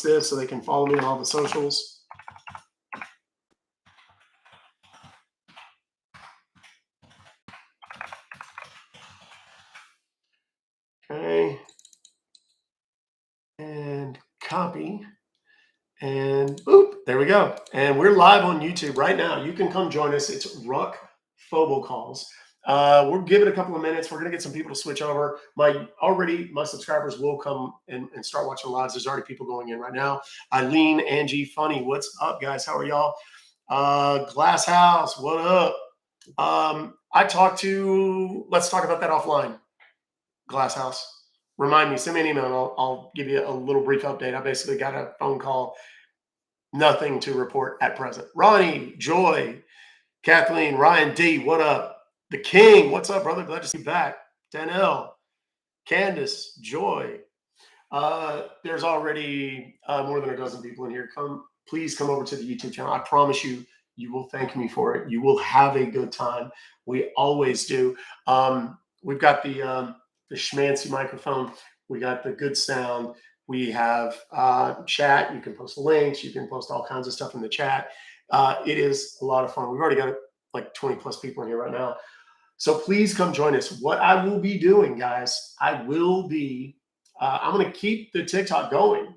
this so they can follow me on all the socials. Okay. And copy. And boop, there we go. And we're live on YouTube right now. You can come join us. It's Ruck Fobocalls. We'll give it a couple of minutes. We're going to get some people to switch over. My subscribers will come and start watching lives. There's already people going in right now. Eileen, Angie, Funny, what's up, guys? How are y'all? Glass House, what up? Let's talk about that offline. Glass House. Remind me, send me an email and I'll give you a little brief update. I basically got a phone call. Nothing to report at present. Ronnie, Joy, Kathleen, Ryan D, what up? The King, what's up, brother? Glad to see you back. Danelle, Candace, Joy. There's already more than a dozen people in here. Please come over to the YouTube channel. I promise you, you will thank me for it. You will have a good time. We always do. We've got the schmancy microphone. We got the good sound. We have chat. You can post links. You can post all kinds of stuff in the chat. It is a lot of fun. We've already got like 20 plus people in here right now. So please come join us. What I will be doing, guys, I'm going to keep the TikTok going.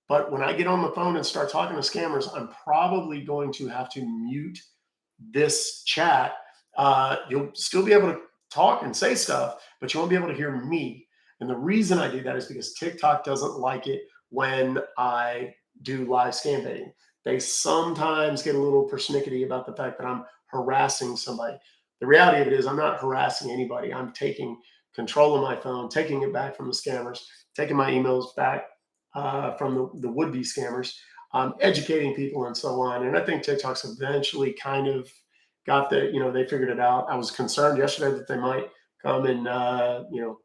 But when I get on the phone and start talking to scammers, I'm probably going to have to mute this chat. You'll still be able to talk and say stuff, but you won't be able to hear me. And the reason I do that is because TikTok doesn't like it when I do live scam baiting. They sometimes get a little persnickety about the fact that I'm harassing somebody. The reality of it is I'm not harassing anybody. I'm taking control of my phone, taking it back from the scammers, taking my emails back from the would-be scammers, educating people and so on. And I think TikTok's eventually kind of got they figured it out. I was concerned yesterday that they might come and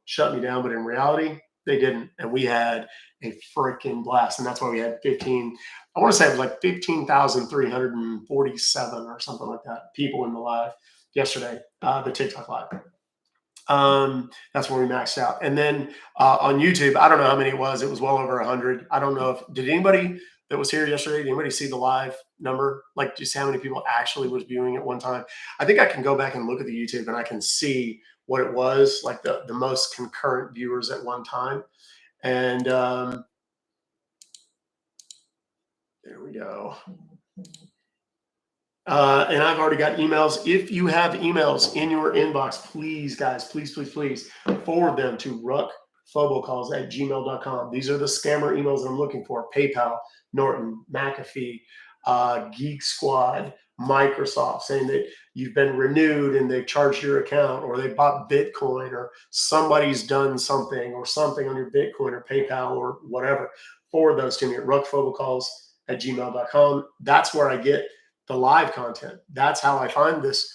shut me down, but in reality they didn't, and we had a freaking blast. And that's why we had 15, I want to say it was like 15,347 or something like that people in the live yesterday, the TikTok live. That's when we maxed out. And then on YouTube, I don't know how many it was well over 100. I don't know did anybody that was here yesterday, did anybody see the live number? Like just how many people actually was viewing at one time? I think I can go back and look at the YouTube and I can see what it was, like the most concurrent viewers at one time. And there we go. And I've already got emails. If you have emails in your inbox, please, guys, please forward them to ruckfobocalls@gmail.com. These are the scammer emails that I'm looking for. PayPal, Norton, McAfee, Geek Squad, Microsoft, saying that you've been renewed and they've charged your account, or they bought Bitcoin, or somebody's done something or something on your Bitcoin or PayPal or whatever. Forward those to me at ruckfobocalls@gmail.com. That's where I get the live content. That's how I find these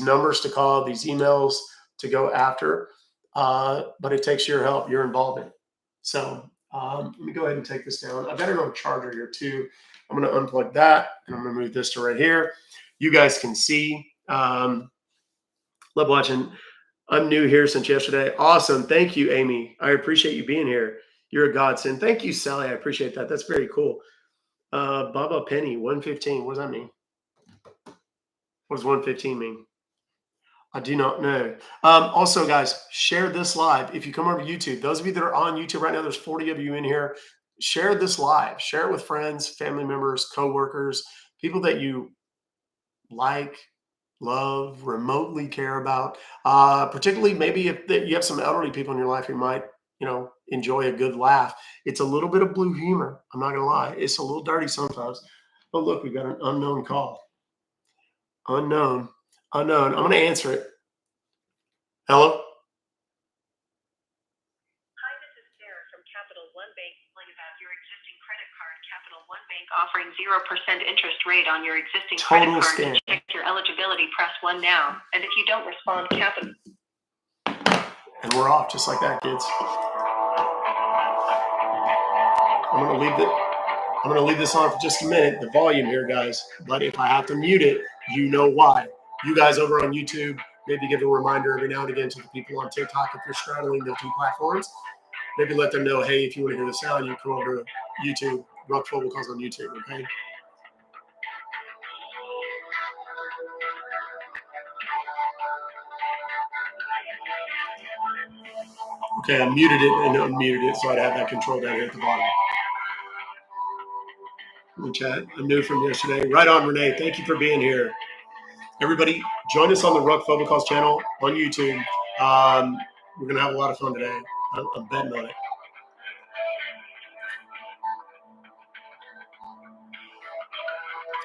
numbers to call, these emails to go after. But it takes your help, your involvement. So let me go ahead and take this down. I've got another charger here too. I'm going to unplug that and I'm going to move this to right here. You guys can see. Love watching. I'm new here since yesterday. Awesome. Thank you, Amy. I appreciate you being here. You're a godsend. Thank you, Sally. I appreciate that. That's very cool. Baba Penny, 115. What does that mean? What does 115 mean? I do not know. Also, guys, share this live. If you come over to YouTube, those of you that are on YouTube right now, there's 40 of you in here. Share this live. Share it with friends, family members, coworkers, people that you like, love, remotely care about. Particularly maybe if you have some elderly people in your life who might, enjoy a good laugh. It's a little bit of blue humor. I'm not going to lie. It's a little dirty sometimes. But look, we've got an unknown call. Unknown. I'm going to answer it. Hello? Hi, this is Sarah from Capital One Bank calling about your existing credit card. Capital One Bank offering 0% interest rate on your existing credit card. Scam. To check your eligibility, press 1 now. And if you don't respond, Capital. And we're off just like that, kids. I'm going to leave this on for just a minute, the volume here, guys. But if I have to mute it, you know why. You guys over on YouTube, maybe give a reminder every now and again to the people on TikTok if you're straddling the two platforms. Maybe let them know, hey, if you want to hear the sound, you come over to YouTube. Ruck Fobocalls on YouTube, okay? Okay, I muted it and unmuted it, so I'd have that control down here at the bottom. Let me chat. I'm new from yesterday. Right on, Renee. Thank you for being here. Everybody, join us on the Ruck Fobocalls channel on YouTube. We're going to have a lot of fun today. I'm betting on it.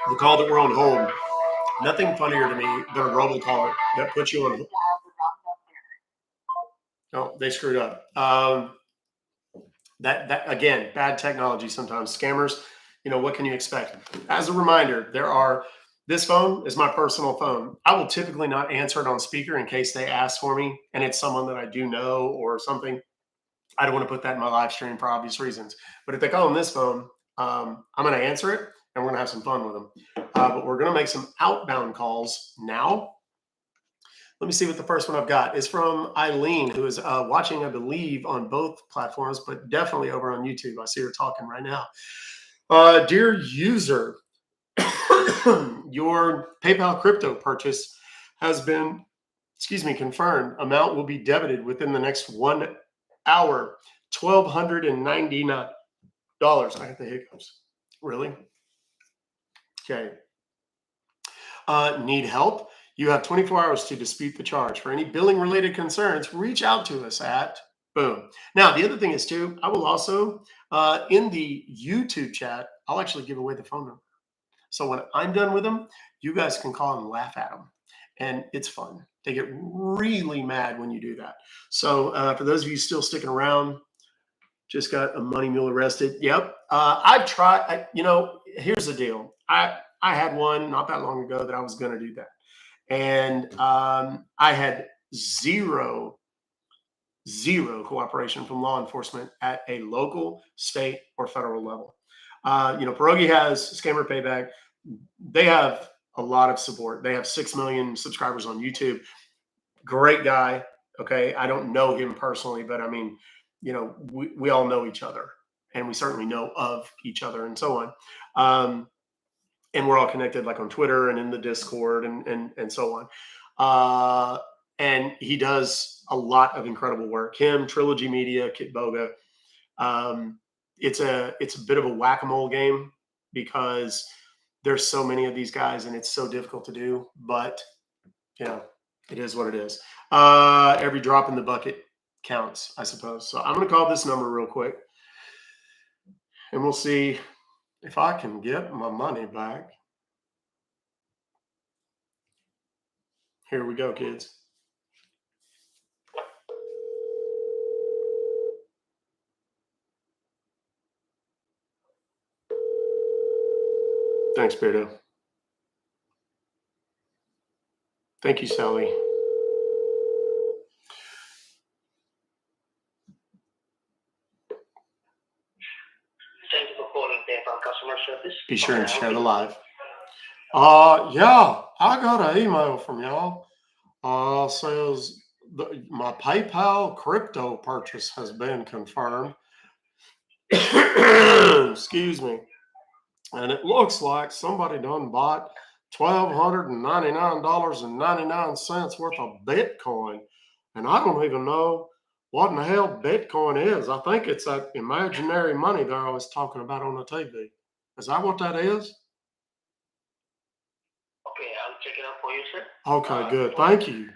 The call that we're on hold. Nothing funnier to me than a robocaller that puts you on hold. Oh, they screwed up. That again, bad technology sometimes. Scammers, what can you expect? As a reminder, this phone is my personal phone. I will typically not answer it on speaker in case they ask for me and it's someone that I do know or something. I don't want to put that in my live stream for obvious reasons. But if they call on this phone, I'm going to answer it and we're going to have some fun with them. But we're going to make some outbound calls now. Let me see what the first one I've got is from Eileen, who is watching, I believe, on both platforms, but definitely over on YouTube. I see her talking right now. Dear user, your PayPal crypto purchase has been, confirmed. Amount will be debited within the next 1 hour. $1,299. I got the hiccups. Really? Okay. Need help? You have 24 hours to dispute the charge. For any billing related concerns, reach out to us at boom. Now, the other thing is too, I will also, in the YouTube chat, I'll actually give away the phone number. So when I'm done with them, you guys can call and laugh at them. And it's fun. They get really mad when you do that. So for those of you still sticking around, just got a money mule arrested. Yep. I've tried, here's the deal. I had one not that long ago that I was going to do that. And I had zero cooperation from law enforcement at a local, state, or federal level. Pierogi has Scammer Payback. They have a lot of support. They have 6 million subscribers on YouTube. Great guy. Okay. I don't know him personally, but I mean, we all know each other and we certainly know of each other and so on. And we're all connected like on Twitter and in the Discord and so on. And he does a lot of incredible work. Him, Trilogy Media, Kit Boga. It's a bit of a whack-a-mole game because there's so many of these guys and it's so difficult to do, but it is what it is. Every drop in the bucket counts, I suppose. So I'm going to call this number real quick and we'll see if I can get my money back. Here we go, kids. Thanks, Beardo. Thank you, Sally. Thank you for calling PayPal customer service. Be sure and share the live. Yeah, I got an email from y'all. Says my PayPal crypto purchase has been confirmed. Excuse me. And it looks like somebody done bought $1,299.99 worth of Bitcoin. And I don't even know what in the hell Bitcoin is. I think it's that imaginary money that I was talking about on the TV. Is that what that is? Okay, I'll check it out for you, sir. Okay, good. Thank you.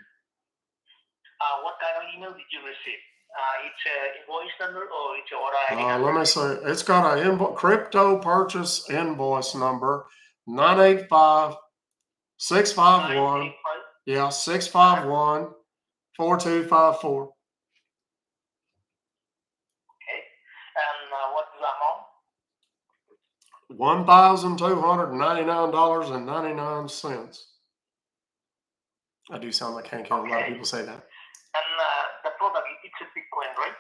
What kind of email did you receive? It's an invoice number or it's your order ID number? Let me see. It's got a crypto purchase invoice number 985-651. Yeah, 651 4254. Okay. And what is the amount? $1,299.99. I do sound like Hank Hill. A lot of people say that. And the product, it's a Bitcoin, right?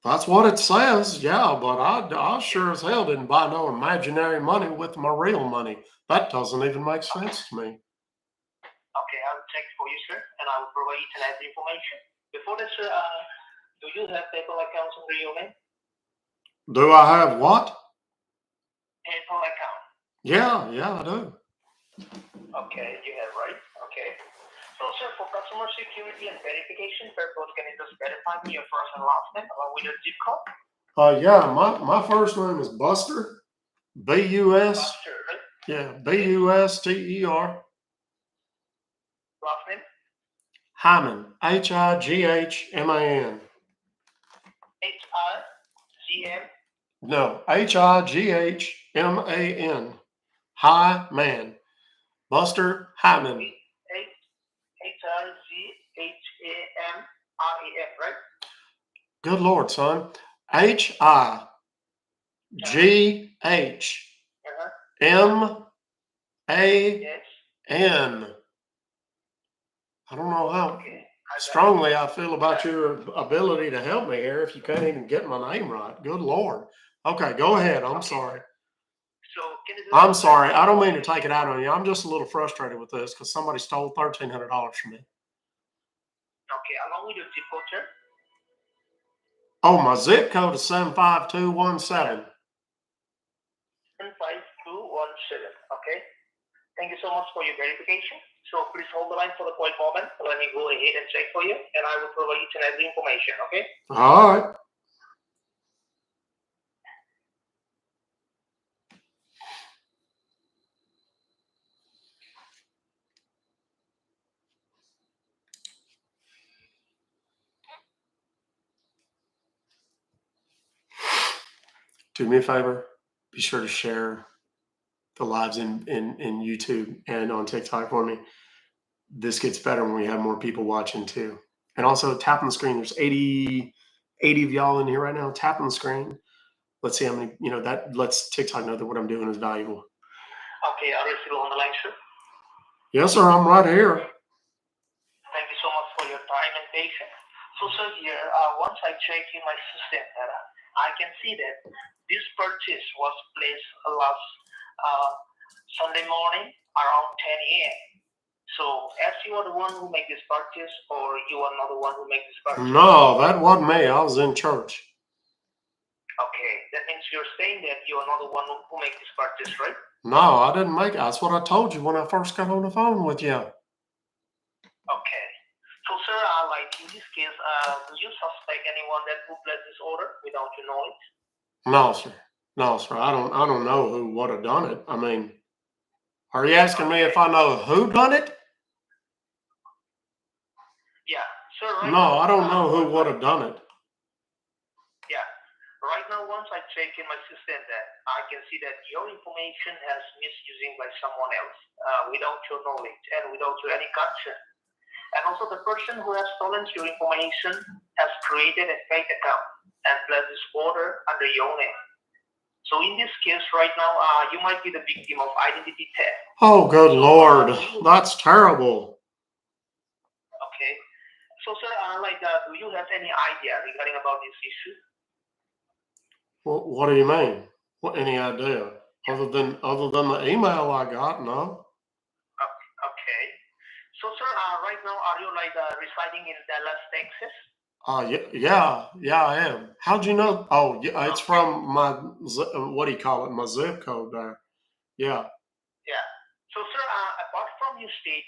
That's what it says, yeah, but I sure as hell didn't buy no imaginary money with my real money. That doesn't even make sense to me. Okay, I'll check for you, sir, and I will provide each and every information. Before this, do you have PayPal accounts under your name? Do I have what? Yeah, I do. Okay, you have right. Okay. So, sir, for customer security and verification purpose, can you just verify me your first and last name along with your zip code? Yeah, my first name is Buster. B-U-S. Buster, right? Yeah, B-U-S-T-E-R. Last name? Hyman. H-I-G-H-M-A-N. H-I-G-M. No, H-I-G-H-M-A-N. Hyman. Buster Hyman. H-I-G-H-A-M-R-E-N, right? Good Lord, son. H-I-G-H-M-A-N. I don't know how strongly I feel about your ability to help me here if you can't even get my name right. Good Lord. Okay, go ahead. I'm sorry. I'm sorry. I don't mean to take it out on you. I'm just a little frustrated with this because somebody stole $1,300 from me. Okay, along with your zip code, sir? Oh, my zip code is 75217. 75217. Okay. Thank you so much for your verification. So please hold the line for the quick moment. Let me go ahead and check for you, and I will provide each and every information. Okay. All right. Do me a favor. Be sure to share the lives in YouTube and on TikTok for me. This gets better when we have more people watching too. And also tap on the screen. There's 80 of y'all in here right now. Tap on the screen. Let's see how many, that lets TikTok know that what I'm doing is valuable. Okay, are you still on the line, sir? Yes, sir. I'm right here. Thank you so much for your time and patience. So, sir, here, once I check in my system data, I can see that this purchase was placed last Sunday morning around 10 a.m. So, as you are the one who make this purchase, or you are not the one who make this purchase? No, that wasn't me. I was in church. Okay, that means you're saying that you are not the one who make this purchase, right? No, I didn't make it. That's what I told you when I first got on the phone with you. Okay. So, sir, like in this case, do you suspect anyone that who placed this order without your knowledge? No, sir. No, sir. I don't know who would have done it. I mean, are you asking me if I know who done it? Yeah, sir. Right no, now, I don't know who would have done it. Yeah. Right now, once I check in my system, that I can see that your information has misusing by someone else without your knowledge and without your any consent. And also, the person who has stolen your information has created a fake account and placed this order under your name. So in this case, right now, you might be the victim of identity theft. Oh, good Lord, that's terrible. Okay. So, sir, do you have any idea regarding about this issue? Well, what do you mean? What, any idea? Other than the email I got, no. Okay. So, sir, right now, are you residing in Dallas, Texas? Yeah, I am. How'd you know? Oh, yeah, it's from my what do you call it? My zip code there. Yeah. Yeah. So, sir, apart from your state,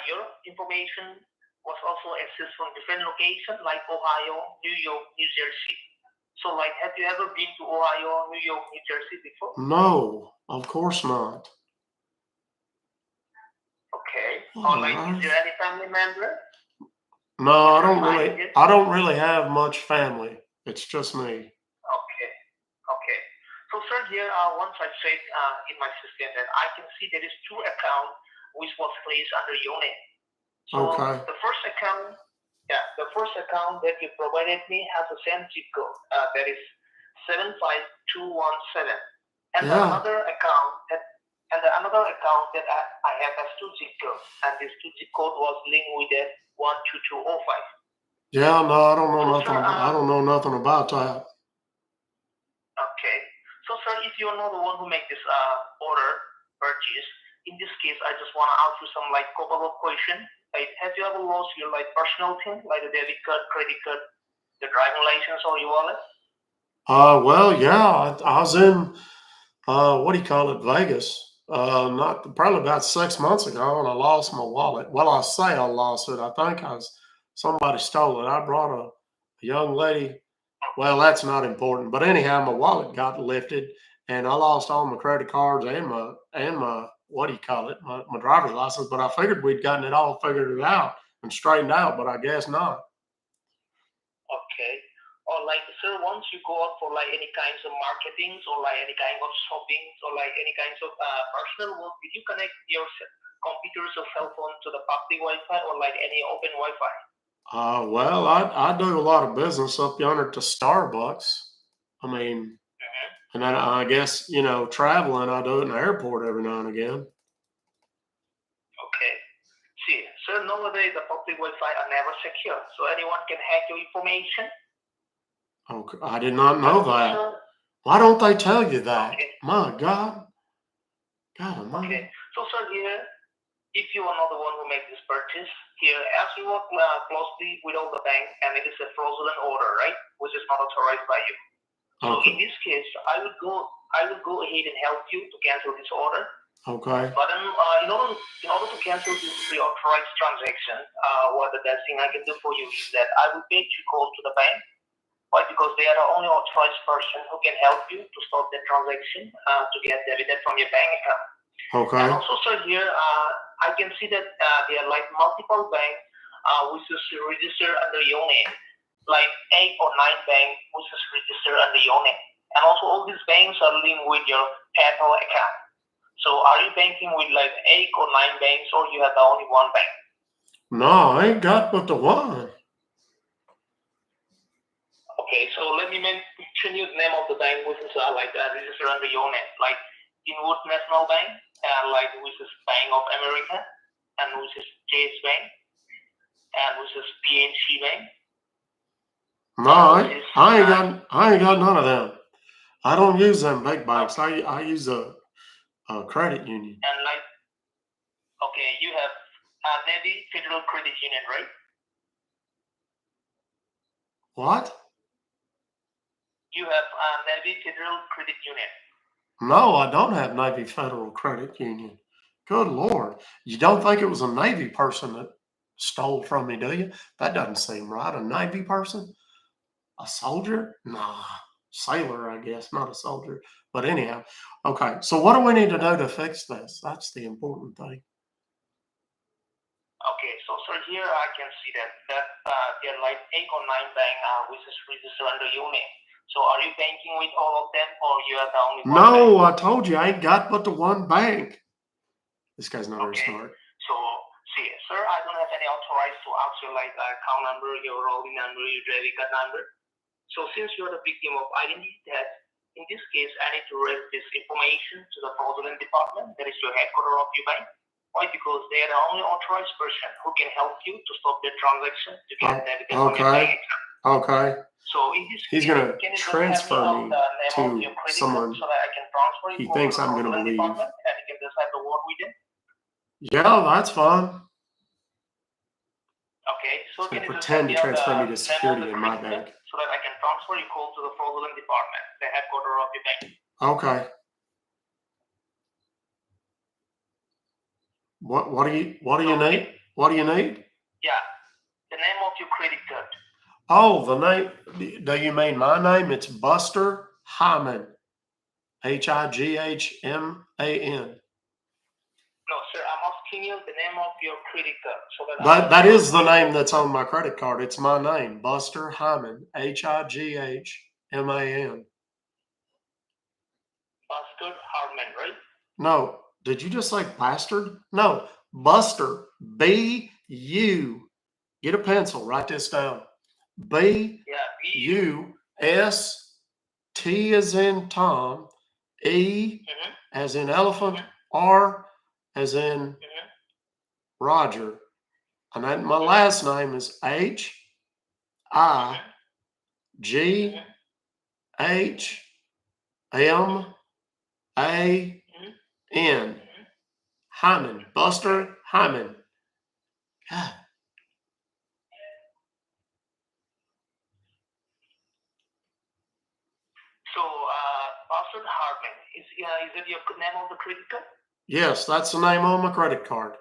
your information was also accessed from different locations like Ohio, New York, New Jersey. So, have you ever been to Ohio, New York, New Jersey before? No, of course not. Okay. Or is there any family member? No, I don't really have much family. It's just me. Okay. So, sir, here once I check in my system, that I can see there is two accounts which was placed under your name. So okay. The first account that you provided me has the same zip code. That is 75217. And another account that I have has two zip codes, and this two zip code was linked with the 12205. Yeah, no, I don't know nothing. I don't know nothing about that. Okay. So, sir, if you are not the one who make this order purchase, in this case, I just want to ask you some couple of questions. Have you ever lost your personal thing, like a debit card, credit card, the driving license, or your wallet? Well, yeah, I was in what do you call it, Vegas Not probably about 6 months ago, and I lost my wallet. Well, I say I lost it. I think somebody stole it. I brought a young lady. Well, that's not important. But anyhow, my wallet got lifted, and I lost all my credit cards and my what do you call it, my driver's license. But I figured we'd gotten it all figured it out and straightened out, but I guess not. Okay. Or like, sir, once you go out for like any kinds of marketings or like any kind of shopping or like any kinds of personal work, did you connect your computers or cell phone to the public Wi-Fi or like any open Wi-Fi? Well, I do a lot of business up yonder at the Starbucks. I mean, and then I guess traveling, I do it in the airport every now and again. Okay. See, sir, nowadays the public Wi-Fi are never secure, so anyone can hack your information. Okay, I did not know that. Why don't they tell you that? Okay. My God. God Almighty. Okay. So, sir, here, if you are not the one who makes this purchase, here, as you work closely with all the bank, and it is a fraudulent order, right, which is not authorized by you. So in this case, I will go ahead and help you to cancel this order. Okay. But in order to cancel this pre-authorized transaction, what the best thing I can do for you is that I will make you call to the bank. Why? Because they are the only authorized person who can help you to stop that transaction to get debited from your bank account. Okay. And also, sir, here I can see that there are like multiple banks which is registered under your name, like 8 or 9 banks which is registered under your name. And also all these banks are linked with your PayPal account. So are you banking with like 8 or 9 banks, or you have only one bank? No, I ain't got but the one. Okay, so let me mention you the name of the bank which is registered under your name, like Inwood National Bank, like which is Bank of America, and which is Chase Bank, and which is PNC Bank. No, I ain't got none of them. I don't use them big banks. I use a credit union. And like, okay, you have Navy Federal Credit Union, right? What? You have Navy Federal Credit Union. No, I don't have Navy Federal Credit Union. Good Lord. You don't think it was a Navy person that stole from me, do you? That doesn't seem right. A Navy person? A soldier? Nah. Sailor, I guess, not a soldier. But anyhow, okay. So what do we need to do to fix this? That's the important thing. Okay, so sir, here I can see that there are like 8 or 9 bank which is registered under your name. So are you banking with all of them, or you have the only one? No, bank? I told you I ain't got but the one bank. This guy's not very smart. So see, sir, I don't have any authorized to ask you like account number, your rolling number, your debit card number. So since you're the victim of identity theft, in this case, I need to raise this information to the fraudulent department, that is your headquarters of your bank. Why? Because they are the only authorized person who can help you to stop the transaction to get debited from your bank account. Okay. So in this He's case, going to transfer me to someone so that I can transfer he thinks I'm going to believe. And you can just have the word with him. Yeah, that's fine. Okay, so can you pretend to transfer me to the security in my bank so that I can transfer your call to the fraudulent department, the headquarters of your bank? Okay. What do you need? What do you need? Yeah, the name of your credit card. Oh, the name. Do you mean my name? It's Buster Hyman. Highman. No, sir, I'm asking you the name of your credit card. So that is the name that's on my credit card. It's my name, Buster Hyman. Highman. Buster Harman, right? No, did you just say bastard? No, Buster. B-U. Get a pencil, write this down. B-U-S-T as in Tom, E as in elephant, R as in Roger. And then my last name is H-I-G-H-M-A-N. Hyman. Buster Hyman. God. So, Buster Harman, is it your name of the credit card? Yes, that's the name on my credit card.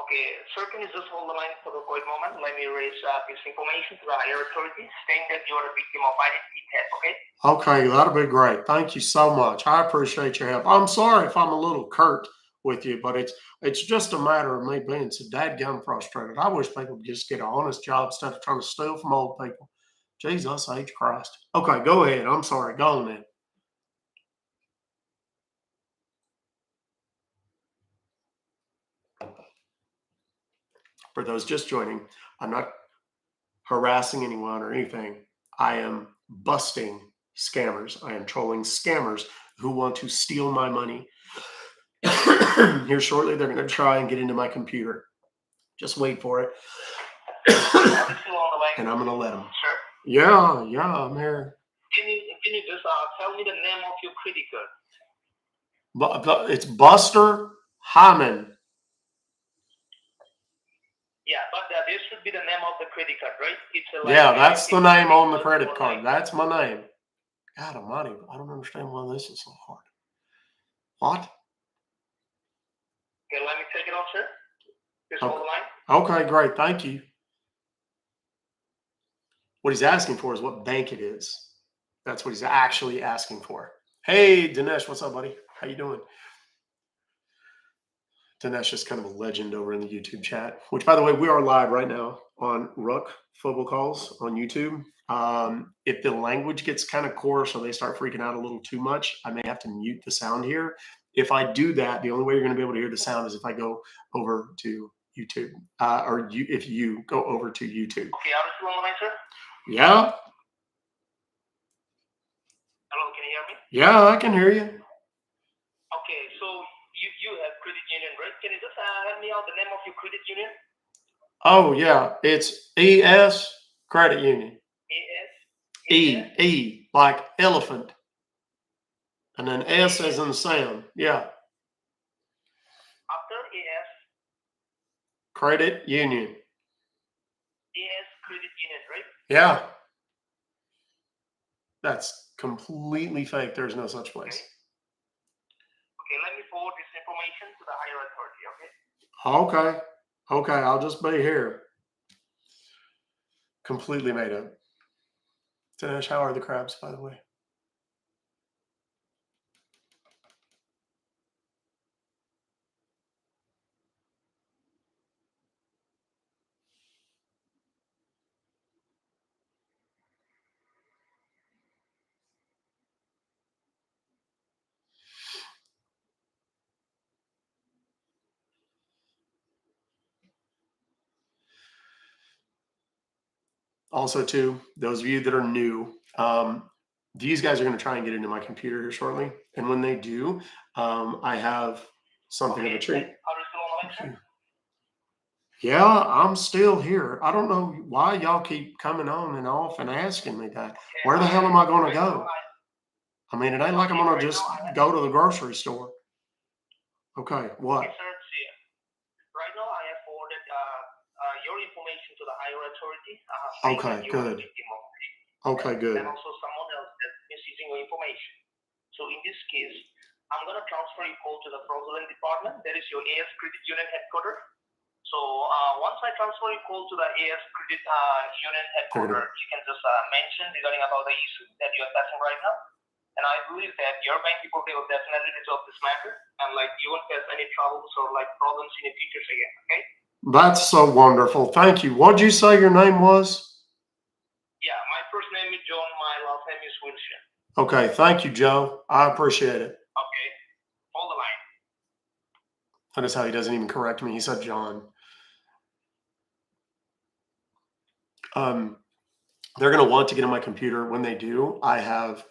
Okay, sir, can you just hold the line for a quick moment? Let me raise this information to the higher authorities, saying that you are a victim of identity theft, okay? Okay, that'll be great. Thank you so much. I appreciate your help. I'm sorry if I'm a little curt with you, but it's just a matter of me being so dadgum frustrated. I wish people would just get an honest job instead of trying to steal from old people. Jesus H. Christ. Okay, go ahead. I'm sorry. Go on then. For those just joining, I'm not harassing anyone or anything. I am busting scammers. I am trolling scammers who want to steal my money. Here shortly, they're going to try and get into my computer. Just wait for it. And I'm going to let them. Sure. Yeah, I'm here. Can you just tell me the name of your credit card? It's Buster Hyman. Yeah, but this should be the name of the credit card, right? Yeah, that's the name on the credit card. That's my name. God almighty, I don't understand why this is so hard. What? Okay, let me take it off, sir. Just hold the line. Okay, great. Thank you. What he's asking for is what bank it is. That's what he's actually asking for. Hey, Dinesh, what's up, buddy? How you doing? Dinesh is kind of a legend over in the YouTube chat, which, by the way, we are live right now on Ruck Fobocalls on YouTube. If the language gets kind of coarse or they start freaking out a little too much, I may have to mute the sound here. If I do that, the only way you're going to be able to hear the sound is if I go over to YouTube, if you go over to YouTube. Okay, are you still on the line, sir? Yeah. Hello, can you hear me? Yeah, I can hear you. Okay, so you have credit union, right? Can you just help me out the name of your credit union? Oh yeah, it's ES Credit Union. E like elephant, and then S as in Sam. Yeah. After AS. Credit Union. AS Credit Union, right? Yeah. That's completely fake. There's no such place. Okay, let me forward this information to the higher authority, okay? Okay, I'll just be here. Completely made up. Dinesh, how are the crabs, by the way? Also, too, those of you that are new, these guys are going to try and get into my computer here shortly. And when they do, I have something of a treat. Yeah, I'm still here. I don't know why y'all keep coming on and off and asking me that. Where the hell am I going to go? I mean, it ain't like I'm going to just go to the grocery store. Okay, what? Right now, I have forwarded your information to the higher authority. Okay, good. Okay, good. And also someone else that's misusing your information. So in this case, I'm going to transfer your call to the fraudulent department. That is your AS Credit Union headquarters. So once I transfer your call to the AS Credit Union headquarters, you can just mention regarding about the issue that you're facing right now. And I believe that your bank people, they will definitely resolve this matter. And like you won't face any troubles or like problems in the future again, okay? That's so wonderful. Thank you. What did you say your name was? Yeah, my first name is John. My last name is Wilson. Okay, thank you, Joe. I appreciate it. Okay, hold the line. Notice how he doesn't even correct me. He said John. They're going to want to get on my computer. When they do, I have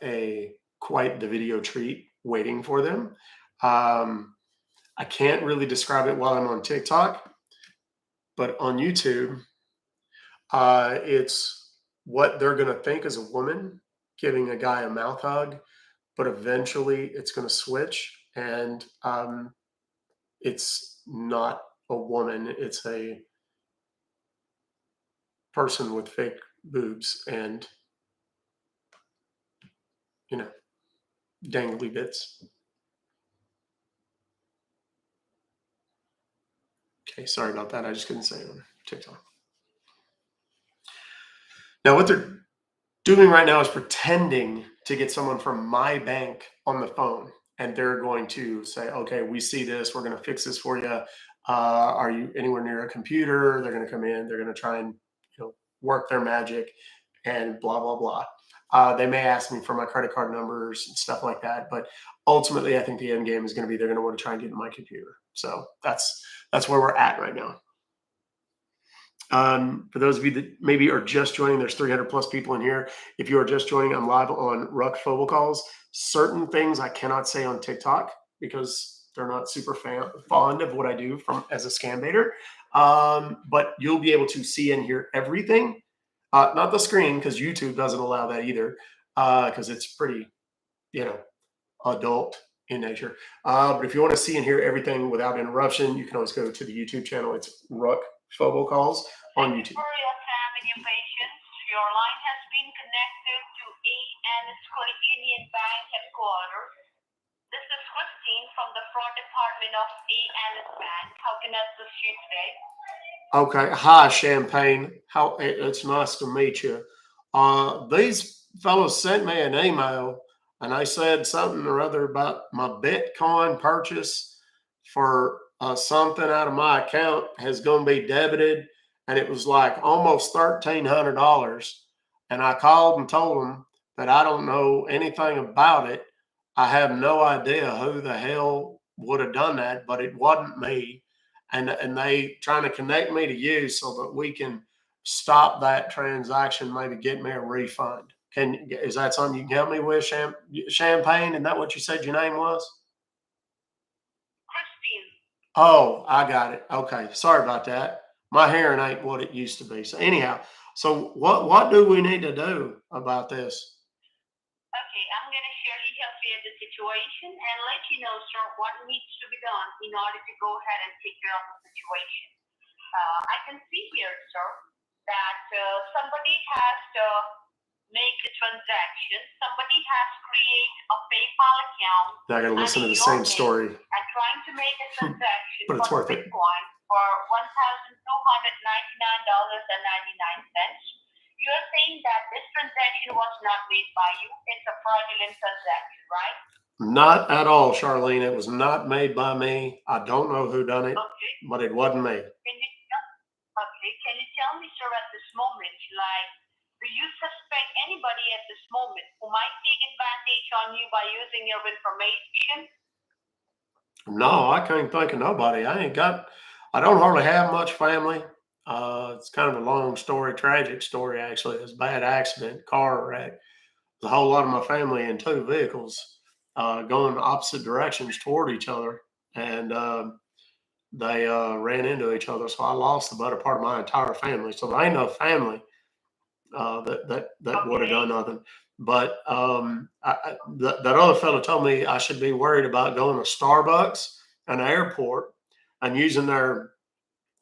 quite the video treat waiting for them. I can't really describe it while I'm on TikTok, but on YouTube, it's what they're going to think is a woman giving a guy a mouth hug, but eventually it's going to switch, and it's not a woman. It's a person with fake boobs and, dangly bits. Okay, sorry about that. I just couldn't say it on TikTok. Now, what they're doing right now is pretending to get someone from my bank on the phone, and they're going to say, "Okay, we see this. We're going to fix this for you. Are you anywhere near a computer?" They're going to come in. They're going to try and work their magic, and blah blah blah. They may ask me for my credit card numbers and stuff like that, but ultimately, I think the end game is going to be they're going to want to try and get into my computer. So that's where we're at right now. For those of you that maybe are just joining, there's 300 plus people in here. If you are just joining, I'm live on Ruck Fobocalls. Certain things I cannot say on TikTok because they're not super fond of what I do as a scam baiter. But you'll be able to see and hear everything. Not the screen, because YouTube doesn't allow that either, because it's pretty, adult in nature. But if you want to see and hear everything without interruption, you can always go to the YouTube channel. It's Ruck Fobocalls on YouTube. For your time and your patience, your line has been connected to A&S Credit Union Bank headquarters. This is Christine from the fraud department of A&S Bank. How can I assist you today? Okay. Hi, Champagne. It's nice to meet you. These fellows sent me an email and they said something or other about my Bitcoin purchase for something out of my account is going to be debited, and it was like almost $1,300. And I called and told them that I don't know anything about it. I have no idea who the hell would have done that, but it wasn't me. And they trying to connect me to you so that we can stop that transaction, maybe get me a refund. Is that something you can help me with, Champagne? Isn't that what you said your name was? Christine. Oh, I got it. Okay, sorry about that. My hearing ain't what it used to be. So anyhow, so what do we need to do about this? Okay, I'm going to surely help you in the situation and let you know, sir, what needs to be done in order to go ahead and take care of the situation. I can see here, sir, that somebody has to make the transaction. Somebody has created a PayPal account. Now I got to listen to the same story. And trying to make a transaction but it's worth it. Bitcoin for $1,299.99. You're saying that this transaction was not made by you. It's a fraudulent transaction, right? Not at all, Charlene. It was not made by me. I don't know who done it, okay, but it wasn't me. Can you tell me, sir, at this moment, do you suspect anybody at this moment who might take advantage on you by using your information? No, I can't think of nobody. I don't hardly have much family. It's kind of a long story, tragic story, actually. It was a bad accident, car wreck. There's a whole lot of my family in two vehicles going opposite directions toward each other. And they ran into each other. So I lost the better part of my entire family. So there ain't no family that would have done nothing. But that other fellow told me I should be worried about going to Starbucks, an airport, and using their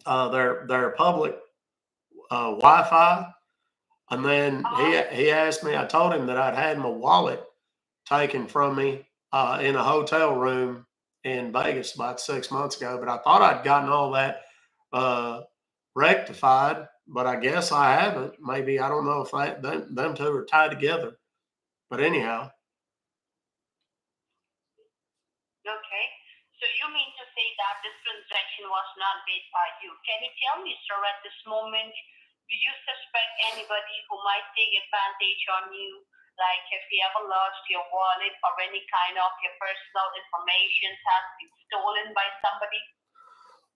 public Wi-Fi. And then he asked me. I told him that I'd had my wallet taken from me in a hotel room in Vegas about 6 months ago. But I thought I'd gotten all that rectified, but I guess I haven't. Maybe, I don't know if them two are tied together. But anyhow. Okay. So you mean to say that this transaction was not made by you? Can you tell me, sir, at this moment, do you suspect anybody who might take advantage on you? Like if you ever lost your wallet or any kind of your personal information has been stolen by somebody?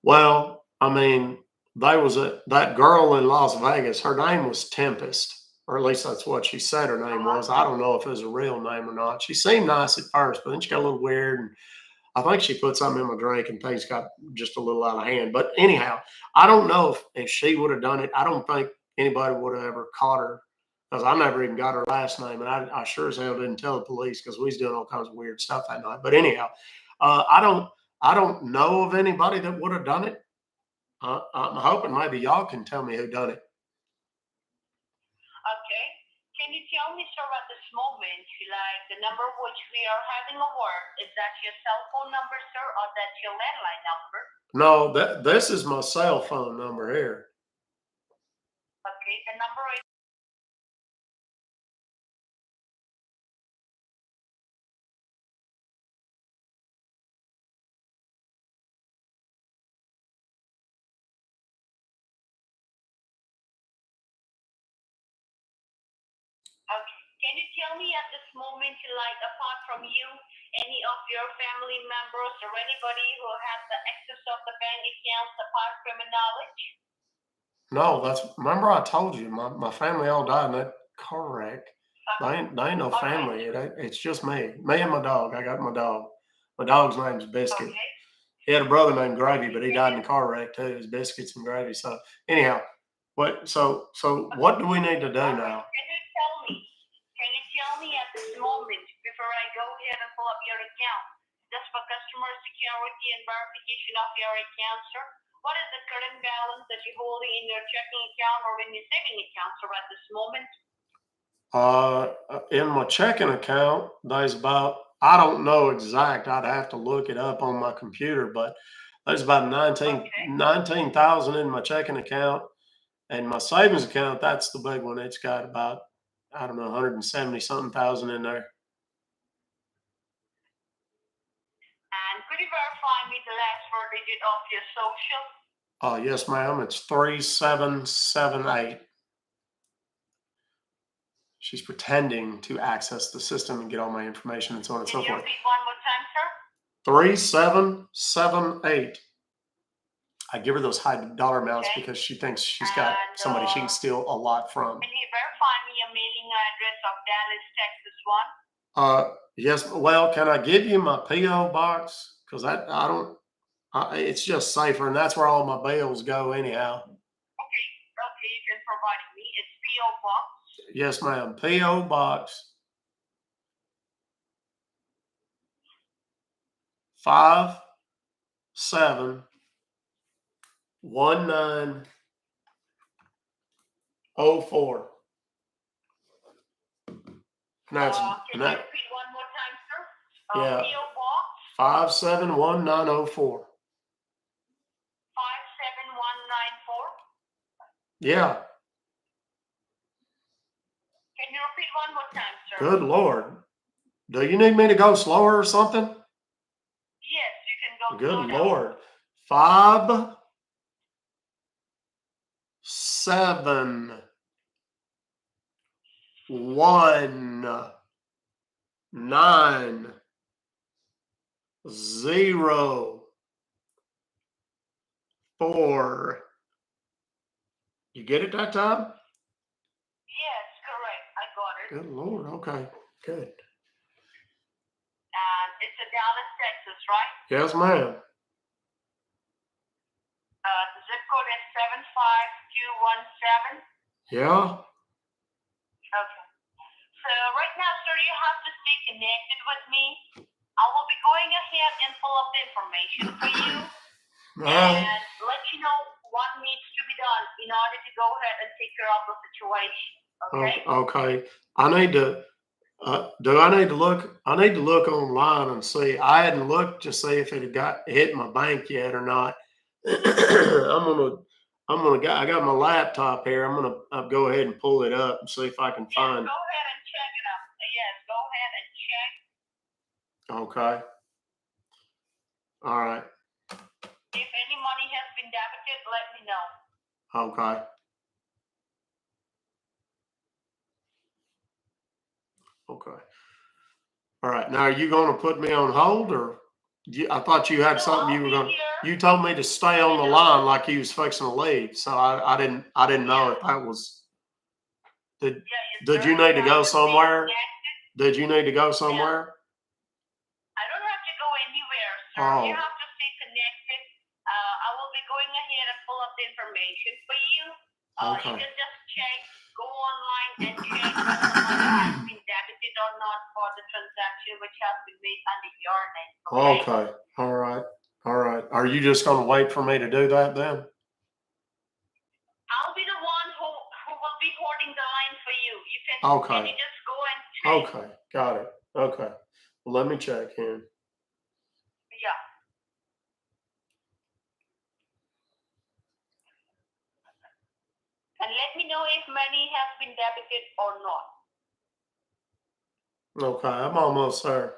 Well, I mean, that girl in Las Vegas, her name was Tempest, or at least that's what she said her name was. I don't know if it was a real name or not. She seemed nice at first, but then she got a little weird. And I think she put something in my drink and things got just a little out of hand. But anyhow, I don't know if she would have done it. I don't think anybody would have ever caught her because I never even got her last name. And I sure as hell didn't tell the police because we was doing all kinds of weird stuff that night. But anyhow, I don't know of anybody that would have done it. I'm hoping maybe y'all can tell me who done it. Okay. Can you tell me, sir, at this moment, like the number which we are having a word, is that your cell phone number, sir, or that's your landline number? No, this is my cell phone number here. Okay, the number is okay. Can you tell me at this moment, like apart from you, any of your family members or anybody who has the access of the bank accounts apart from your knowledge? No, remember I told you my family all died in that car wreck. They ain't no All right. family. It's just me. Me and my dog. I got my dog. My dog's name's Biscuit. Okay. He had a brother named Gravy, but he died in a car wreck too. His Biscuits and Gravy. So anyhow, so what do we need to do now? Can you tell me at this moment, before I go ahead and pull up your account, just for customer security and verification of your account, sir, what is the current balance that you're holding in your checking account or in your saving account, sir, at this moment? In my checking account, there's about, I don't know exact. I'd have to look it up on my computer, but there's about 19,000 in my checking account. And my savings account, that's the big one. It's got about, I don't know, 170 something thousand in there. And could you verify me the last four digit of your social? Yes, ma'am. It's 3778. She's pretending to access the system and get all my information and so on and so Can you forth. repeat one more time, sir? 3778. I give her those high dollar amounts Okay. because she thinks she's got somebody she can steal a lot from. Can you verify me your mailing address of Dallas, Texas one? Yes. Well, can I give you my PO box? Because I don't. It's just safer, and that's where all my bills go anyhow. Okay. Okay, you can provide it me. It's PO box. Yes, ma'am. PO box 571904. Can you repeat one more time, sir? Yeah. PO box 571904. 57194. Yeah. Can you repeat one more time, sir? Good Lord. Do you need me to go slower or something? Yes, you can go. Good Lord. 5 7 1 9 0 4. You get it that time? Yes, correct. I got it. Good Lord. Okay. Good. And it's a Dallas, Texas, right? Yes, ma'am. The zip code is 75217. Yeah. Okay. So right now, sir, you have to stay connected with me. I will be going ahead and pull up the information for you and let you know what needs to be done in order to go ahead and take care of the situation. Okay? Okay. I need to. Do I need to look? I need to look online and see. I hadn't looked to see if it had got hit my bank yet or not. I got my laptop here. I'm gonna go ahead and pull it up and see if I can find. Go ahead and check it out. Yes, go ahead and check. Okay. All right. If any money has been debited, let me know. Okay. Okay. All right. Now, are you going to put me on hold, or I thought you had something you were going. You told me to stay on the line like you was fixing to leave, so I didn't know if that was. Did you need to go somewhere? Did you need to go somewhere? I don't have to go anywhere, sir. Oh. You have to stay connected. I will be going ahead and pull up the information for you. Okay. You can just check, go online and check if the money has been debited or not for the transaction which has been made under your name. Okay. All right. All right. Are you just going to wait for me to do that then? I'll be the one who will be holding the line for you. You can Okay. you just go and check? Okay. Got it. Okay. Well, let me check in. Yeah. And let me know if money has been debited or not. Okay. I'm almost there.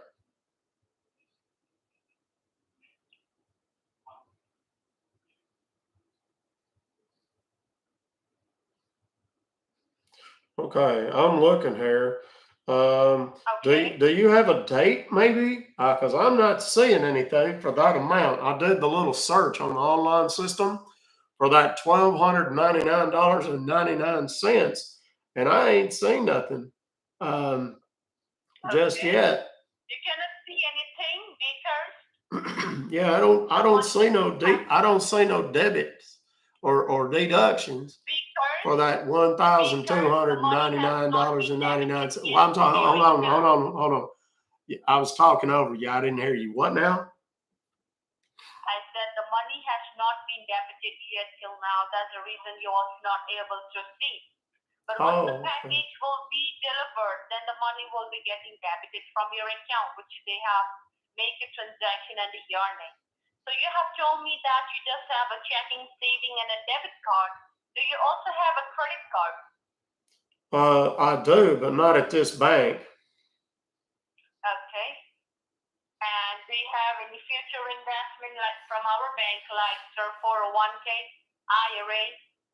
Okay. I'm looking here. Okay. Do you have a date maybe? Because I'm not seeing anything for that amount. I did the little search on the online system for that $1,299.99, and I ain't seen nothing just Okay. yet. You cannot see anything because Yeah, I don't see no I don't see no debits or deductions for that $1,299.99. Well, I'm talking. Hold on. Yeah, I was talking over you. I didn't hear you. What now? I said the money has not been debited yet till now. That's the reason you are not able to see. But once the Oh, okay. package will be delivered, then the money will be getting debited from your account, which they have make a transaction under your name. So you have told me that you just have a checking, saving, and a debit card. Do you also have a credit card? I do, but not at this bank. Okay. And do you have any future investment like from our bank, like 401k, IRA,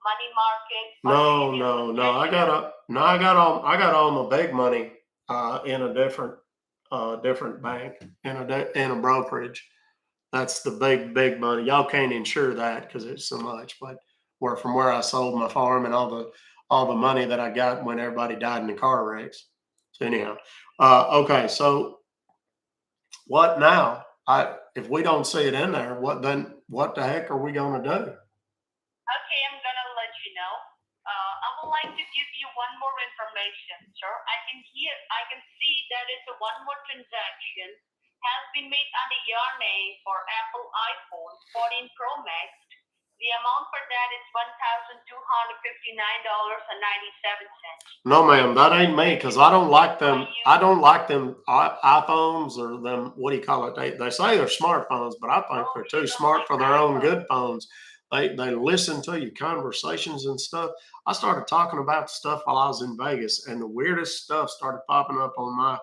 money market? No. I got all my big money in a different bank in a brokerage. That's the big money. Y'all can't insure that because it's so much. But where I sold my farm and all the money that I got when everybody died in the car wrecks. So anyhow, okay. So what now? If we don't see it in there, what the heck are we gonna do? Okay, I'm gonna let you know. I would like to give you one more information, sir. I can see that it's a one more transaction has been made under your name for Apple iPhone 14 Pro Max. The amount for that is $1,259.97. No, ma'am, that ain't me because I don't like them. I don't like them iPhones or them. What do you call it? They say they're smartphones, but I think they're too smart for their own good phones. They listen to your conversations and stuff. I started talking about stuff while I was in Vegas, and the weirdest stuff started popping up on my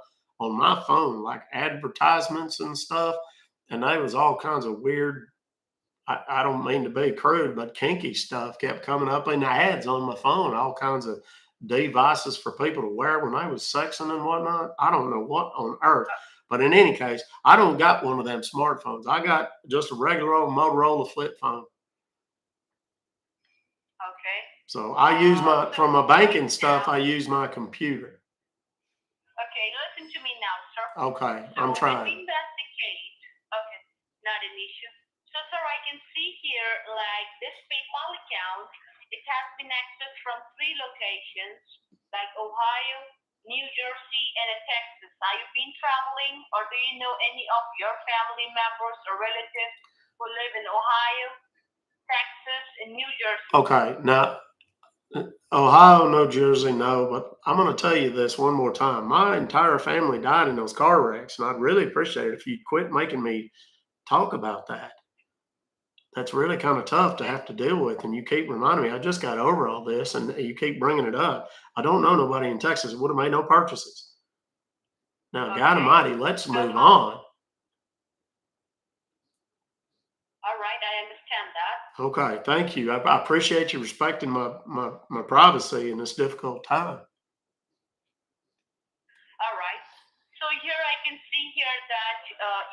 phone, like advertisements and stuff. And they was all kinds of weird. I don't mean to be crude, but kinky stuff kept coming up in the ads on my phone, all kinds of devices for people to wear when they was sexing and whatnot. I don't know what on earth. But in any case, I don't got one of them smartphones. I got just a regular old Motorola flip phone. Okay. So I use from my banking stuff, I use my computer. Okay, listen to me now, sir. Okay, So I'm trying. if we investigate, okay, not an issue. So, sir, I can see here like this PayPal account, it has been accessed from 3 locations, like Ohio, New Jersey, and Texas. Are you been traveling, or do you know any of your family members or relatives who live in Ohio, Texas, and New Jersey? Okay, now Ohio, New Jersey, no, but I'm going to tell you this one more time. My entire family died in those car wrecks, and I'd really appreciate it if you quit making me talk about that. That's really kind of tough to have to deal with, and you keep reminding me. I just got over all this, and you keep bringing it up. I don't know nobody in Texas that would have made no purchases. Now, God Almighty, let's move on. All right, I understand that. Okay, thank you. I appreciate you respecting my privacy in this difficult time. All right. So here I can see here that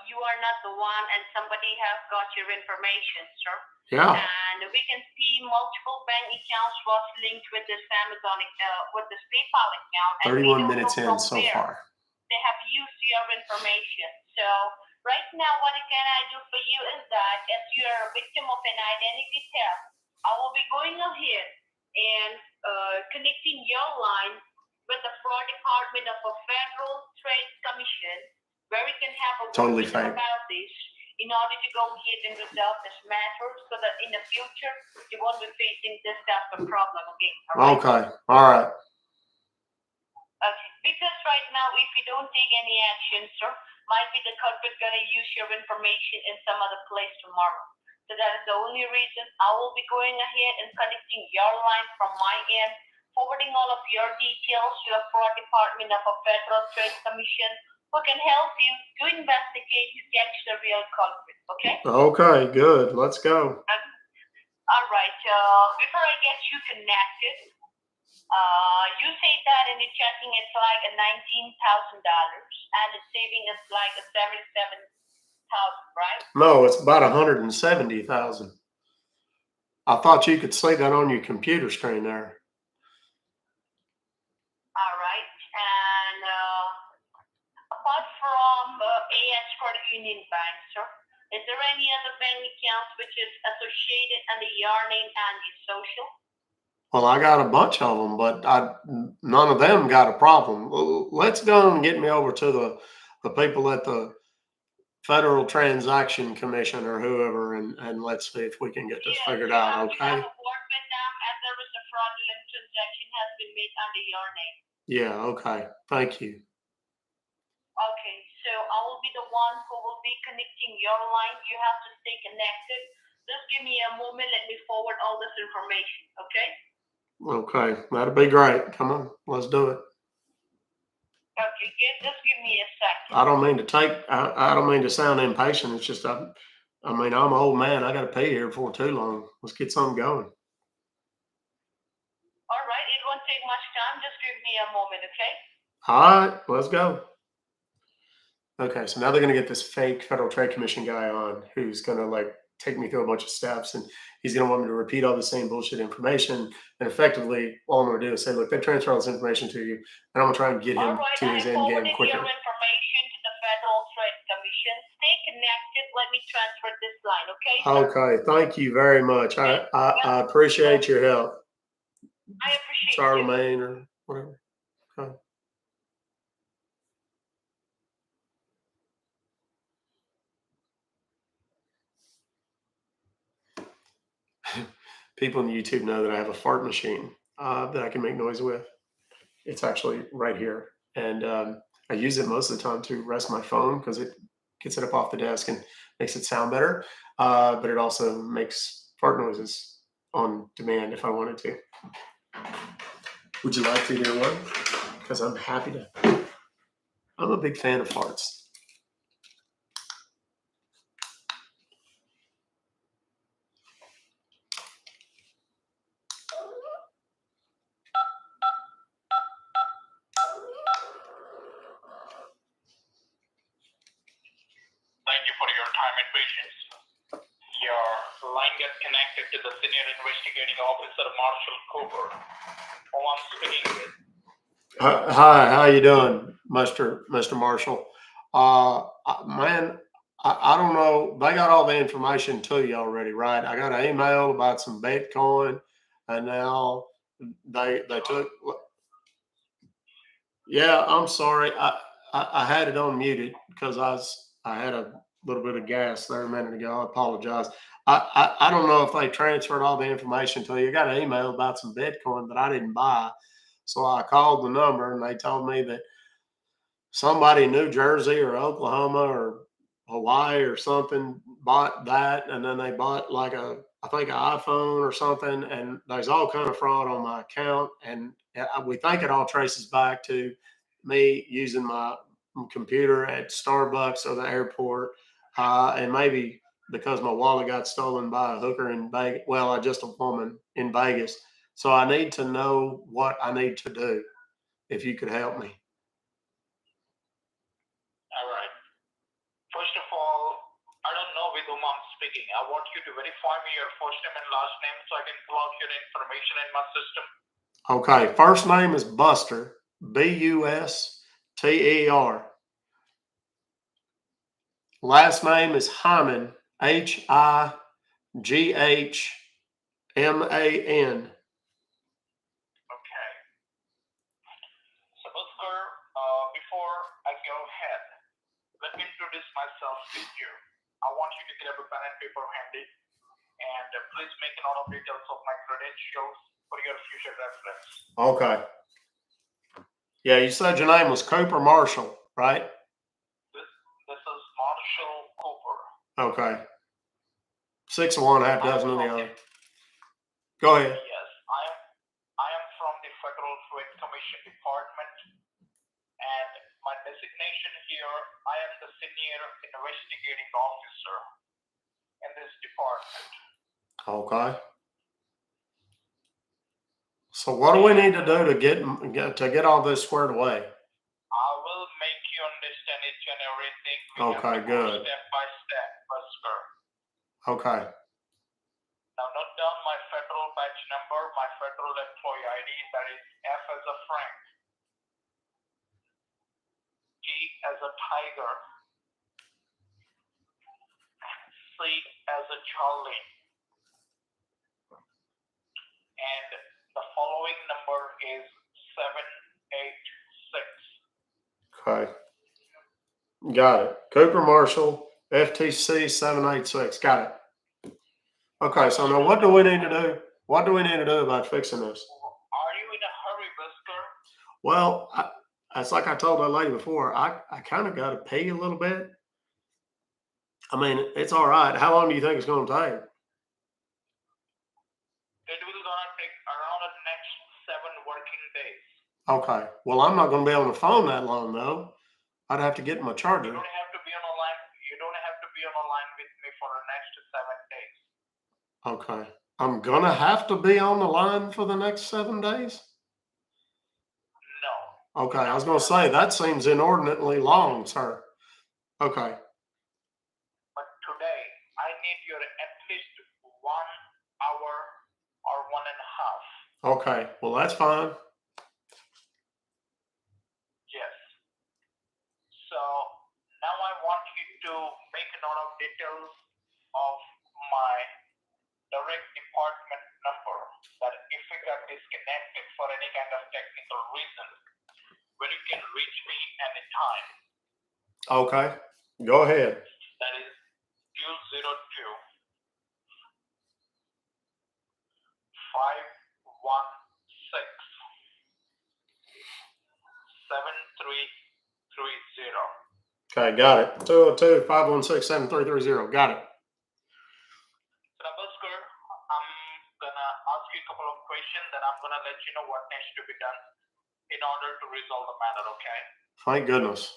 you are not the one, and somebody has got your information, sir. Yeah. And we can see multiple bank accounts was linked with this Amazon, with this PayPal account. 31 minutes in so far. They have used your information. So right now, what can I do for you is that as you are a victim of an identity theft, I will be going ahead and connecting your line with the fraud department of a Federal Trade Commission, where we can have a totally fake about this in order to go ahead and resolve this matter, so that in the future you won't be facing this type of problem again. All right? Okay. All right. right now, if you don't take any action, sir, might be the culprit gonna use your information in some other place tomorrow. So that is the only reason I will be going ahead and connecting your line from my end, forwarding all of your details to the fraud department of a Federal Trade Commission who can help you to investigate to catch the real culprit. Okay? Okay, good. Let's go. All right. Before I get you connected, you say that in the checking it's like a $19,000 and the saving is like a 77,000, right? No, it's about 170,000. I thought you could see that on your computer screen there. All right. And apart from AS Credit Union Bank, sir, is there any other bank accounts which is associated under your name and your social? Well, I got a bunch of them, but none of them got a problem. Let's go and get me over to the people at the Federal Transaction Commission or whoever, and let's see if we can get this figured out. Okay. You have a word with them as there was a fraudulent transaction has been made under your name. Yeah. Okay. Thank you. Okay, so I will be the one who will be connecting your line. You have to stay connected. Just give me a moment. Let me forward all this information. Okay. Okay, that'd be great. Come on, let's do it. Okay, just give me a second. I don't mean to I don't mean to sound impatient. It's just, I mean, I'm an old man. I got to pay here before too long. Let's get something going. All right, it won't take much time. Just give me a moment, okay? All right, let's go. Okay, so now they're going to get this fake Federal Trade Commission guy on who's going to like take me through a bunch of steps, and he's going to want me to repeat all the same bullshit information. And effectively, all I'm going to do is say, look, they transfer all this information to you, and I'm going to try and get him to his end game quicker. Your information to the Federal Trade Commission. Stay connected. Let me transfer this line, okay? Okay, thank you very much. I appreciate your help. I appreciate Charlemagne or whatever. Okay. People on YouTube know that I have a fart machine that I can make noise with. It's actually right here. And I use it most of the time to rest my phone because it gets it up off the desk and makes it sound better. But it also makes fart noises on demand if I wanted to. Would you like to hear one? Because I'm happy to. I'm a big fan of farts. Thank you for your time and patience. Your line gets connected to the Senior Investigating Officer, Marshall Cooper, who I'm speaking with. Hi, how you doing, Mr. Marshall? Man, I don't know. They got all the information to you already, right? I got an email about some Bitcoin, and now they took. Yeah, I'm sorry. I had it on muted because I had a little bit of gas there a minute ago. I apologize. I don't know if they transferred all the information to you. I got an email about some Bitcoin that I didn't buy. So I called the number and they told me that somebody in New Jersey or Oklahoma or Hawaii or something bought that, and then they bought like I think an iPhone or something, and there's all kind of fraud on my account, and we think it all traces back to me using my computer at Starbucks or the airport, and maybe because my wallet got stolen by a hooker in Vegas. Well, just a woman in Vegas. So I need to know what I need to do. If you could help me. All right. First of all, I don't know with whom I'm speaking. I want you to verify me your first name and last name so I can pull out your information in my system. Okay. First name is Buster, Buster. Last name is Hyman, Higghman. Okay. So, Buster, before I go ahead, let me introduce myself to you. I want you to grab a pen and paper handy, and please make a note of details of my credentials for your future reference. Okay. Yeah, you said your name was Cooper Marshall, right? This is Marshall Cooper. Okay. 6 of one, half I am dozen of the from the other. Go ahead. yes, I am from the Federal Trade Commission Department, and my designation here, I am the senior investigating officer in this department. Okay. So what do we need to do to get all this squared away? I will make you understand each and everything. We Okay, have to go good. step by step, Busker. Okay. Now note down my federal badge number, my federal employee ID, that is F as a Frank, T as a tiger, C as a Charlie, and the following number is 786. Okay. Got it. Cooper Marshall, FTC 786. Got it. Okay, so now what do we need to do? What do we need to do about fixing this? Are you in a hurry, Busker? Well, it's like I told that lady before. I kind of got to pay a little bit. I mean, it's all right. How long do you think it's going to take? It will gonna take around the next 7 working days. Okay. Well, I'm not going to be on the phone that long, though. I'd have to get my You charger. don't have to be on a line. You don't have to be on a line with me for the next 7 days. Okay. I'm going to have to be on the line for the next 7 days? No. Okay. I was going to say, that seems inordinately long, sir. Okay. But today, I need your at least 1 hour or 1.5. Okay. Well, that's fine. Yes. So now I want you to make a note of details of my direct department number. That if we got disconnected for any kind of technical reason, when you can reach me anytime. Okay. Go ahead. That is 202 516 7330. Okay. Got it. 202 516 7330. Got it. So, Busker, I'm gonna ask you a couple of questions, and I'm gonna let you know what needs to be done in order to resolve the matter. Okay? Thank goodness.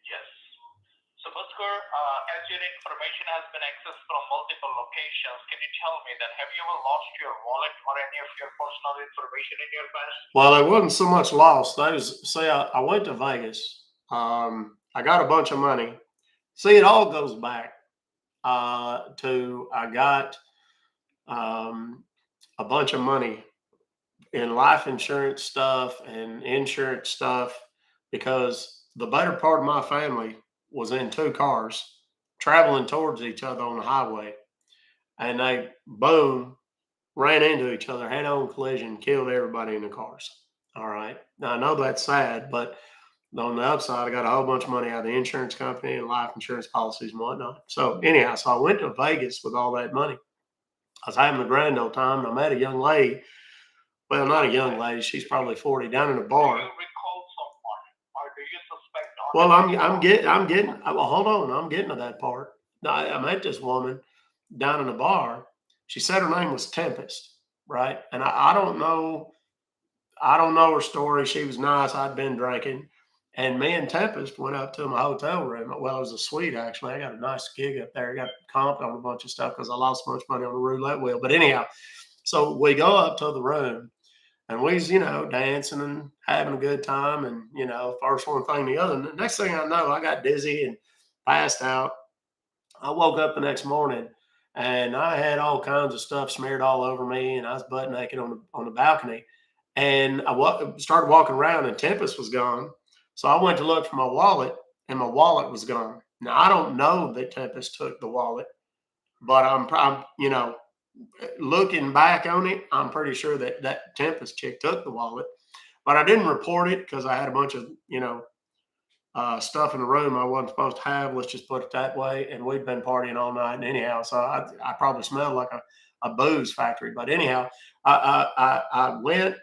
Yes. So, Busker, as your information has been accessed from multiple locations, can you tell me that have you ever lost your wallet or any of your personal information in your past? Well, it wasn't so much lost. I went to Vegas. I got a bunch of money. See, it all goes back to I got a bunch of money in life insurance stuff and insurance stuff because the better part of my family was in 2 cars traveling towards each other on the highway, and they boom ran into each other, head on collision, killed everybody in the cars. All right. Now I know that's sad, but on the upside, I got a whole bunch of money out of the insurance company and life insurance policies and whatnot. So anyhow, so I went to Vegas with all that money. I was having a grand old time, and I met a young lady. Well, not a young lady. She's probably 40, down in a Do bar. you recall someone, or do you suspect? Well, getting. Well, hold on. I'm getting to that part. I met this woman down in a bar. She said her name was Tempest, right? And I don't know. I don't know her story. She was nice. I'd been drinking. And me and Tempest went up to my hotel room. Well, it was a suite, actually. I got a nice gig up there. I got comped on a bunch of stuff because I lost so much money on the roulette wheel. But anyhow, so we go up to the room and we was, dancing and having a good time. And, first one thing, the other. And the next thing I know, I got dizzy and passed out. I woke up the next morning and I had all kinds of stuff smeared all over me, and I was butt naked on the balcony. And started walking around, and Tempest was gone. So I went to look for my wallet, and my wallet was gone. Now I don't know that Tempest took the wallet, but looking back on it, I'm pretty sure that Tempest chick took the wallet. But I didn't report it because I had a bunch of stuff in the room I wasn't supposed to have. Let's just put it that way. And we'd been partying all night, and anyhow, so I probably smelled like a booze factory. But anyhow, I went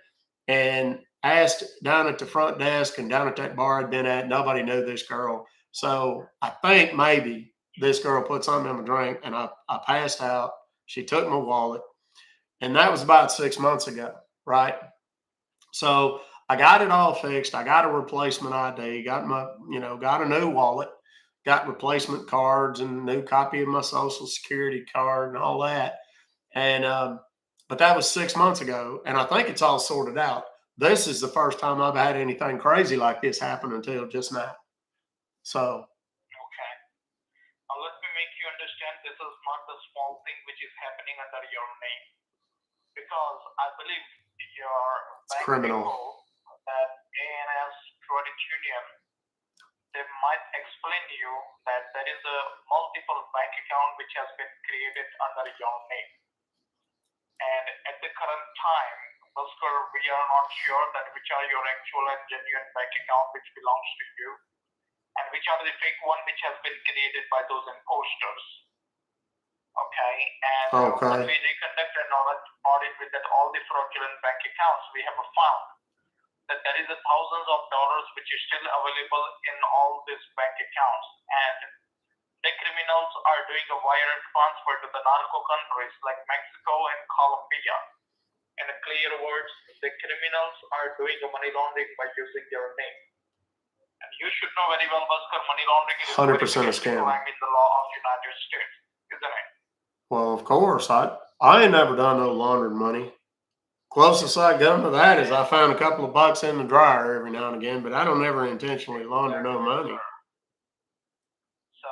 and asked down at the front desk and down at that bar I'd been at. Nobody knew this girl. So I think maybe this girl put something in my drink and I passed out. She took my wallet. And that was about 6 months ago, right? So I got it all fixed. I got a replacement ID, got got a new wallet, got replacement cards and a new copy of my social security card and all that. And but that was 6 months ago, and I think it's all sorted out. This is the first time I've had anything crazy like this happen until just now. So Okay. Now let me make you understand this is not the small thing which is happening under your name. Because I believe your it's bank criminal. people, that ANS Credit Union, they might explain to you that there is a multiple bank account which has been created under your name. And at the current time, Busker, we are not sure that which are your actual and genuine bank account which belongs to you, and which are the fake one which has been created by those imposters. Okay, and when we reconduct an audit with that all the fraudulent bank accounts, we have found that there is a thousands of dollars which is still available in all these bank accounts, and the criminals are doing a wire transfer to the narco countries like Mexico and Colombia. In clear words, the criminals are doing a money laundering by using your name. And you should know very well, Busker, money laundering is 100% a scam. crime in the law of United States, isn't it? Well, of course, I ain't never done no laundering money. Closest I come to that is I found a couple of bucks in the dryer every now and again, but I don't ever intentionally launder no money. So,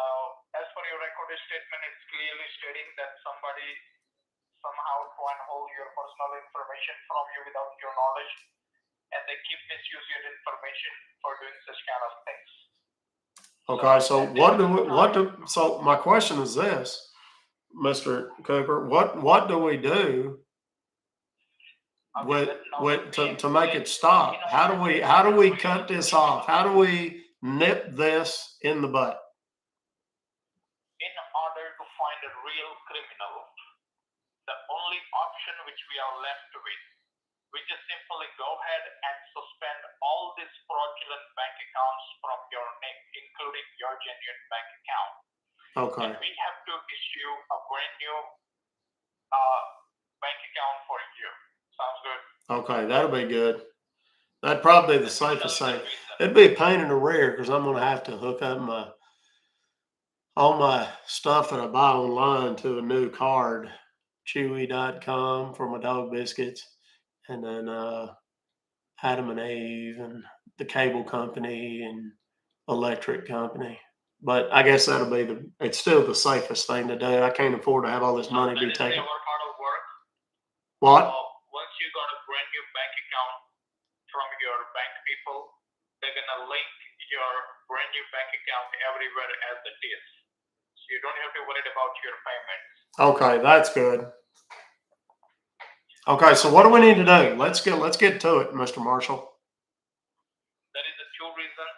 as per your record statement, it's clearly stating that somebody somehow try and hold your personal information from you without your knowledge, and they keep misusing your information for doing such kind of things. Okay, so my question is this, Mr. Cooper, what do we do to make it stop? How do we cut this off? How do we nip this in the butt? In order to find a real criminal, the only option which we are left with, we just simply go ahead and suspend all these fraudulent bank accounts from your name, including your genuine bank account. Okay. And we have to issue a brand new bank account for you. Sounds good? Okay, that'll be good. That'd probably be the safest thing. It'd be a pain in the rear because I'm gonna have to hook up all my stuff that I buy online to a new card, Chewy.com for my dog biscuits, and then Adam and Eve and the cable company and electric company. But I guess it's still the safest thing to do. I can't afford to have all this money be taken. What? Once you got a brand new bank account from your bank people, they're gonna link your brand new bank account everywhere as it is. So you don't have to worry about your payments. Okay, that's good. Okay, so what do we need to do? Let's get to it, Mr. Marshall. There is two reasons.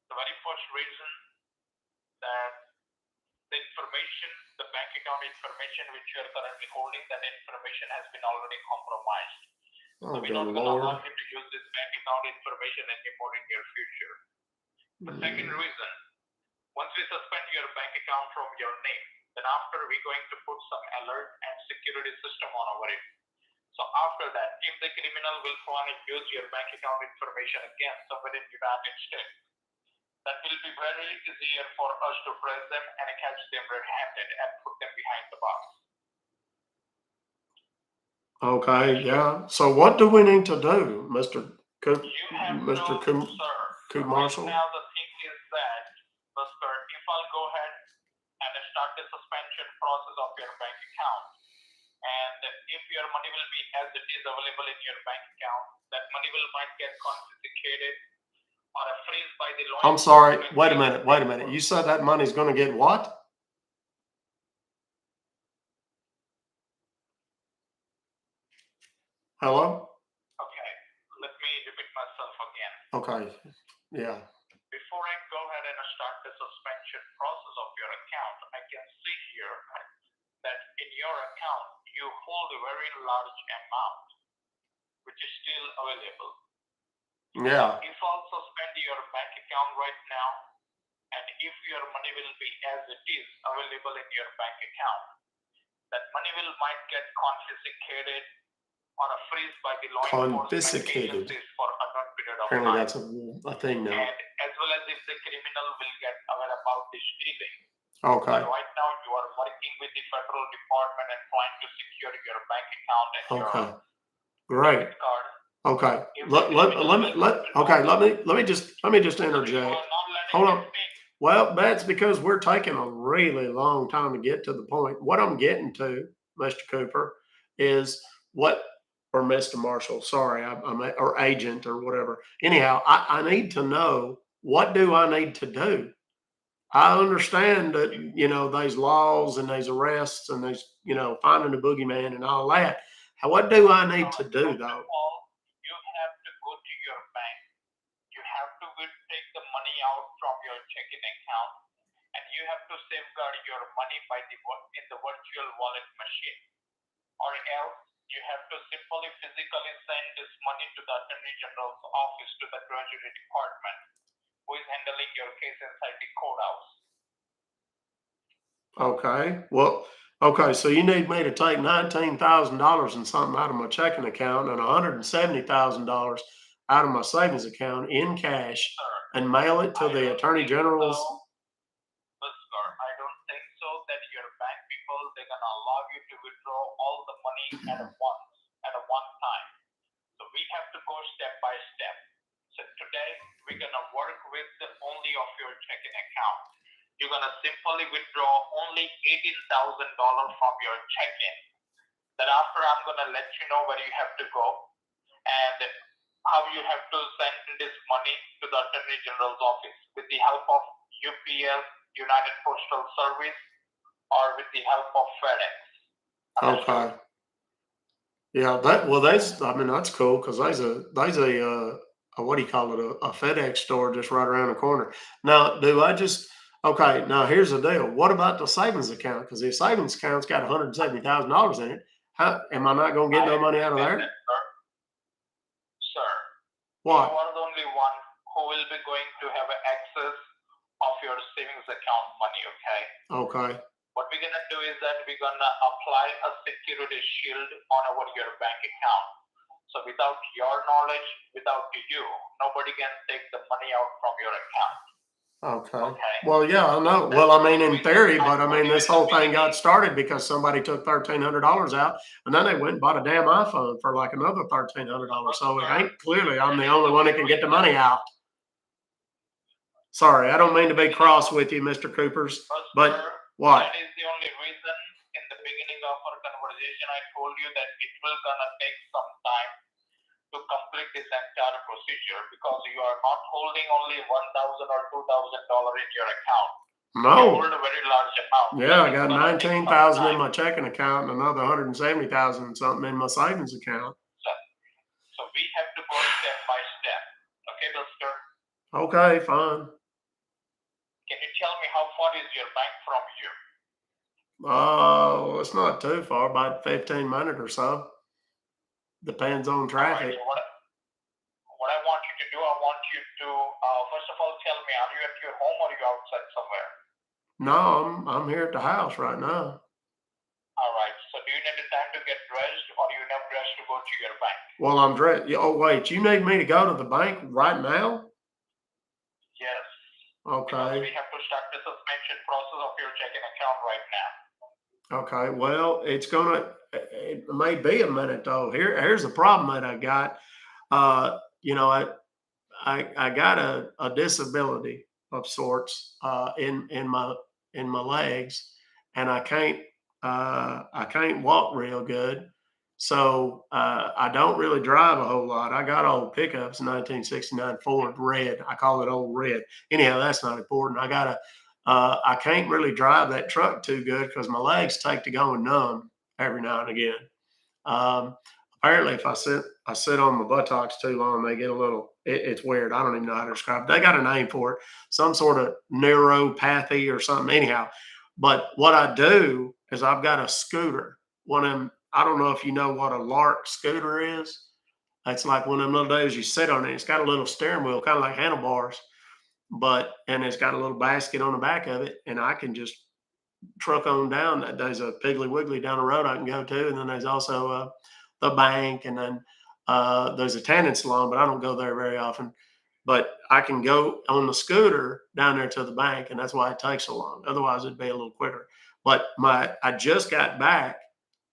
The very first reason that the information, the bank account information which you are currently holding, that information has been already compromised. So we're not going to allow you to use this bank account information anymore in your future. The second reason, once we suspend your bank account from your name, then after we're going to put some alert and security system on over it. So after that, if the criminal will try and use your bank account information again somewhere in the United States, that will be very easier for us to press them and catch them red-handed and put them behind the bars. Okay, yeah. So what do we need to do, Mr. Sir, Marshall? Right now the thing is that, Mr. If I'll go ahead and start the suspension process of your bank account, and if your money will be as it is available in your bank account, that money might get confiscated or a freeze by the law. I'm sorry. Wait a minute. You said that money's going to get what? Hello? Okay. Let me repeat myself again. Okay. Yeah. Before I go ahead and start the suspension process of your account, I can see here that in your account, you hold a very large amount. which is still available. Yeah. If also spend your bank account right now, and if your money will be as it is available in your bank account, that money will might get confiscated or a freeze by the law enforcement Confiscated. agencies for a unknown period of Apparently time. that's a thing now. And as well as if the criminal will get aware about the stealing. Okay. So right now you are working with the federal department and trying to secure your bank account and Okay. your Great. debit card. Okay. If Let the criminal me will okay. know, Let me just so you interject. are not letting Hold me on. speak. Well, that's because we're taking a really long time to get to the point. What I'm getting to, Mr. Cooper, is what, or Mr. Marshall, sorry, or agent or whatever. Anyhow, I need to know, what do I need to do? I understand that, these laws and these arrests and these, finding the boogeyman and all that. What do I need to do First though? of all, you have to go to your bank. You have to take the money out from your checking account, and you have to safeguard your money by in the virtual wallet machine, or else you have to simply physically send this money to the Attorney General's office, to the Treasury Department, who is handling your case inside the courthouse. Okay. Well, okay. So you need me to take $19,000 and something out of my checking account and $170,000 out of my savings account in cash Sir, and mail it to I the don't Attorney think General's. so. Sir, I don't think so that your bank people, they're gonna allow you to withdraw all the money at once, at a one time. So we have to go step by step. So today we're gonna work with only of your checking account. You're gonna simply withdraw only $18,000 from your checking. Then after, I'm gonna let you know where you have to go and how you have to send this money to the Attorney General's office with the help of UPS, United Postal Service, or with the help of FedEx. Okay. Yeah. That's cool because there's a what do you call it? A FedEx store just right around the corner. Now, okay. Now here's the deal. What about the savings account? Because the savings account's got $170,000 in it. How am I not going to get no money out of there? Sir, What? you are the only one who will be going to have access of your savings account money, okay? Okay. What we're gonna do is that we're gonna apply a security shield on your bank account. So without your knowledge, without you, nobody can take the money out from your account. Okay. Well, yeah, I know. Well, I mean, in theory, but I mean, this whole thing got started because somebody took $1,300 out, and then they went and bought a damn iPhone for like another $1,300. So it ain't clearly I'm the only one that can get the money out. Sorry, I don't mean to be cross with you, Mr. Coopers, but what? That is the only reason in the beginning of our conversation I told you that it will gonna take some time to complete this entire procedure, because you are not holding only $1,000 or $2,000 in your account. You No. hold a very large amount. Yeah, I got 19,000 in my checking account and another 170,000 and something in my savings account. So we have to go step by step. Okay, Buster? Okay, fine. Can you tell me how far is your bank from you? It's not too far, about 15 minutes or so. Depends on traffic. All right, so what I want you to do, I want you to first of all tell me, are you at your home or are you outside somewhere? No, I'm here at the house right now. All right. So do you need the time to get dressed, or you need dressed to go to your bank? Well, I'm dressed. Oh, wait, you need me to go to the bank right now? Yes. Okay. Because we have to start the suspension process of your checking account right now. Okay. Well, it may be a minute though. Here's the problem that I got. I got a disability of sorts in my legs, and I can't walk real good. So I don't really drive a whole lot. I got old pickups, 1969 Ford Red. I call it old red. Anyhow, that's not important. I can't really drive that truck too good because my legs take to going numb every now and again. Um, Apparently, if I sit on my buttocks too long, they get a little. It's weird. I don't even know how to describe it. They got a name for it, some sort of neuropathy or something. Anyhow, but what I do is I've got a scooter. One of them. I don't know if you know what a Lark scooter is. It's like one of them little days you sit on it. It's got a little steering wheel, kind of like handlebars, and it's got a little basket on the back of it, and I can just truck on down. There's a Piggly Wiggly down the road I can go to, and then there's also the bank, and then there's a tanning salon, but I don't go there very often. But I can go on the scooter down there to the bank, and that's why it takes so long. Otherwise, it'd be a little quicker. But I just got back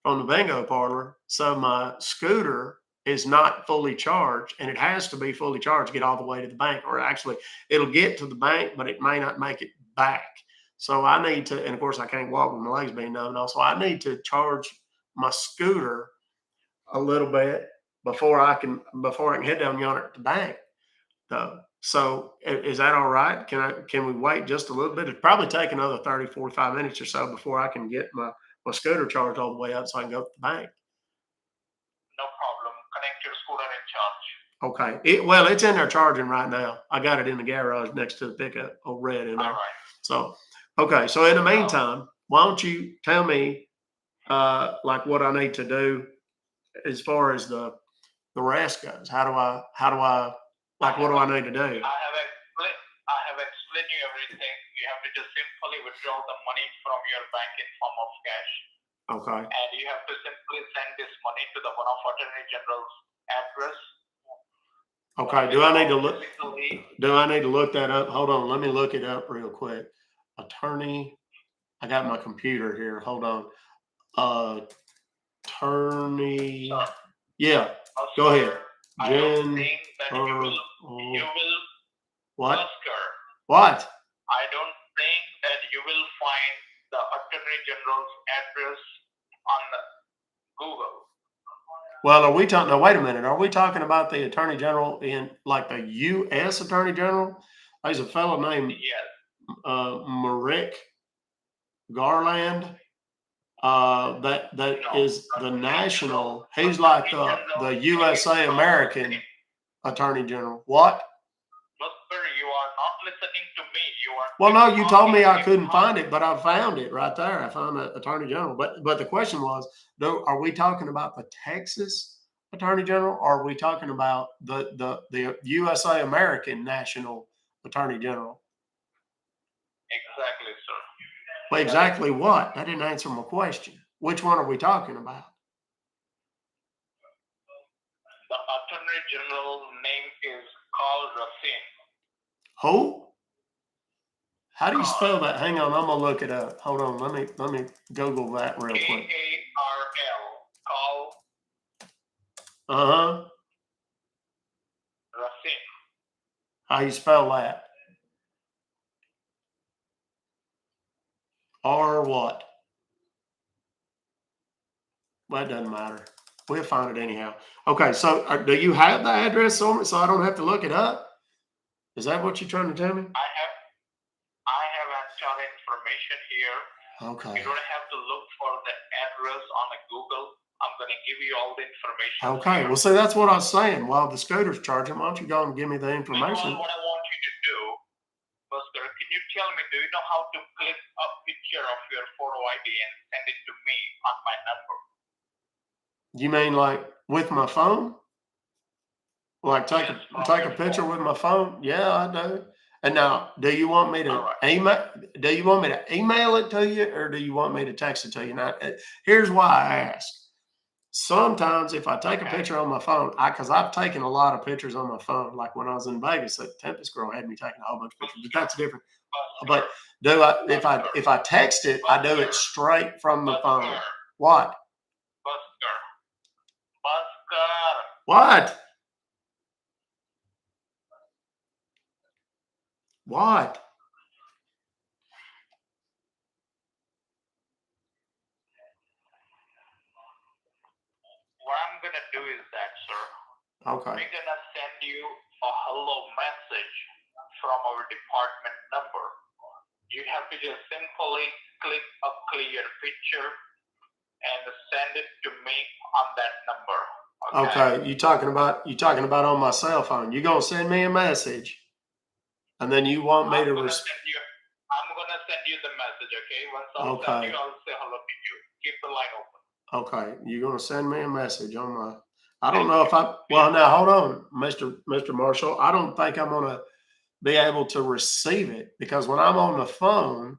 from the bingo parlor, so my scooter is not fully charged, and it has to be fully charged to get all the way to the bank. Or actually, it'll get to the bank, but it may not make it back. So I need to, and of course, I can't walk with my legs being numb. Also, I need to charge my scooter a little bit before I can head down yonder at the bank. So is that all right? Can we wait just a little bit? It'd probably take another 30, 45 minutes or so before I can get my scooter charged all the way up so I can go to the bank. No problem. Connect your scooter and charge. Okay. Well, it's in there charging right now. I got it in the garage next to the pickup, old red in there. All right. So, okay. So in the meantime, why don't you tell me like what I need to do as far as the rest goes? How do I like what do I need to do? I have explained you everything. You have to just simply withdraw the money from your bank in form of cash. Okay. And you have to simply send this money to the one of Attorney General's address. Okay. Do I need to look that up? Hold on. Let me look it up real quick. Attorney. I got my computer here. Hold on. Attorney. Sir. Yeah. Go ahead. I don't think that you will what? Oscar, What? I don't think that you will find the Attorney General's address on Google. Well, are we talking? No, wait a minute. Are we talking about the Attorney General in like the U.S. Attorney General? There's a fellow named Merrick Garland. That is the national. He's like the USA American Attorney General. What? Sir, you are not listening to me. Well, no, you told me I couldn't find it, but I found it right there. I found the Attorney General. But the question was, are we talking about the Texas Attorney General, or are we talking about the USA American National Attorney General? Exactly, sir. Well, exactly what? That didn't answer my question. Which one are we talking about? The Attorney General's name is Carl Racine. Who? How do you spell that? Hang on, I'm gonna look it up. Hold on, let me Google that real quick. K-A-R-L. Carl. Racine. How you spell that? Or what? Well, it doesn't matter. We'll find it anyhow. Okay, so do you have the address on it so I don't have to look it up? Is that what you're trying to tell me? I have actual information here. Okay. You don't have to look for the address on a Google. I'm going to give you all the information. Okay. Here. Well, see, that's what I was saying. While the scooter's charging, why don't you go and give me the information? What I want you to do, Buster, can you tell me, do you know how to click a picture of your photo ID and send it to me on my number? You mean like with my phone? Like take a picture with my phone? Yeah, I do. And now, do you want me to email? Do you want me to email it to you, or do you want me to text it to you? Now, here's why I ask. Sometimes, if I take a picture on my phone, because I've taken a lot of pictures on my phone, like when I was in Vegas, that Tempest girl had me taking a whole bunch of pictures. But that's different. But if I text it, I do it straight from the phone. What? Buster. What? What? What I'm going to do is that, sir. Okay. We're going to send you a hello message from our department number. You have to just simply click a clear picture and send it to me on that number. Okay. You talking about on my cell phone. You're going to send me a message, and then you want me to respond. I'm going to send you the message, okay? Once I'll send you, I'll say hello to you. Keep the line open. Okay. You're going to send me a message on my... I don't know if well, now hold on, Mr. Marshall. I don't think I'm gonna be able to receive it because when I'm on the phone,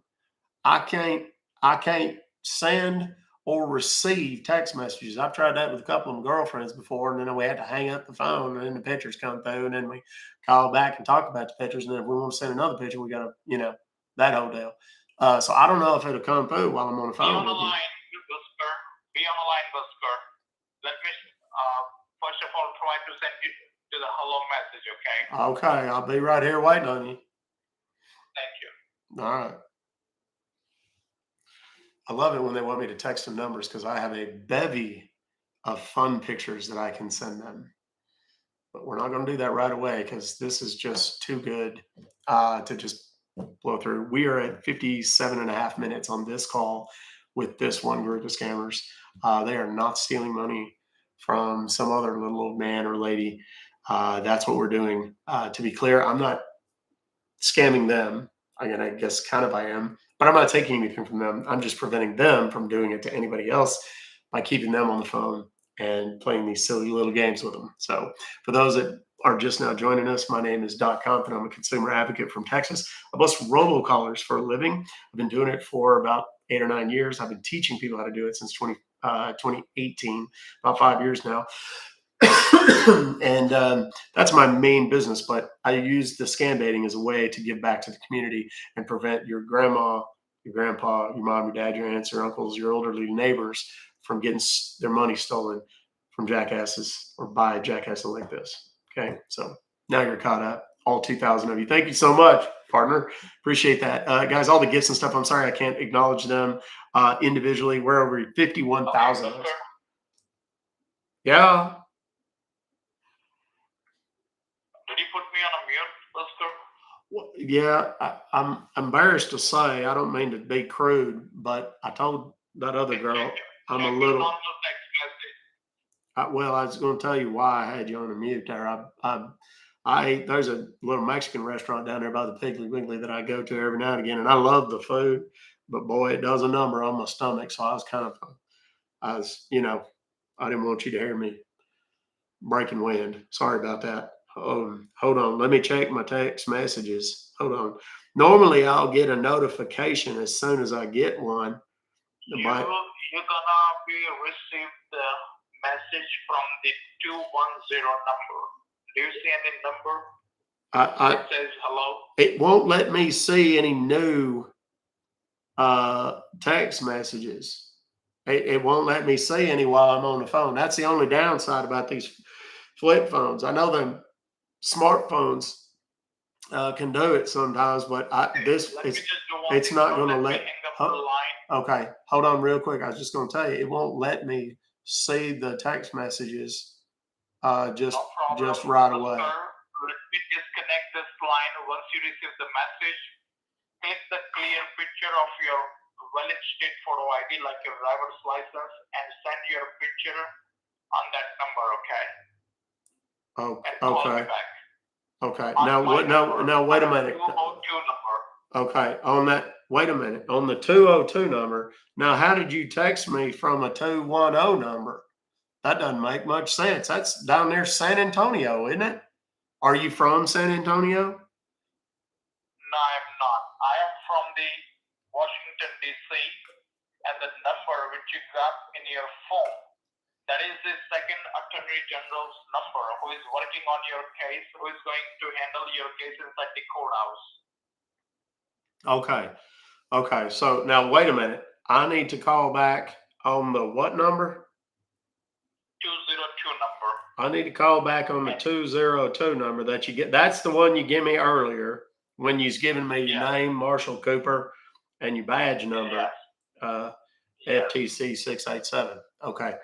I can't I can't send or receive text messages. I've tried that with a couple of my girlfriends before, and then we had to hang up the phone, and then the pictures come through, and then we call back and talk about the pictures, and then if we want to send another picture, we got to, that whole deal. So I don't know if it'll come through while I'm on the Be phone on the with you. line, Busker. Be on the line, Busker. Let me, first of all, try to send you to the hello message, okay? Okay, I'll be right here waiting on you. Thank you. All right. I love it when they want me to text them numbers because I have a bevy of fun pictures that I can send them. But we're not going to do that right away because this is just too good to just blow through. We are at 57 and a half minutes on this call with this one group of scammers. They are not stealing money from some other little old man or lady. That's what we're doing. To be clear, I'm not scamming them. I guess kind of I am, but I'm not taking anything from them. I'm just preventing them from doing it to anybody else by keeping them on the phone and playing these silly little games with them. So for those that are just now joining us, my name is Doc Compton. I'm a consumer advocate from Texas. I bust robocallers for a living. I've been doing it for about 8 or 9 years. I've been teaching people how to do it since 2018, about 5 years now. And that's my main business. But I use the scam baiting as a way to give back to the community and prevent your grandma, your grandpa, your mom, your dad, your aunts, your uncles, your elderly neighbors from getting their money stolen from jackasses or by jackasses like this. Okay, so now you're caught up, all 2,000 of you. Thank you so much, partner. Appreciate that, guys. All the gifts and stuff. I'm sorry I can't acknowledge them individually. We're over 51,000. Okay, Yeah. did you put me on a mute, Busker? Well, yeah, I'm embarrassed to say, I don't mean to be crude, but I told that other girl I'm a little. Normal text message. Well, I was going to tell you why I had you on a mute there. There's a little Mexican restaurant down there by the Piggly Wiggly that I go to every now and again, and I love the food, but boy, it does a number on my stomach. So I didn't want you to hear me breaking wind. Sorry about that. Hold on. Let me check my text messages. Hold on. Normally, I'll get a notification as soon as I get one. You're gonna be receive the message from the 210 number. Do you see any number? It says hello. It won't let me see any new text messages. It won't let me see any while I'm on the phone. That's the only downside about these flip phones. I know them smartphones can do it sometimes, but it's not going to let. Okay, hold on real quick. I was just going to tell you, it won't let me see the text messages just right away. Let me disconnect this line. Once you receive the message, take the clear picture of your valid state photo ID, like your driver's license, and send your picture on that number. Okay. Oh, and call okay. me back. Okay. Now wait a minute. 202 number. Okay. Wait a minute. On the 202 number. Now, how did you text me from a 210 number? That doesn't make much sense. That's down there, San Antonio, isn't it? Are you from San Antonio? No, I'm not. I am from the Washington, D.C., and the number which you got in your phone, that is the second Attorney General's number, who is working on your case, who is going to handle your case inside the courthouse. Okay. So now wait a minute. I need to call back on the what number? 202 number. I need to call back on the 202 number that you get. That's the one you gave me earlier when you was giving me your name, Marshall Cooper, and your badge number, FTC 687. Okay.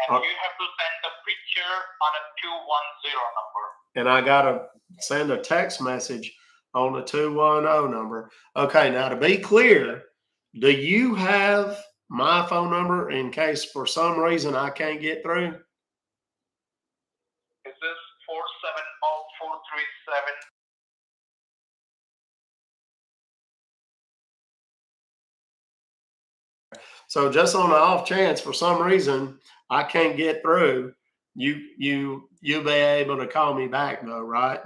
And you have to send the picture on a 210 number. And I got to send a text message on the 210 number. Okay, now to be clear, do you have my phone number in case for some reason I can't get through? Is this 470-437? So just on the off chance for some reason I can't get through, you'll be able to call me back though, right?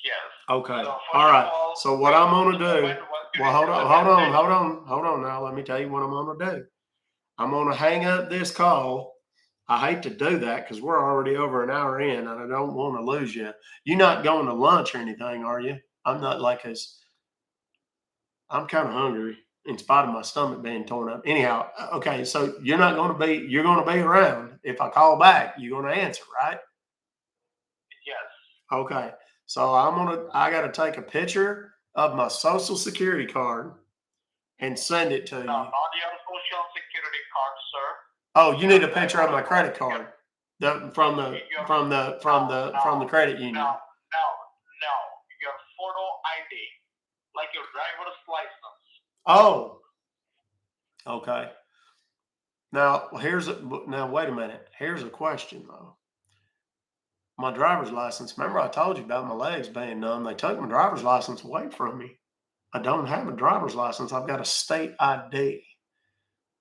Yes. Okay. So All right. all, So what I'm gonna do? Well, hold message, on. Now let me tell you what I'm gonna do. I'm gonna hang up this call. I hate to do that because we're already over an hour in, and I don't want to lose you. You're not going to lunch or anything, are you? I'm not like as I'm kind of hungry in spite of my stomach being torn up. Anyhow, okay, so you're going to be around. If I call back, you're going to answer, right? Yes. Okay. So I got to take a picture of my social security card and send it to you. No, not your social security card, sir. Oh, you need a picture of my credit card. From the credit union. No. Your photo ID, like your driver's license. Oh. Okay. Now wait a minute. Here's a question though. My driver's license. Remember I told you about my legs being numb. They took my driver's license away from me. I don't have a driver's license. I've got a state ID.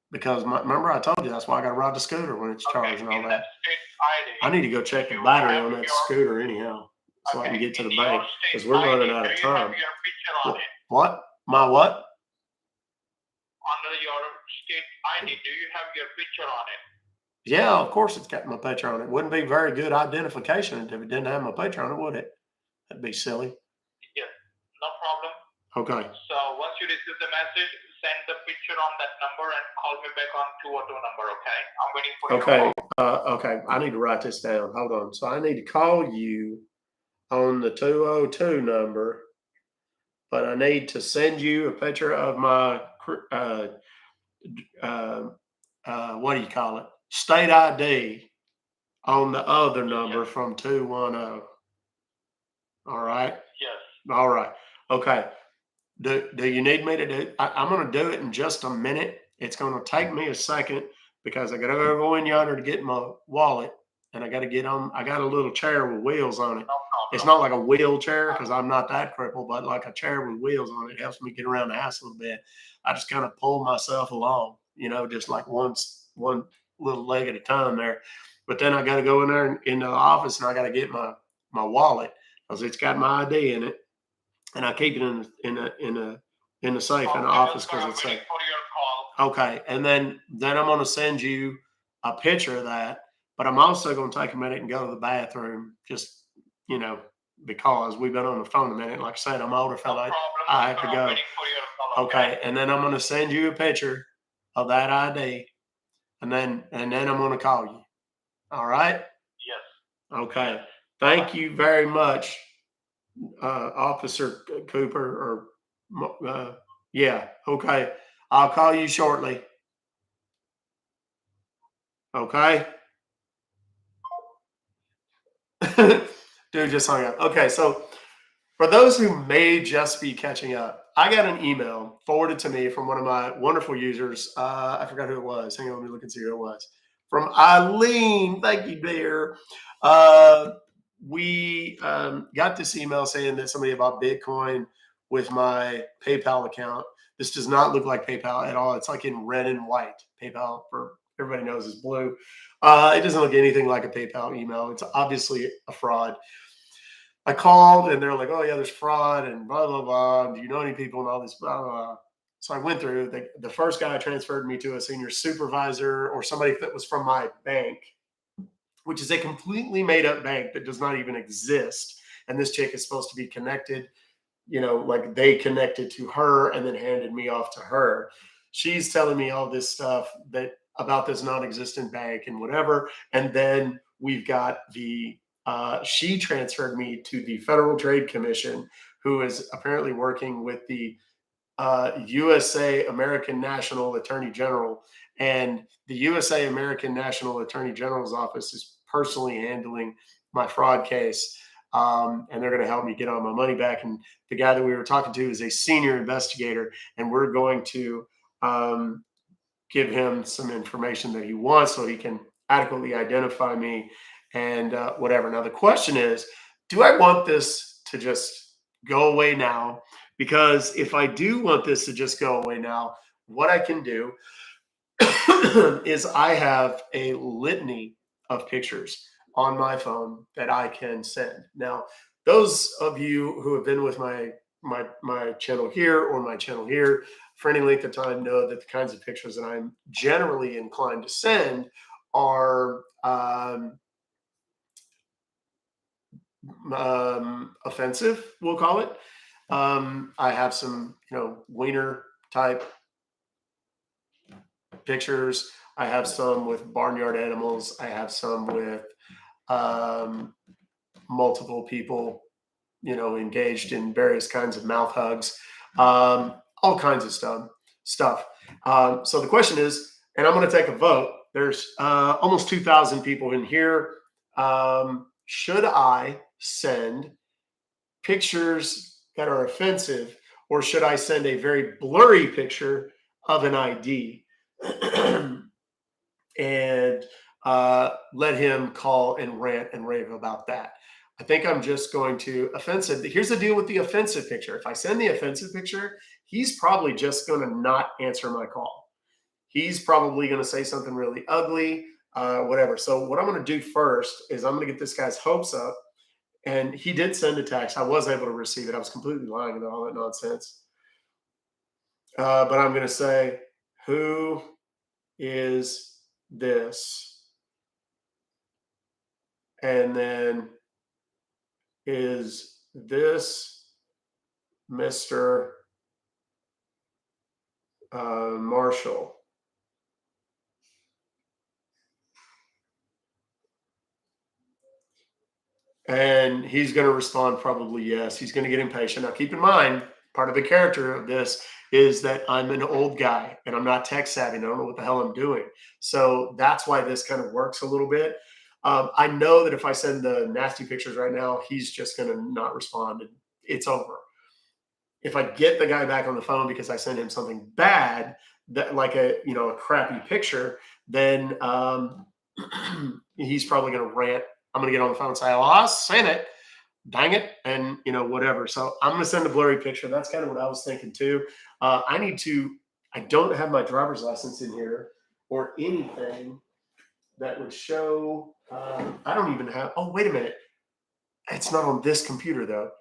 Because remember I told you that's why I got to ride the scooter when it's charged and all that. I need to go check the battery on that scooter anyhow, so I can get to the bank because we're running out of time. What? My what? Under your state ID, do you have your picture on it? Yeah, of course it's got my picture on it. Wouldn't be very good identification if it didn't have my picture on it, would it? That'd be silly. Yeah, no problem. Okay. So once you receive the message, send the picture on that number and call me back on 202 number, okay? I'm waiting for you. Okay. I need to write this down. Hold on. So I need to call you on the 202 number, but I need to send you a picture of my what do you call it? State ID on the other number from 210. All right. Yes. All right. Okay. Do you need me to do? I'm going to do it in just a minute. It's going to take me a second because I got to go in yonder to get my wallet, and I got to get on. I got a little chair with wheels on it. No It's not like a wheelchair because I'm not that crippled, but like a chair with wheels on it. It helps me get around the house a little bit. I just kind of pull myself along, just like one little leg at a time there. But then I got to go in there in the office, and I got to get my wallet because it's got my ID in it. And I keep it in the safe in the office because it's safe. Okay, and then I'm going to send you a picture of that, but I'm also going to take a minute and go to the bathroom, just because we've been on the phone a minute. Like I said, I'm an older fella. I have to go. Okay, and then I'm going to send you a picture of that ID, and then I'm going to call you. All right? Yes. Okay. Thank you very much. Officer Cooper, yeah, okay. I'll call you shortly. Okay. Dude just hung up. Okay, so for those who may just be catching up, I got an email forwarded to me from one of my wonderful users. I forgot who it was. Hang on, let me look and see who it was. From Eileen. Thank you, dear. We got this email saying that somebody bought Bitcoin with my PayPal account. This does not look like PayPal at all. It's like in red and white. PayPal, for everybody knows, is blue. It doesn't look anything like a PayPal email. It's obviously a fraud. I called and they're like, "Oh yeah, there's fraud and blah blah blah. Do you know any people and all this blah blah blah." So I went through. The first guy transferred me to a senior supervisor or somebody that was from my bank, which is a completely made up bank that does not even exist. And this chick is supposed to be connected, like they connected to her and then handed me off to her. She's telling me all this stuff about this non-existent bank and whatever. And then we've got she transferred me to the Federal Trade Commission, who is apparently working with the USA American National Attorney General. And the USA American National Attorney General's office is personally handling my fraud case. And they're going to help me get all my money back. And the guy that we were talking to is a senior investigator, and we're going to give him some information that he wants so he can adequately identify me and whatever. Now, the question is, do I want this to just go away now? Because if I do want this to just go away now, what I can do is I have a litany of pictures on my phone that I can send. Now, those of you who have been with my channel here or my channel here for any length of time know that the kinds of pictures that I'm generally inclined to send are offensive, we'll call it. I have some, wiener type pictures. I have some with barnyard animals. I have some with um, multiple people, engaged in various kinds of mouth hugs, all kinds of stuff. So the question is, and I'm going to take a vote. There's almost 2,000 people in here. Should I send pictures that are offensive, or should I send a very blurry picture of an ID and let him call and rant and rave about that? I think I'm just going to offensive. Here's the deal with the offensive picture. If I send the offensive picture, he's probably just going to not answer my call. He's probably going to say something really ugly, whatever. So what I'm going to do first is I'm going to get this guy's hopes up. And he did send a text. I was able to receive it. I was completely lying about all that nonsense. But I'm going to say, who is this? And then, is this Mr. Marshall? And he's going to respond probably yes. He's going to get impatient. Now, keep in mind, part of the character of this is that I'm an old guy and I'm not tech savvy. And I don't know what the hell I'm doing. So that's why this kind of works a little bit. I know that if I send the nasty pictures right now, he's just going to not respond and it's over. If I get the guy back on the phone because I send him something bad, that like a crappy picture, then he's probably going to rant. I'm going to get on the phone and say, "Oh, I sent it, dang it," and whatever. So I'm going to send a blurry picture. That's kind of what I was thinking too. I don't have my driver's license in here or anything that would show. I don't even have. Oh, wait a minute. It's not on this computer though.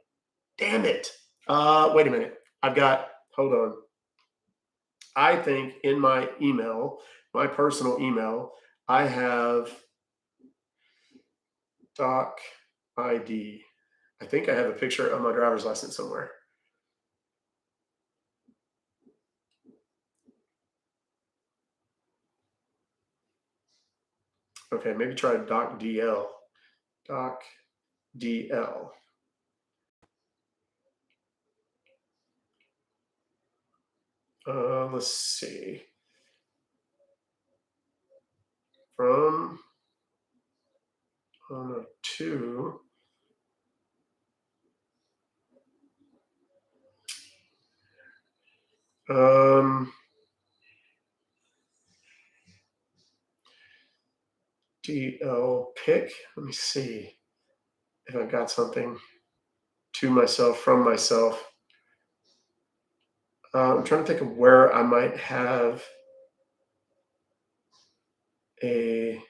Damn it. Wait a minute. Hold on. I think in my email, my personal email, I have Doc ID. I think I have a picture of my driver's license somewhere. Okay, maybe try Doc DL. Doc DL. Let's see. From to DL pick. Let me see if I got something to myself from myself. I'm trying to think of where I might have a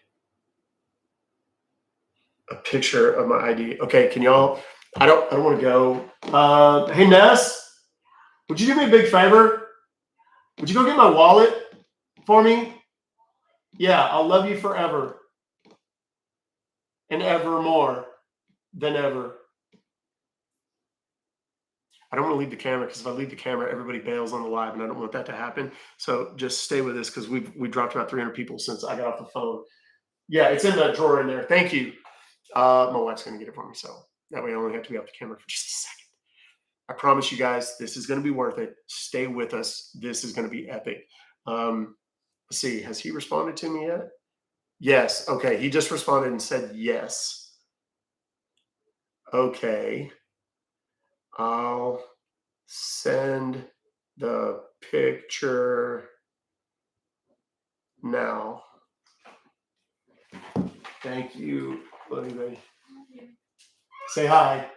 picture of my ID. Okay, can y'all? I don't want to go. Hey Ness, would you do me a big favor? Would you go get my wallet for me? Yeah, I'll love you forever and ever more than ever. I don't want to leave the camera because if I leave the camera, everybody bails on the live, and I don't want that to happen. So just stay with us because we dropped about 300 people since I got off the phone. Yeah, it's in that drawer in there. Thank you. My wife's going to get it for me, so that way I only have to be off the camera for just a second. I promise you guys, this is going to be worth it. Stay with us. This is going to be epic. Let's see. Has he responded to me yet? Yes. Okay. He just responded and said yes. Okay. I'll send the picture now. Thank you. Love you, baby. Say hi.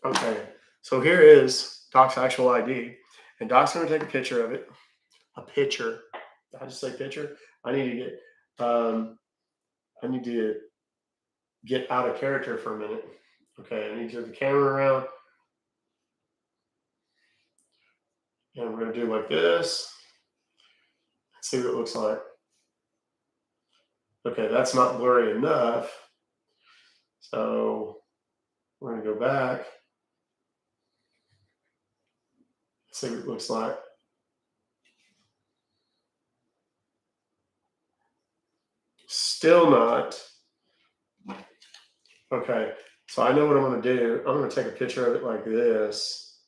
Okay. So here is Doc's actual ID. And Doc's going to take a picture of it. A picture. I just say picture. I need to get I need to get out of character for a minute. Okay, I need to turn the camera around, and we're gonna do like this. Let's see what it looks like. Okay, that's not blurry enough. So we're gonna go back. See what it looks like. Still not. Okay, so I know what I'm gonna do. I'm gonna take a picture of it like this.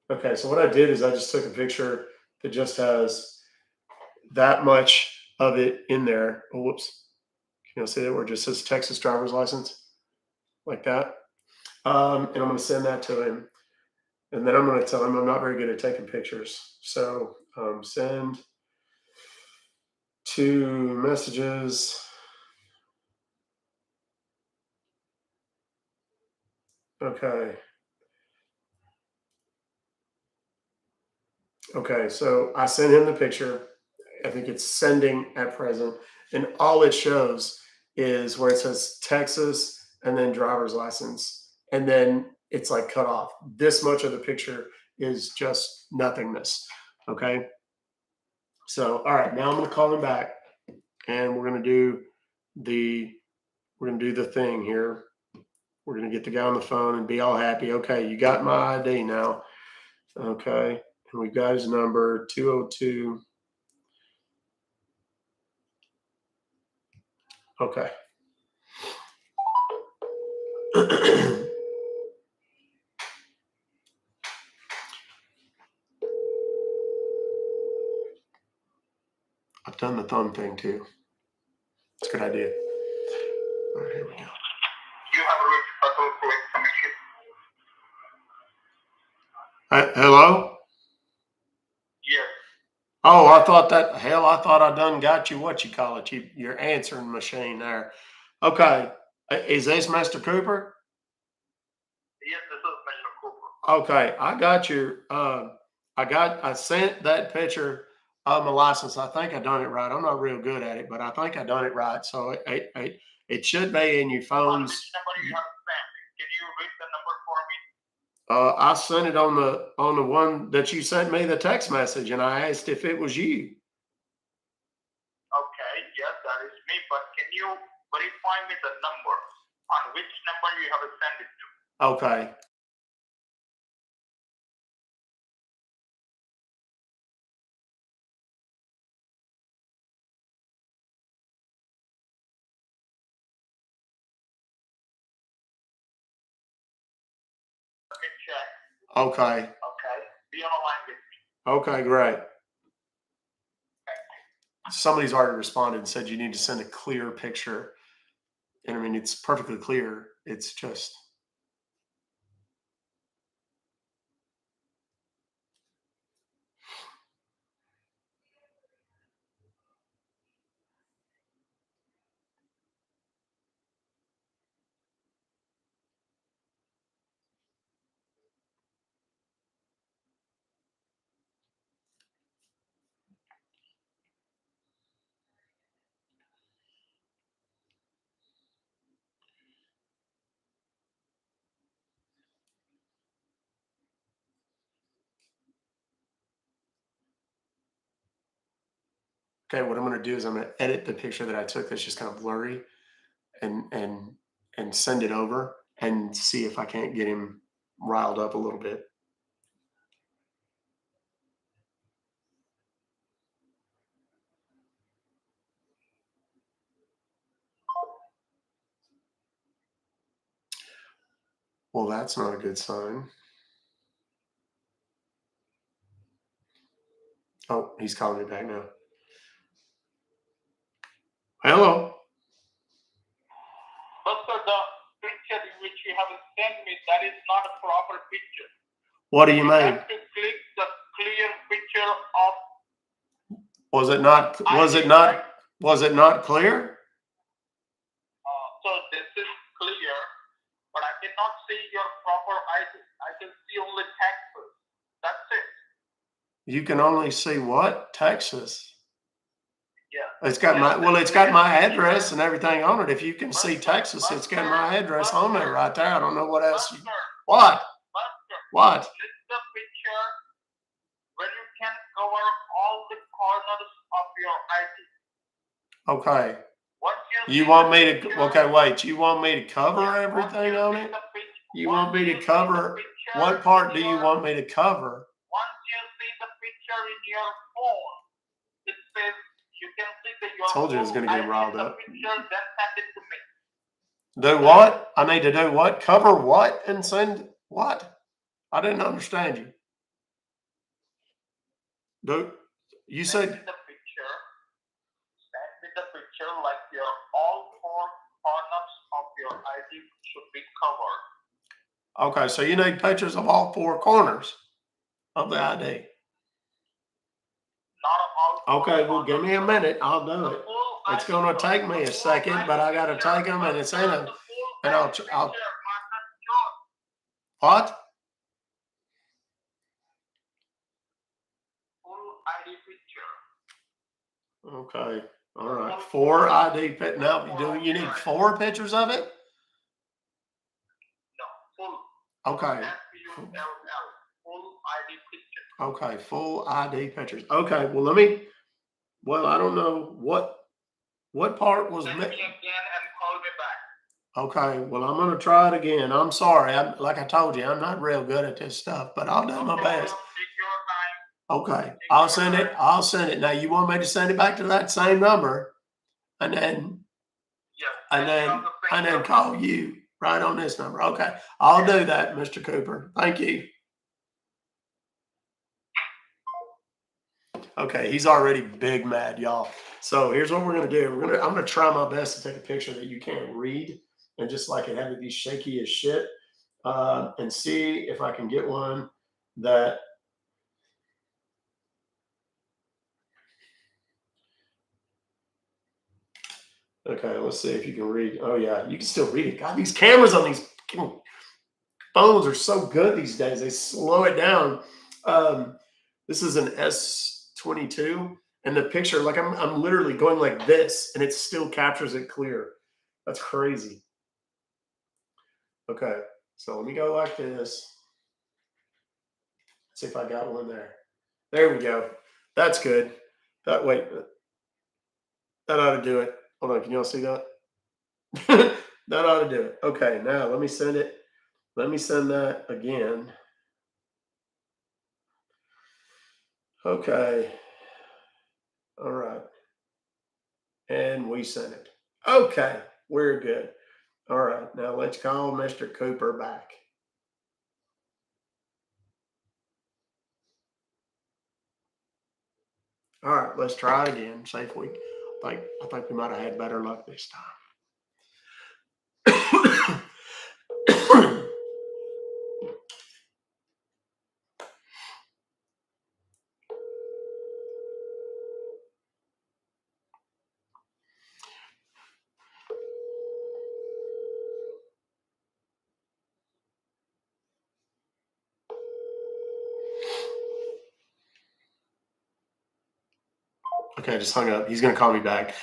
Okay, so what I did is I just took a picture that just has that much of it in there. Oh, whoops. Can you see that where it just says Texas driver's license? Like that. And I'm gonna send that to him. And then I'm gonna tell him I'm not very good at taking pictures. So send to messages. Okay. Okay, so I sent him the picture. I think it's sending at present. And all it shows is where it says Texas and then driver's license. And then it's like cut off. This much of the picture is just nothingness. Okay. So, all right, now I'm going to call him back and we're going to do the thing here. We're going to get the guy on the phone and be all happy. Okay, you got my ID now. Okay. And we've got his number 202. Okay. I've done the thumb thing too. It's a good idea. All right, here we go. You have reached Patrol for information. Hello? Yes. Oh, I thought I done got you what you call it, your answering machine there. Okay. Is this Mr. Cooper? Yes, this is Mr. Cooper. Okay, I got your I sent that picture of my license. I think I done it right. I'm not real good at it, but I think I done it right. So it should be in your On phones. which number you have sent? Can you read the number for me? I sent it on the one that you sent me the text message, and I asked if it was you. Okay, yes, that is me. But can you verify me the number? On which number you have sent it to? Okay. Let me check. Okay. Okay, be on the line with me. Okay, great. Somebody's already responded and said you need to send a clear picture. And I mean, it's perfectly clear. It's just. Okay, what I'm going to do is I'm going to edit the picture that I took that's just kind of blurry and send it over and see if I can't get him riled up a little bit. Well, that's not a good sign. Oh, he's calling me back now. Hello. But sir, the picture which you have sent me, that is not a proper picture. What do you You mean? have to click the clear picture of. Was it not clear? So this is clear, but I cannot see your proper ID. I can see only Texas. That's it. You can only see what? Texas. Yeah. It's got my address and everything on it. If you can see Texas, it's got my address on there right there. I don't know what else. What? What? Click the picture where you can cover all the corners of your ID. Okay. Once You want me to? Okay, wait. You want me to cover everything on it? You want me to cover? What part do you want me to cover? Once you see the picture in your phone, it says you can see that you are. Told you it was going to get riled up. Picture, then send it to me. Do what? I need to do what? Cover what and send what? I didn't understand you. You said send me the picture. Send me the picture like your all four corners of your ID should be covered. Okay, so you need pictures of all four corners of the ID. Not all. Okay, well, give me a minute. I'll do it. It's going to take me a second, but I got to take them and it's in them. And I'll what? Full ID picture. Okay. All right. 4 ID pictures. Now, do you need 4 pictures of it? No, full. Okay. Full ID picture. Okay, full ID pictures. Okay, well, I don't know what part was missing. Again and call me back. Okay, well, I'm going to try it again. I'm sorry. Like I told you, I'm not real good at this stuff, but I'll do my best. Take your time. Okay, I'll send it. I'll send it. Now, you want me to send it back to that same number and then call you right on this number. Okay, I'll do that, Mr. Cooper. Thank you. Okay, he's already big mad, y'all. So here's what we're gonna do. I'm gonna try my best to take a picture that you can't read and just like it have to be shaky as shit, and see if I can get one that. Okay, let's see if you can read. Oh yeah, you can still read it. God, these cameras on these phones are so good these days. They slow it down. This is an S22, and the picture, like I'm literally going like this, and it still captures it clear. That's crazy. Okay, so let me go like this. See if I got one there. There we go. That's good. That ought to do it. Hold on, can y'all see that? That ought to do it. Okay, now let me send it. Let me send that again. Okay. All right. And we sent it. Okay, we're good. All right, now let's call Mr. Cooper back. All right, let's try it again. See if we. I think we might have had better luck this time. Okay, I just hung up. He's going to call me back.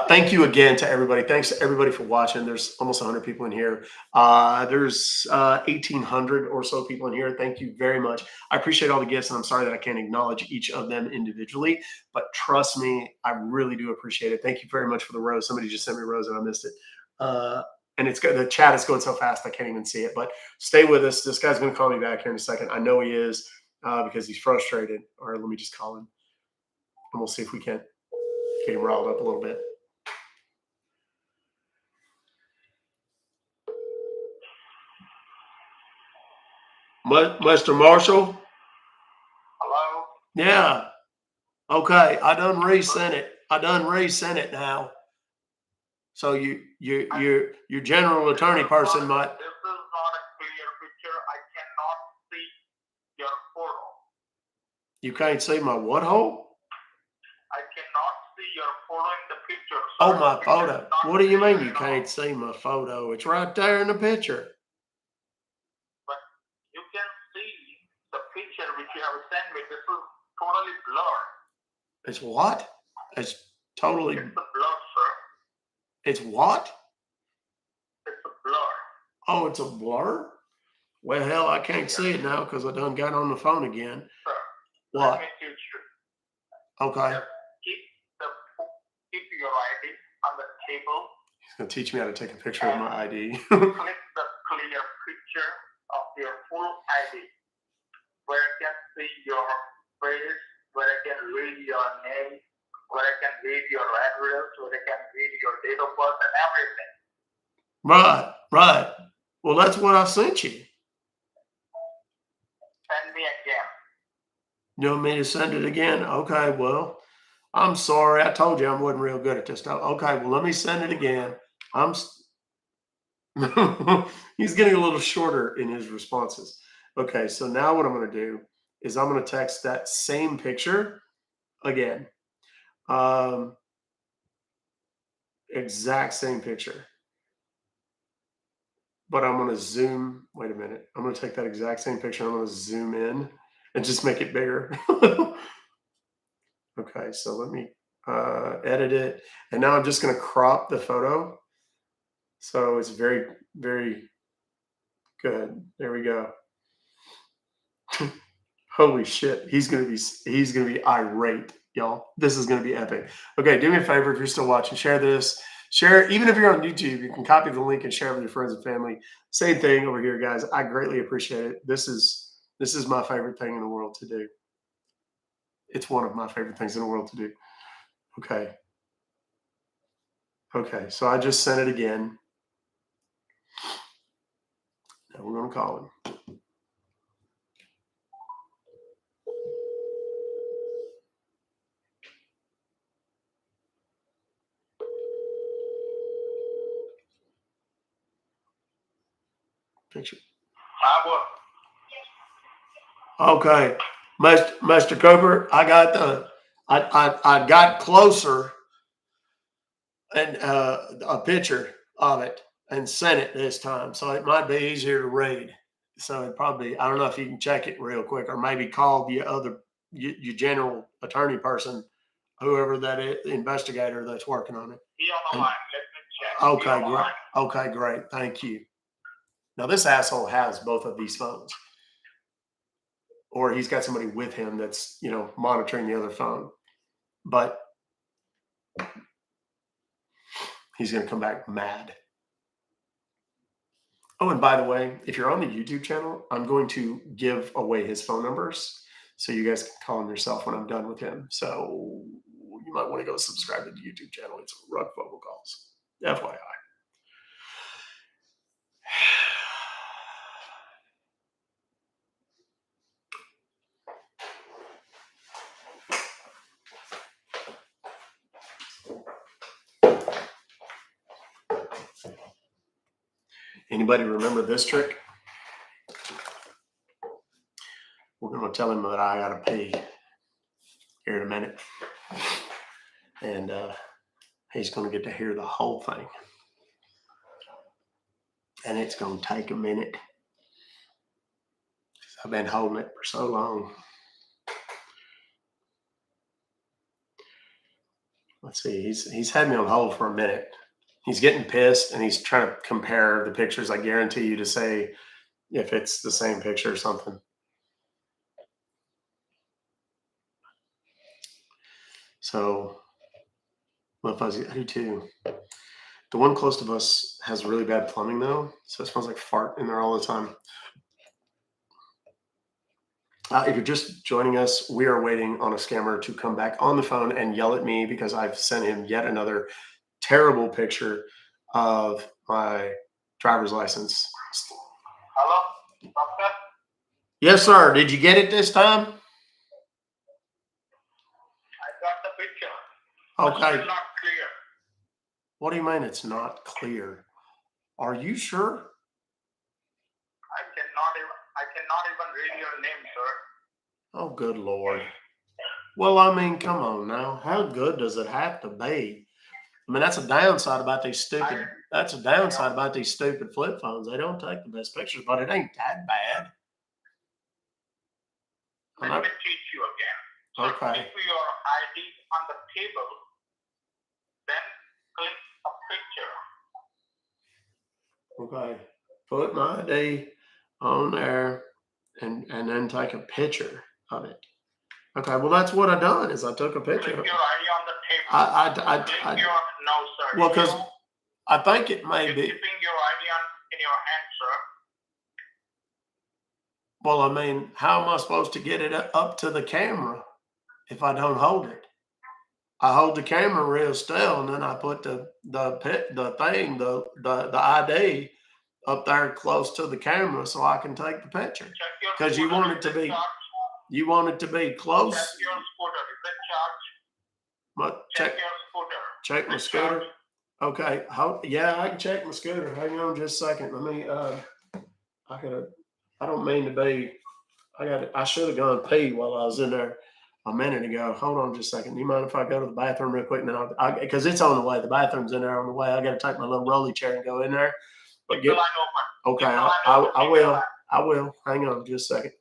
Thank you again to everybody. Thanks to everybody for watching. There's almost 100 people in here. There's 1,800 or so people in here. Thank you very much. I appreciate all the gifts, and I'm sorry that I can't acknowledge each of them individually. But trust me, I really do appreciate it. Thank you very much for the rose. Somebody just sent me a rose, and I missed it. And it's good. The chat is going so fast I can't even see it. But stay with us. This guy's going to call me back here in a second. I know he is because he's frustrated. All right, let me just call him. And we'll see if we can't get him riled up a little bit. Mr. Marshall? Hello? Yeah. Okay, I done resent it now. So your general attorney person might. This is not a clear picture. I cannot see your photo. You can't see my what hole? I cannot see your photo in the picture. Oh, my photo. What do you mean you can't see my photo? It's right there in the picture. But you can see the picture which you have sent me. This is totally blur. It's what? It's totally. It's a blur, sir. It's what? It's a blur. Oh, it's a blur? Well, hell, I can't see it now because I done got on the phone again. Sir, What? let me teach you. Okay. Just keep your ID on the table. He's going to teach me how to take a picture of my ID. Click the clear picture of your full ID, where I can see your face, where I can read your name, where I can read your address, where I can read your date of birth and everything. Right. Well, that's what I sent you. Send me again. You want me to send it again? Okay, well, I'm sorry. I told you I wasn't real good at this stuff. Okay, well, let me send it again. He's getting a little shorter in his responses. Okay, so now what I'm going to do is I'm going to text that same picture again. Exact same picture. But I'm going to zoom. Wait a minute. I'm going to take that exact same picture. I'm going to zoom in and just make it bigger. Okay, so let me edit it. And now I'm just going to crop the photo. So it's very, very good. There we go. Holy shit. He's gonna be irate, y'all. This is gonna be epic. Okay, do me a favor if you're still watching, share this. Share it, even if you're on YouTube, you can copy the link and share it with your friends and family. Same thing over here, guys. I greatly appreciate it. This is my favorite thing in the world to do. It's one of my favorite things in the world to do. Okay. Okay, so I just sent it again. Now we're gonna call him. Picture. Okay, Mr. Cooper, I got closer and a picture of it and sent it this time, so it might be easier to read. So it probably, I don't know if you can check it real quick, or maybe call your general attorney person, whoever that is, the investigator that's working on it. Be on the line. Let me check. Okay, great. Okay, great. Thank you. Now this asshole has both of these phones, or he's got somebody with him that's monitoring the other phone, but he's going to come back mad. Oh, and by the way, if you're on the YouTube channel, I'm going to give away his phone numbers so you guys can call him yourself when I'm done with him. So you might want to go subscribe to the YouTube channel. It's Ruck Fobocalls, FYI. Anybody remember this trick? We're going to tell him that I got to pee here in a minute. And he's going to get to hear the whole thing. And it's going to take a minute. I've been holding it for so long. Let's see. He's had me on hold for a minute. He's getting pissed and he's trying to compare the pictures. I guarantee you to say if it's the same picture or something. So, well, Fuzzy, I do too. The one close to us has really bad plumbing though, so it smells like fart in there all the time. If you're just joining us, we are waiting on a scammer to come back on the phone and yell at me because I've sent him yet another terrible picture of my driver's license. Hello, doctor? Yes, sir. Did you get it this time? I got the picture. Okay. It's not clear. What do you mean it's not clear? Are you sure? I cannot even read your name, sir. Oh, good Lord. Well, I mean, come on now. How good does it have to be? I mean, that's a downside about these stupid. That's a downside about these stupid flip phones. They don't take the best pictures, but it ain't that bad. Let me teach you again. So Okay. click your ID on the table, then click a picture. Okay. Put my ID on there and then take a picture of it. Okay. Well, that's what I done is I took a picture Click of it. your ID on the table. Click your no, sir. Well, because I think it may be. Keeping your ID in your hand, sir. Well, I mean, how am I supposed to get it up to the camera if I don't hold it? I hold the camera real still, and then I put the ID up there close to the camera so I can take the picture. Because you want it to be close. Check your scooter. Is it charged? But Check your scooter. Check my scooter. Okay. Yeah, I can check my scooter. Hang on just a second. Let me. I don't mean to be. I should have gone pee while I was in there a minute ago. Hold on just a second. Do you mind if I go to the bathroom real quick? And then because it's on the way. The bathroom's in there on the way. I got to take my little rolly chair and go in there. But Keep the line open. Okay, I will. I will. Hang on just a second.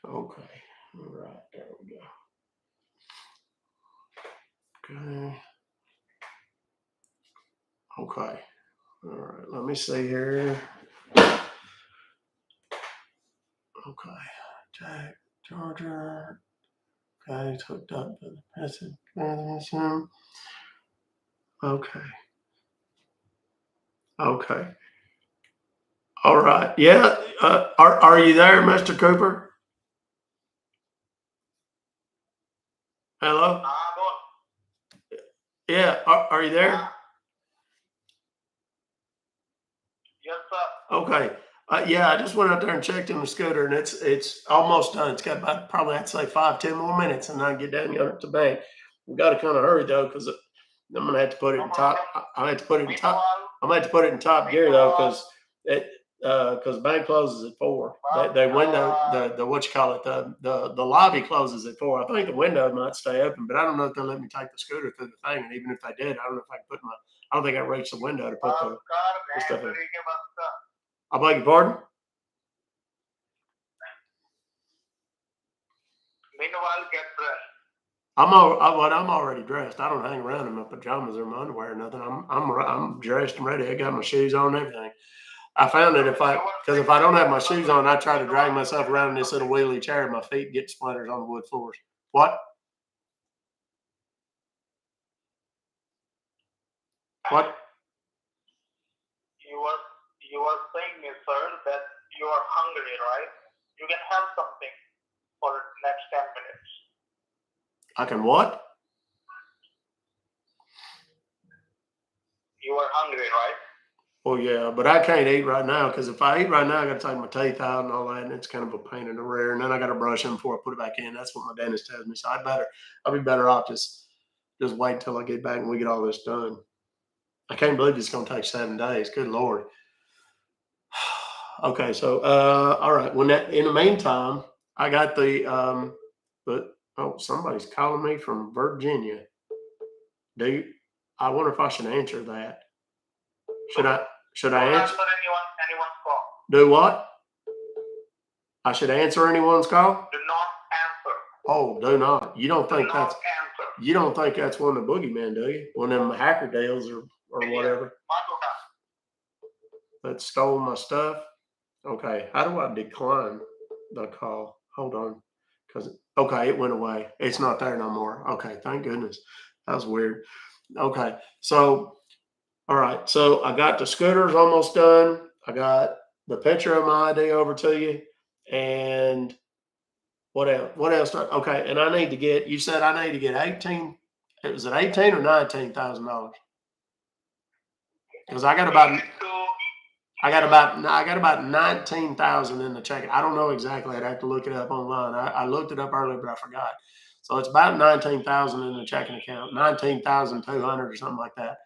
Okay. All right. There we go. Okay. Okay. All right. Let me see here. Okay. Jack, charger. Okay. It's hooked up to the present mechanism. Okay. Okay. All right. Yeah. Are you there, Mr. Cooper? Hello? Yeah. Are you there? Yes, sir. Okay. Yeah, I just went out there and checked in the scooter, and it's almost done. It's got about probably I'd say 5-10 more minutes, and I can get down here to the bank. We got to kind of hurry though, because I'm gonna have to put it in top. I have to put it in top. I'm gonna have to put it in top gear though, because bank closes at 4. The window, the what you call it, the lobby closes at 4. I think the window might stay open, but I don't know if they'll let me take the scooter through the thing. And even if they did, I don't know if I can put I don't think I reached the window to put the stuff in. I beg your pardon? Meanwhile, get dressed. I'm already dressed. I don't hang around in my pajamas or my underwear or nothing. I'm dressed and ready. I got my shoes on and everything. I found that if I don't have my shoes on, I try to drag myself around in this little wheelie chair and my feet get splinters on the wood floors. What? What? You were saying, sir, that you are hungry, right? You can have something for the next 10 minutes. I can what? You are hungry, right? Well, yeah, but I can't eat right now because if I eat right now, I got to take my teeth out and all that, and it's kind of a pain in the rear. And then I got to brush them before I put it back in. That's what my dentist tells me. So I'll be better off just wait till I get back and we get all this done. I can't believe it's going to take 7 days. Good Lord. Okay, so all right. In the meantime, I got somebody's calling me from Virginia. I wonder if I should answer that. Should I answer anyone's call? Do what? I should answer anyone's call? Do not answer. Oh, do not. You don't think that's one of the boogeymen, do you? One of them hacker deals or whatever. that stole my stuff. Okay, how do I decline the call? Hold on, because okay, it went away. It's not there no more. Okay, thank goodness. That was weird. Okay, so all right, so I got the scooters almost done. I got the picture of my ID over to you, and what else? What else? Okay, and I need to get. You said I need to get 18. Was it 18 or $19,000? Because I got about 19,000 in the checking. I don't know exactly. I'd have to look it up online. I looked it up earlier, but I forgot. So it's about 19,000 in the checking account, 19,200 or something like that.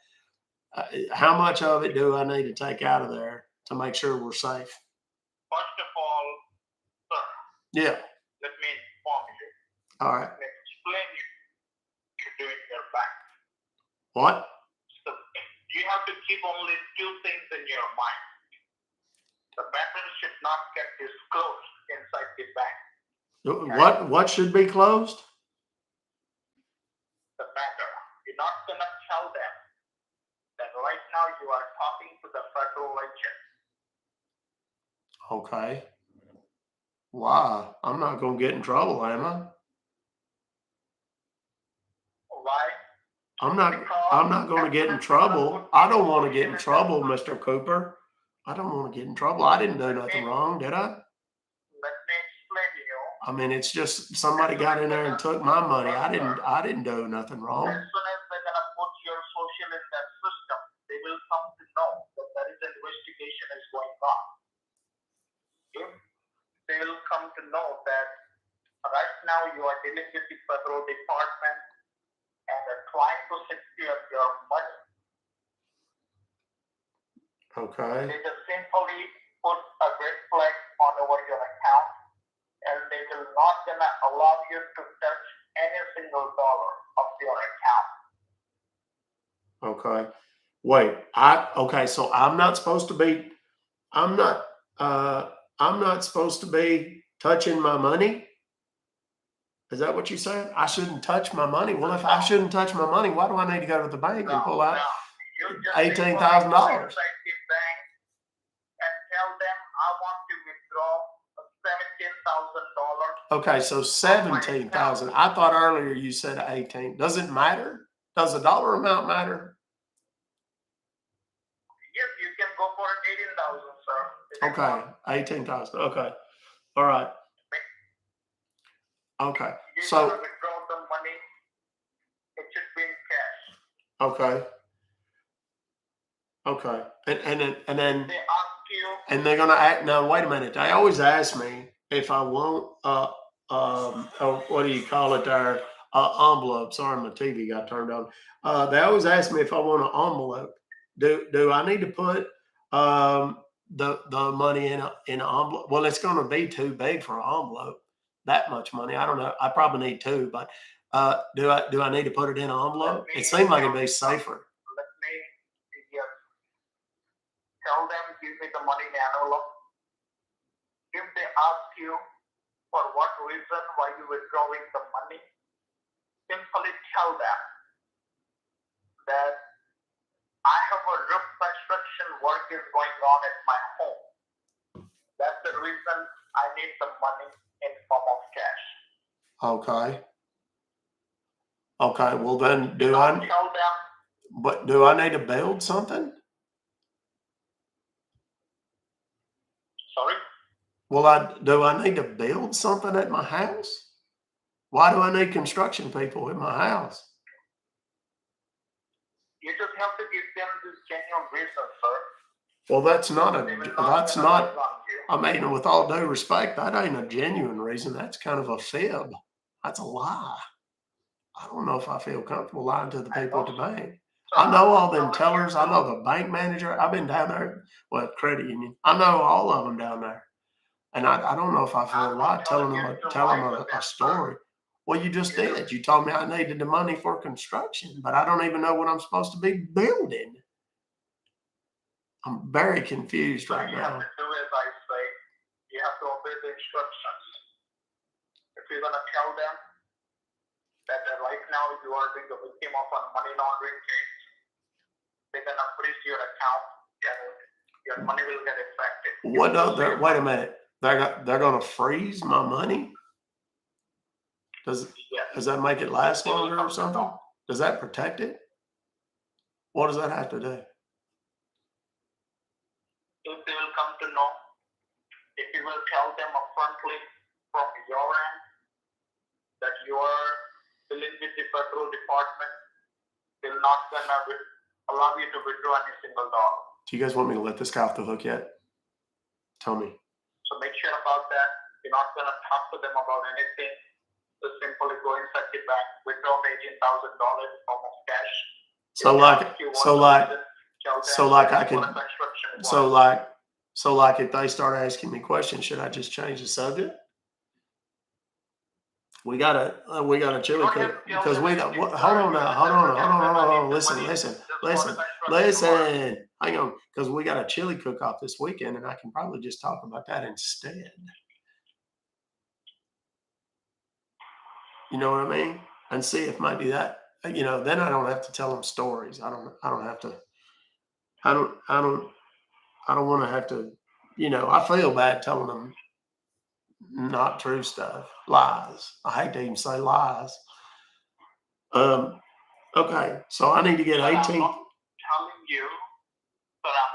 How much of it do I need to take out of there to make sure we're safe? First of all, sir, Yeah. let me inform you. All right. Let me explain you're doing your back. What? So you have to keep only two things in your mind. The matter should not get disclosed inside the bank. Okay. What should be closed? The matter. You're not gonna tell them that right now you are talking to the federal agent. Okay. Why? I'm not gonna get in trouble, am I? Why? I'm not going to get in trouble. I don't want to get in trouble, Mr. Cooper. I don't want to get in trouble. I didn't do nothing wrong, did I? Let me explain to you. I mean, it's just somebody got in there and took my money. I didn't do nothing wrong. As soon as they're gonna put your social in that system, they will come to know that there is an investigation is going on. They will come to know that right now you are dealing with the federal department and are trying to secure your money. Okay. They just simply put a red flag on over your account, and they will not gonna allow you to touch any single dollar of your account. Okay. Wait. Okay. So I'm not supposed to be. I'm not. I'm not supposed to be touching my money. Is that what you said? I shouldn't touch my money. Well, if I shouldn't touch my money, why do I need to go to the bank and pull out $18,000? Inside the bank and tell them I want to withdraw $17,000. Okay, so 17,000. I thought earlier you said 18. Does it matter? Does the dollar amount matter? Yes, you can go for 18,000, sir. Okay, 18,000. Okay. All right. Okay. You So withdraw the money, it should be in cash. okay. Okay. And then they ask you, and they're gonna act now, wait a minute. They always ask me if I want what do you call it there? Envelope. Sorry, my TV got turned on. They always ask me if I want an envelope. Do I need to put the money in an envelope? Well, it's gonna be too big for an envelope. That much money. I don't know. I probably need two, but do I need to put it in an envelope? It seemed like it'd be safer. let me tell them, give me the money in envelope. If they ask you for what reason why you withdrawing the money, simply tell them that I have a roof construction work is going on at my home. That's the reason I need the money in form of cash. Okay. Okay. Well, then Tell them. But do I need to build something? Sorry? Well, do I need to build something at my house? Why do I need construction people in my house? You just have to give them this genuine reason, sir. Well, that's not, I mean, with all due respect, that ain't a genuine reason. That's kind of a fib. That's a lie. I don't know if I feel comfortable lying to the people at the bank. I know all them tellers. I know the bank manager. I've been down there, credit union. I know all of them down there. And I don't know if I feel right telling them a story. Well, you just did. You told me I needed the money for construction, but I don't even know what I'm supposed to be building. I'm very confused right now. You have to do as I say. You have to obey the instructions. If you're going to tell them that right now you are being the victim of a money laundering case, they're going to freeze your account. your money will get affected. What? Wait a minute. They're going to freeze my money? Does that make it last longer or something? Does that protect it? What does that have to do? If they will come to know, if you will tell them upfrontly from your end that you are dealing with the federal department, they're not gonna allow you to withdraw any single dollar. Do you guys want me to let this guy off the hook yet? Tell me. So make sure about that. You're not gonna talk to them about anything. Just simply go inside the bank, withdraw $18,000 in form of cash. So like if they start asking me questions, should I just change the subject? We got a chili cook because we don't. Hold on. Listen. Hang on, because we got a chili cook off this weekend, and I can probably just talk about that instead. You know what I mean? And see if maybe that, then I don't have to tell them stories. I don't have to. I don't want to have to. I feel bad telling them not true stuff, lies. I hate to even say lies. Okay, so I need to get 18. I'm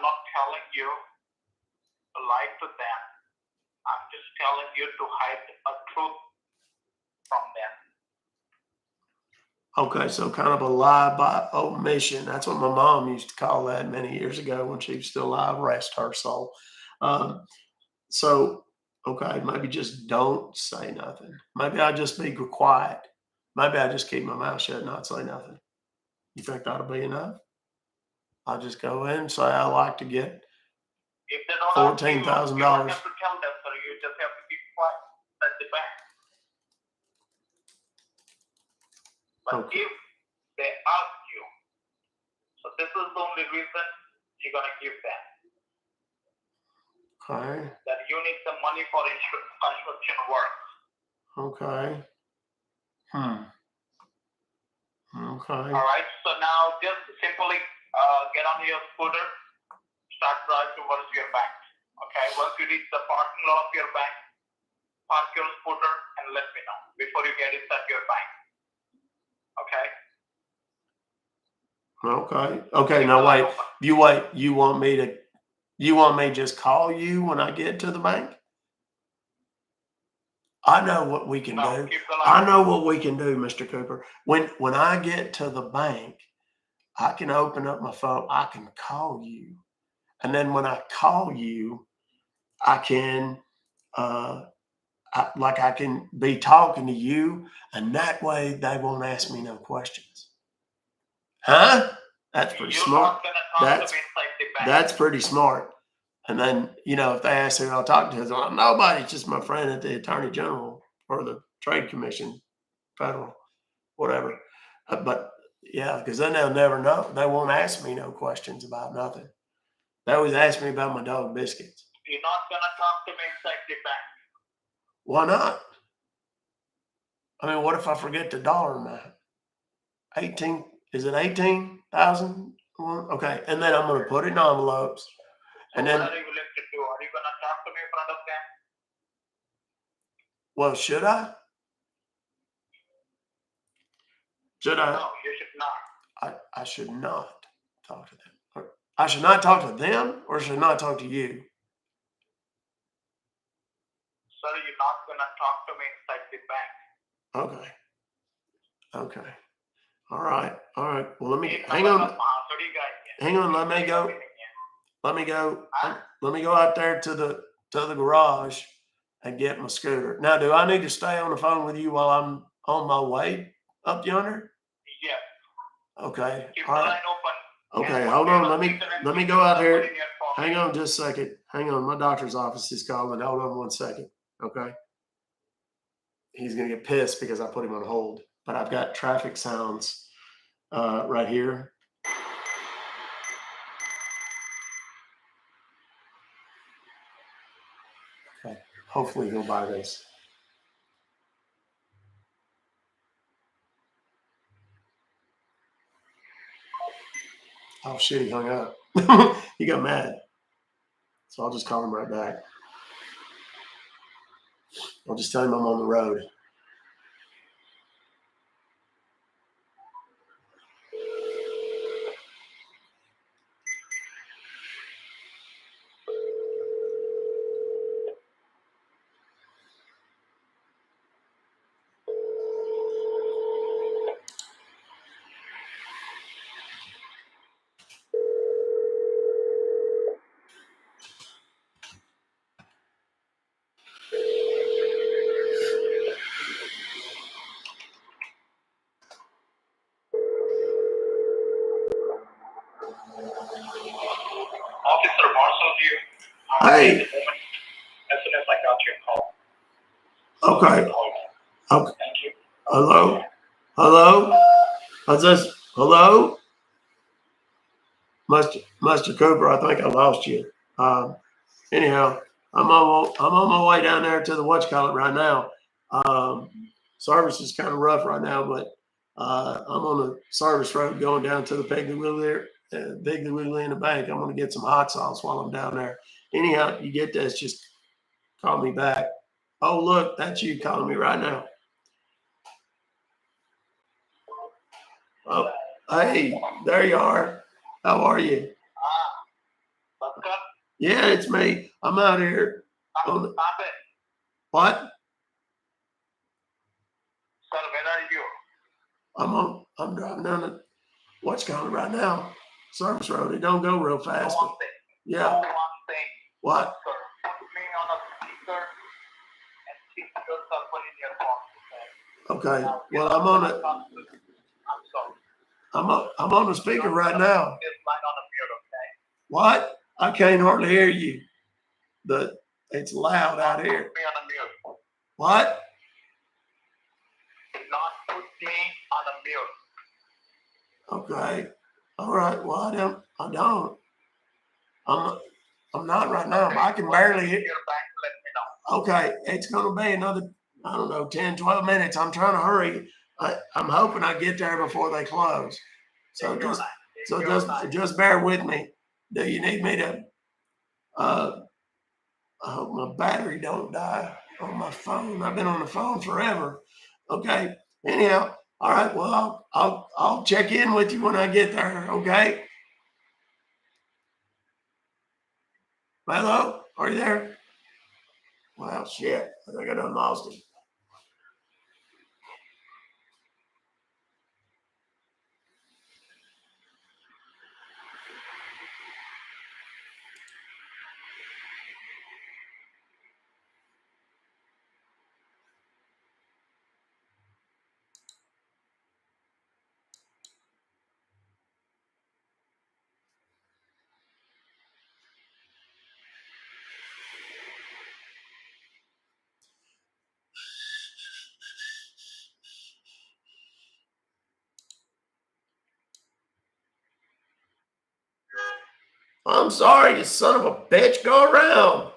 not telling you to lie to them. I'm just telling you to hide a truth from them. Okay, so kind of a lie by omission. That's what my mom used to call that many years ago when she was still alive. Rest her soul. So, okay, maybe just don't say nothing. Maybe I'll just be quiet. Maybe I just keep my mouth shut and not say nothing. You think that'll be enough? I'll just go in and say I like to get $14,000. You don't have to tell them, so you just have to keep quiet at the bank. But Okay. if they ask you, so this is the only reason you're going to give them. Okay. That you need some money for construction work. Okay. Okay. All right. So now just simply get on your scooter, start driving towards your bank. Okay. Once you reach the parking lot of your bank, park your scooter and let me know before you get inside your bank. Okay. Okay. Now wait. You want me to just call you when I get to the bank? I know what we can do. I know what we can do, Mr. Cooper. When I get to the bank, I can open up my phone. I can call you, and then when I call you, I can I can be talking to you, and that way they won't ask me no questions. Huh? That's pretty smart. That's pretty smart. And then, if they ask who I'll talk to, well, nobody, it's just my friend at the Attorney General or the Trade Commission, federal, whatever. But yeah, because then they'll never know. They won't ask me no questions about nothing. They always ask me about my dog biscuits. You're not going to talk to me inside the bank. Why not? I mean, what if I forget the dollar amount? 18, is it 18,000? Okay, and then I'm going to put it in envelopes. And then, what are you willing to do? Are you going to talk to me in front of them? Well, should I? Should I? No, you should not. I should not talk to them. I should not talk to them, or should not talk to you? Sir, you're not going to talk to me inside the bank. Okay. All right. Well, let me hang on. Hang on. Let me go. Let me go out there to the garage and get my scooter. Now, do I need to stay on the phone with you while I'm on my way up yonder? Yeah. Okay. Keep All the right. line open. Okay. Hold on. Let me go out here. Hang on just a second. Hang on. My doctor's office is calling. Hold on 1 second. Okay. He's going to get pissed because I put him on hold. But I've got traffic sounds right here. Okay. Hopefully he'll buy this. Oh shit, he hung up. He got mad. So I'll just call him right back. I'll just tell him I'm on the road. Officer Marshall here. Hey. As soon as I got your call. Okay. Okay. Thank you. Hello? Hello? How's this? Hello? Master Cooper, I think I lost you. Anyhow, I'm on my way down there to the whatchamacallit right now. Service is kind of rough right now, but I'm on the service road going down to the Piggly Wiggly in the bank. I'm going to get some hot sauce while I'm down there. Anyhow, you get this, just call me back. Oh, look, that's you calling me right now. Oh, hey, there you are. How are you? Yeah, it's me. I'm out here. What? Sir, where are you? I'm driving down the whatchamacallit right now. Service road. It don't go real fast. One thing. Yeah. One thing. What? Sir, put me on a speaker and keep your cell phone in your pocket. Okay. Now, Well, I'm on it. I'm sorry. I'm on the speaker right now. This line on a mute, okay? What? I can't hardly hear you. It's loud out here. Put me on a mute. What? Do not put me on a mute. Okay. All right. Well, I don't. I'm not right now, but I can barely hear. You're back, let me know. Okay. It's going to be another, I don't know, 10, 12 minutes. I'm trying to hurry. I'm hoping I get there before they close. So just bear with me. Do you need me to, I hope my battery don't die on my phone. I've been on the phone forever. Okay. Anyhow, all right. Well, I'll check in with you when I get there. Okay. Hello, are you there? Well, shit. I think I done lost him. I'm sorry, you son of a bitch. Go around.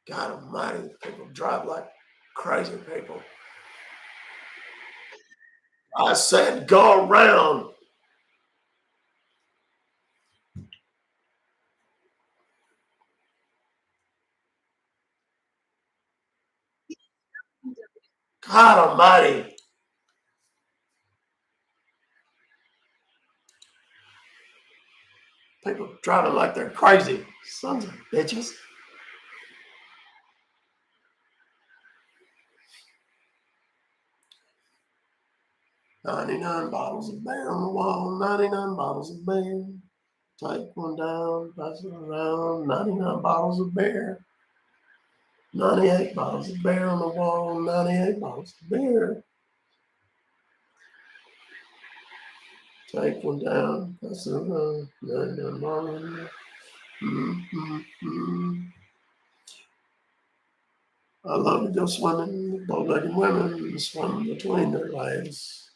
God almighty, people drive like crazy people. I said go around. God almighty. People driving like they're crazy. Sons of bitches. $99 of beer on the wall. 99 bottles of beer. Take one down, pass it around. 99 bottles of beer. 98 bottles of beer on the wall. 98 bottles of beer. Take one down, pass it around. 99 bottles of beer. Mm-hmm. I love to go swimming, bow-legged women swim between their legs.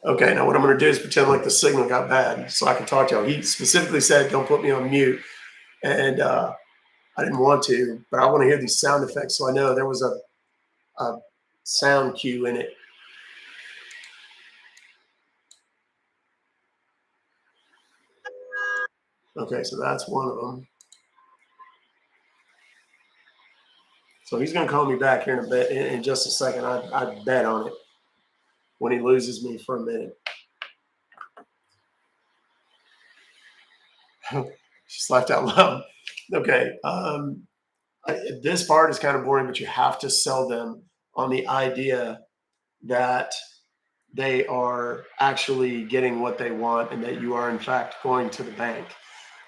Okay, now what I'm going to do is pretend like the signal got bad so I can talk to him. He specifically said, don't put me on mute. And I didn't want to, but I want to hear these sound effects so I know there was a sound cue in it. Okay, so that's one of them. So he's going to call me back here in a bit, in just a second. I bet on it when he loses me for a minute. Just laughed out loud. Okay. This part is kind of boring, but you have to sell them on the idea that they are actually getting what they want and that you are, in fact, going to the bank.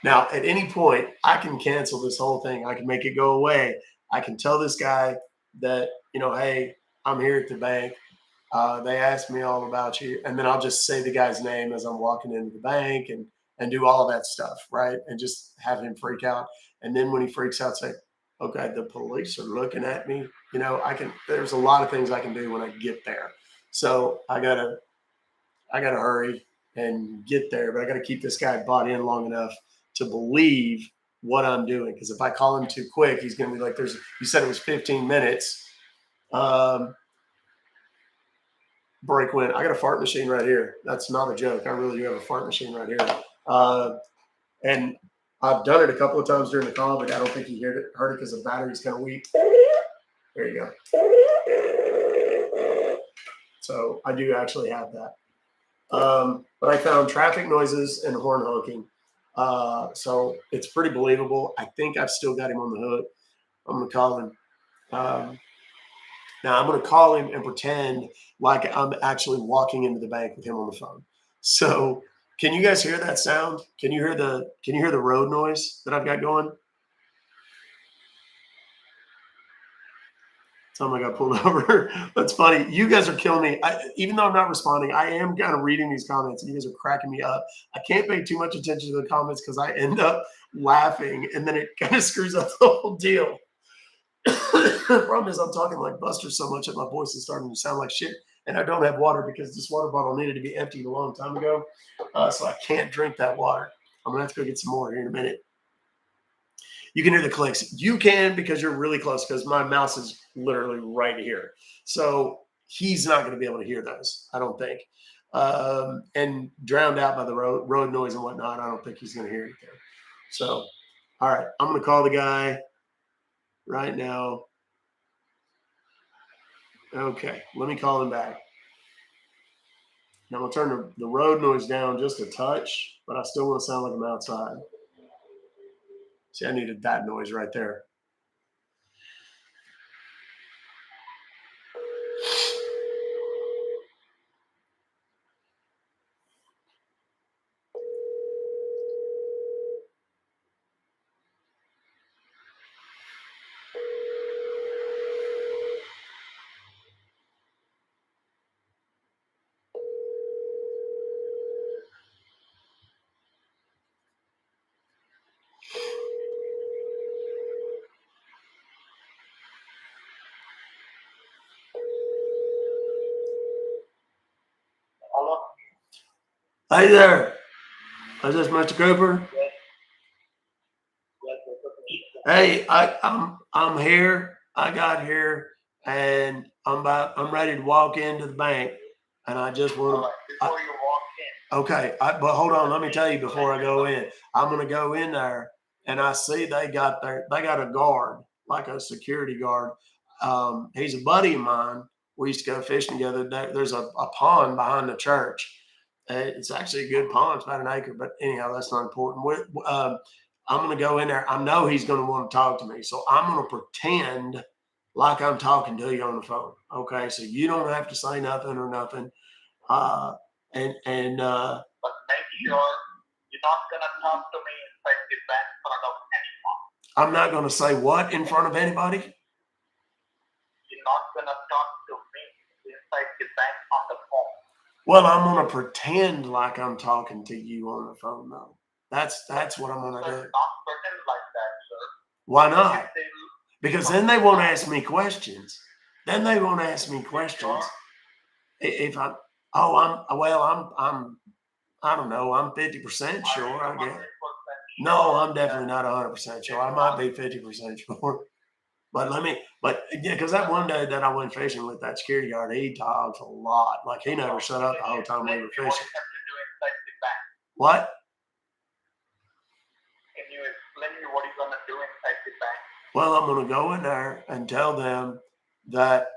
Now, at any point, I can cancel this whole thing. I can make it go away. I can tell this guy that, hey, I'm here at the bank. They asked me all about you, and then I'll just say the guy's name as I'm walking into the bank and do all that stuff, right? And just have him freak out. And then when he freaks out, say, "Okay, the police are looking at me." I can. There's a lot of things I can do when I get there. So I gotta hurry and get there, but I gotta keep this guy bought in long enough to believe what I'm doing. Because if I call him too quick, he's gonna be like, "There's." You said it was 15 minutes. Break wind. I got a fart machine right here. That's not a joke. I really do have a fart machine right here. And I've done it a couple of times during the call, but I don't think you heard it because the battery's kind of weak. There you go. So I do actually have that. But I found traffic noises and horn honking. So it's pretty believable. I think I've still got him on the hook. I'm going to call him. Now I'm going to call him and pretend like I'm actually walking into the bank with him on the phone. So can you guys hear that sound? Can you hear the road noise that I've got going? Tell him I got pulled over. That's funny. You guys are killing me. Even though I'm not responding, I am kind of reading these comments. And you guys are cracking me up. I can't pay too much attention to the comments because I end up laughing, and then it kind of screws up the whole deal. The problem is I'm talking like Buster so much that my voice is starting to sound like shit, and I don't have water because this water bottle needed to be emptied a long time ago, so I can't drink that water. I'm gonna have to go get some more here in a minute. You can hear the clicks. You can because you're really close because my mouse is literally right here. So he's not going to be able to hear those, I don't think. And drowned out by the road noise and whatnot, I don't think he's going to hear anything. So, all right, I'm going to call the guy right now. Okay, let me call him back. Now I'm going to turn the road noise down just a touch, but I still want to sound like I'm outside. See, I needed that noise right there. Hello? Hey there. Is this Mr. Cooper? Yes. Hey, I'm here. I got here, and I'm ready to walk into the bank, and I just want to. Before you walk in. Okay, but hold on. Let me tell you before I go in. I'm gonna go in there, and I see they got a guard, like a security guard. He's a buddy of mine. We used to go fishing together. There's a pond behind the church. It's actually a good pond. It's about an acre, but anyhow, that's not important. I'm gonna go in there. I know he's gonna want to talk to me, so I'm gonna pretend like I'm talking to you on the phone. Okay, so you don't have to say nothing or nothing. Uh, and But make sure you're not gonna talk to me inside the bank in front of anyone. I'm not going to say what in front of anybody. You're not gonna talk to me inside the bank on the phone. Well, I'm going to pretend like I'm talking to you on the phone, though. That's what I'm going to do. Not pretend like that, sir. Why not? Because then they won't ask me questions. If Oh, I don't know. I'm 50% sure, I guess. No, I'm definitely not 100% sure. I might be 50% sure. But yeah, because that one day that I went fishing with that security guard, he talks a lot. Like he never shut up the whole time we were fishing. What? Can you explain me what you're gonna do inside the bank? Well, I'm going to go in there and tell them that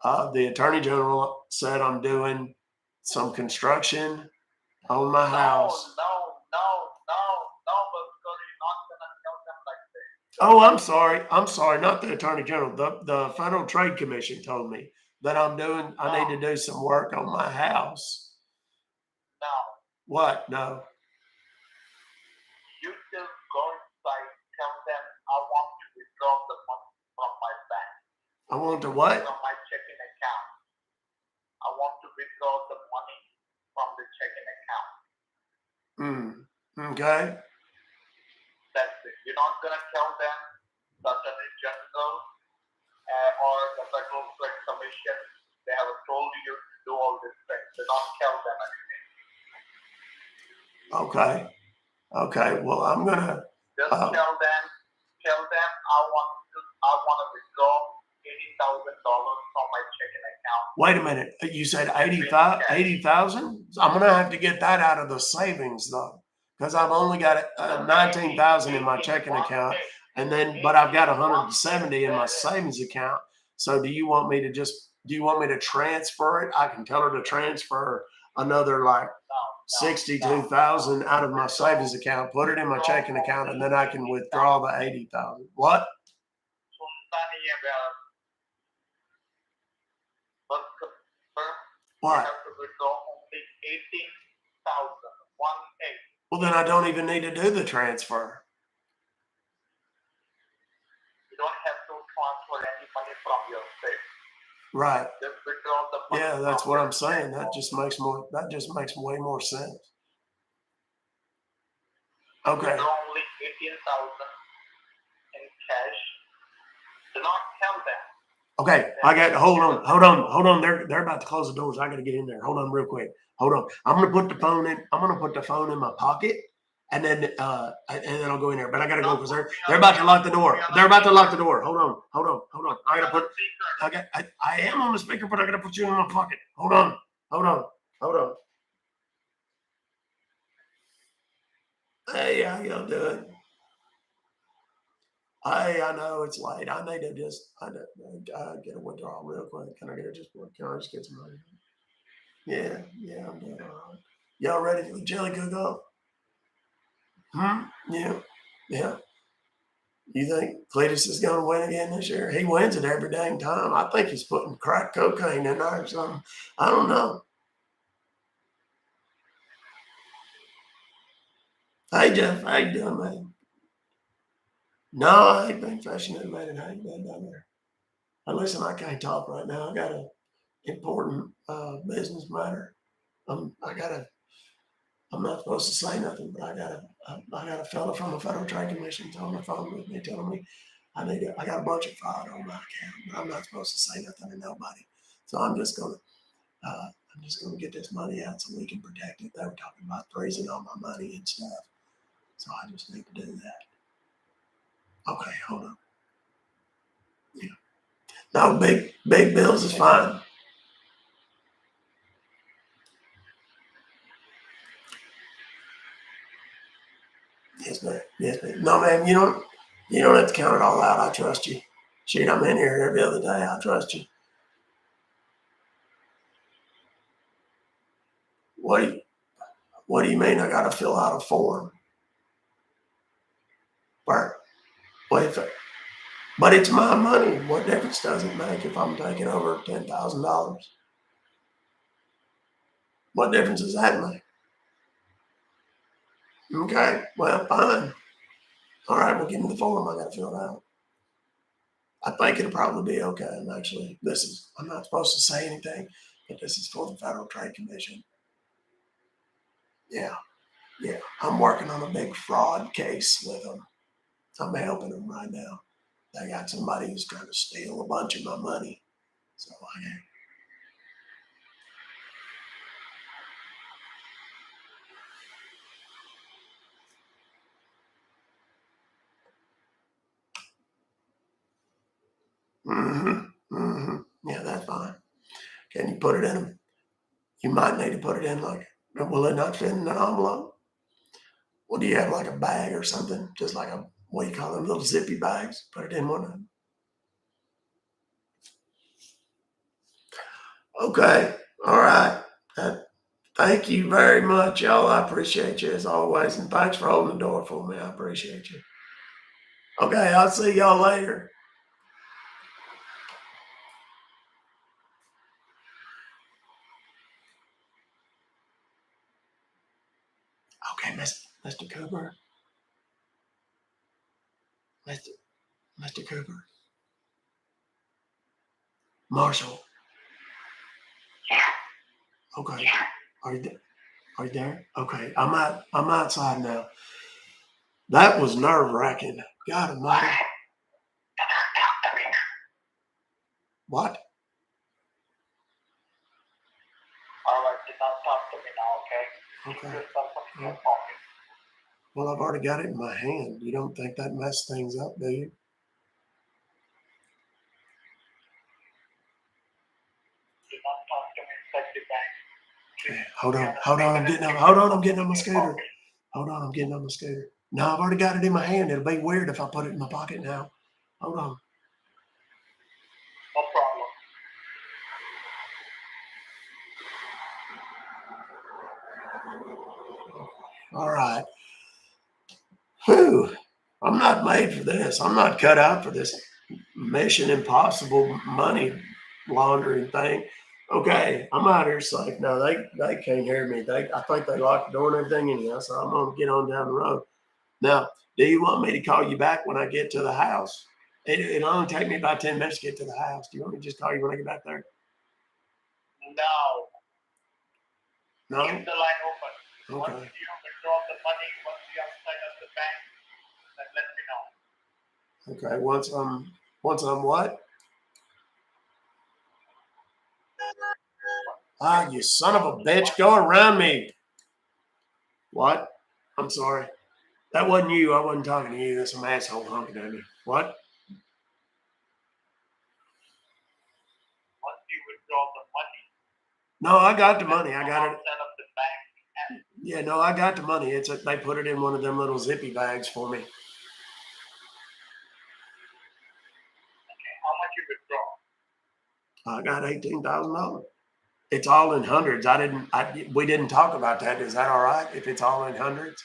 the attorney general said I'm doing some construction on my house. Because you're not gonna tell them like this. Oh, I'm sorry. I'm sorry. Not the attorney general. The Federal Trade Commission told me that I need to do some work on my house. No. What? No. You just go inside, tell them I want to withdraw the money from my bank. I want to what? From my checking account. I want to withdraw the money from the checking account. Okay. That's it. You're not gonna tell them the attorney general or the Federal Trade Commission. They have told you to do all these things. Do not tell them anything. Okay. Okay. Well, I'm gonna just tell them I want to withdraw $80,000 from my checking account. Wait a minute. You said 80,000? I'm gonna have to get that out of the savings though, because I've only got 19,000 in my checking account, but I've got 170 in my savings account. So do you want me to transfer it? I can tell her to transfer another like 62,000 out of my savings account, put it in my checking account, and then I can withdraw the 80,000. What? What? You have to withdraw only 18,000. Well, then I don't even need to do the transfer. You don't have to transfer any money from your safe. Right. Just withdraw the money. Yeah, that's what I'm saying. That just makes way more sense. Okay. Withdraw only 18,000 in cash. Do not tell them. Okay, hold on. They're about to close the doors. I gotta get in there. Hold on real quick. Hold on. I'm gonna put the phone in my pocket, and then I'll go in there. But I gotta go because they're about to lock the door. They're about to lock the door. Hold on. I am on the speaker, but I gotta put you in my pocket. Hold on. Hey, how y'all doing? Hey, I know it's late. I need to just get a withdrawal real quick. Can I just get some money? Yeah, I'm doing all right. Y'all ready for the jelly cook-off? Yeah. You think Cletus is going to win again this year? He wins it every dang time. I think he's putting crack cocaine in there or something. I don't know. Hey, Jeff, how you doing, man? No, I ain't been fishing it, man. I ain't been down there. Now, listen, I can't talk right now. I got an important business matter. I'm not supposed to say nothing, but I got a fella from the Federal Trade Commission on the phone with me telling me I got a bunch of fraud on my account, but I'm not supposed to say nothing to nobody. So I'm just gonna get this money out so we can protect it. They were talking about freezing all my money and stuff. So I just need to do that. Okay, hold on. Yeah. No, big bills is fine. Yes, ma'am. No, ma'am, you don't have to count it all out. I trust you. Shoot, I'm in here every other day. I trust you. What do you mean I gotta fill out a form? But it's my money. What difference does it make if I'm taking over $10,000? What difference does that make? Okay, well, fine. All right, well, give me the form. I gotta fill it out. I think it'll probably be okay. I'm not supposed to say anything, but this is for the Federal Trade Commission. Yeah. I'm working on a big fraud case with them. I'm helping them right now. They got somebody who's trying to steal a bunch of my money. So Yeah, that's fine. Can you put it in them? You might need to put it in like, will it not fit in an envelope? Well, do you have like a bag or something? Just like a, what do you call them, little zippy bags? Put it in one of them. Okay. All right. Thank you very much, y'all. I appreciate you as always. And thanks for holding the door for me. I appreciate you. Okay. I'll see y'all later. Okay, Mr. Cooper. Mr. Cooper. Marshall. Okay. Are you there? Are you there? Okay. I'm outside now. That was nerve wracking. God almighty. What? All right, do not talk to me now, okay? Okay. Keep your cell phone in your pocket. Well, I've already got it in my hand. You don't think that messed things up, do you? Do not talk to me inside the bank. Okay, hold on, I'm getting on my scooter. Hold on, I'm getting on my scooter. No, I've already got it in my hand. It'll be weird if I put it in my pocket now. Hold on. No problem. All right. Whew. I'm not made for this. I'm not cut out for this Mission Impossible money laundering thing. Okay, I'm out here safe now. They can't hear me. I think they locked the door and everything anyhow, so I'm gonna get on down the road. Now, do you want me to call you back when I get to the house? It'll only take me about 10 minutes to get to the house. Do you want me to just call you when I get back there? No. No? Keep the line open. Once Okay. you withdraw the money, once you're outside of the bank, then let me know. Okay. Once I'm what? Ah, you son of a bitch. Go around me. What? I'm sorry. That wasn't you. I wasn't talking to you. That's some asshole honking at me. What? Once you withdraw the money, No, I got the money. I got it. outside of the bank, and Yeah, no, I got the money. They put it in one of them little zippy bags for me. okay, how much you withdraw? I got $18,000. It's all in hundreds. We didn't talk about that. Is that all right if it's all in hundreds?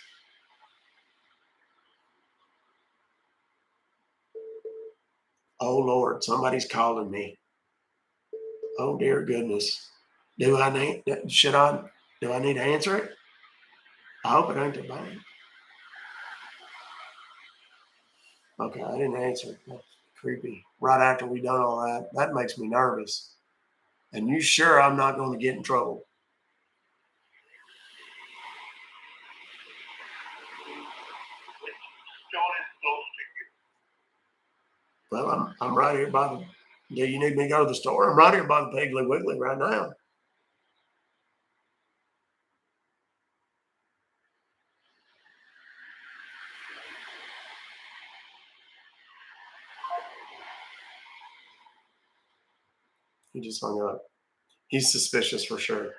Oh Lord, somebody's calling me. Oh dear goodness. Do I need to answer it? I hope it ain't the bank. Okay, I didn't answer it. That's creepy. Right after we done all that. That makes me nervous. And you sure I'm not going to get in trouble? Which store is close to you? Well, I'm right here by the. Do you need me to go to the store? I'm right here by the Piggly Wiggly right now. He just hung up. He's suspicious for sure.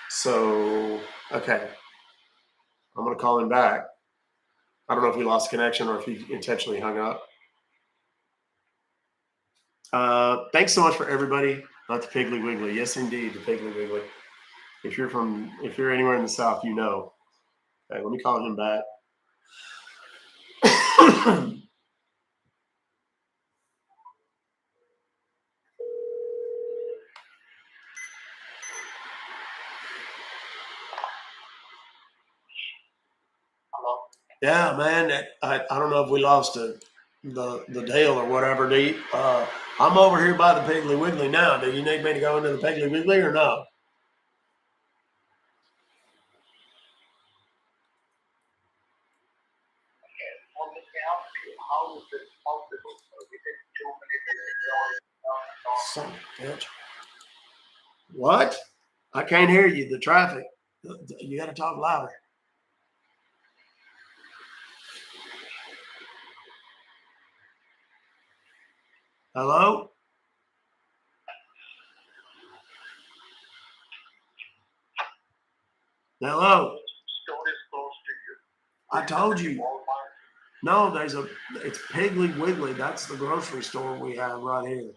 So, okay. I'm going to call him back. I don't know if he lost connection or if he intentionally hung up. Thanks so much for everybody. Not the Piggly Wiggly. Yes, indeed, the Piggly Wiggly. If you're anywhere in the South, you know. Okay, let me call him back. Hello? Yeah, man. I don't know if we lost the deal or whatever. I'm over here by the Piggly Wiggly now. Do you need me to go into the Piggly Wiggly or no? Okay, well, let me ask you, how is it possible within 2 minutes to withdraw $1,000? Son of a bitch. What? I can't hear you. The traffic. You got to talk louder. Hello? Hello? Store is close to you. I told you. Walmart. No, it's Piggly Wiggly. That's the grocery store we have right here.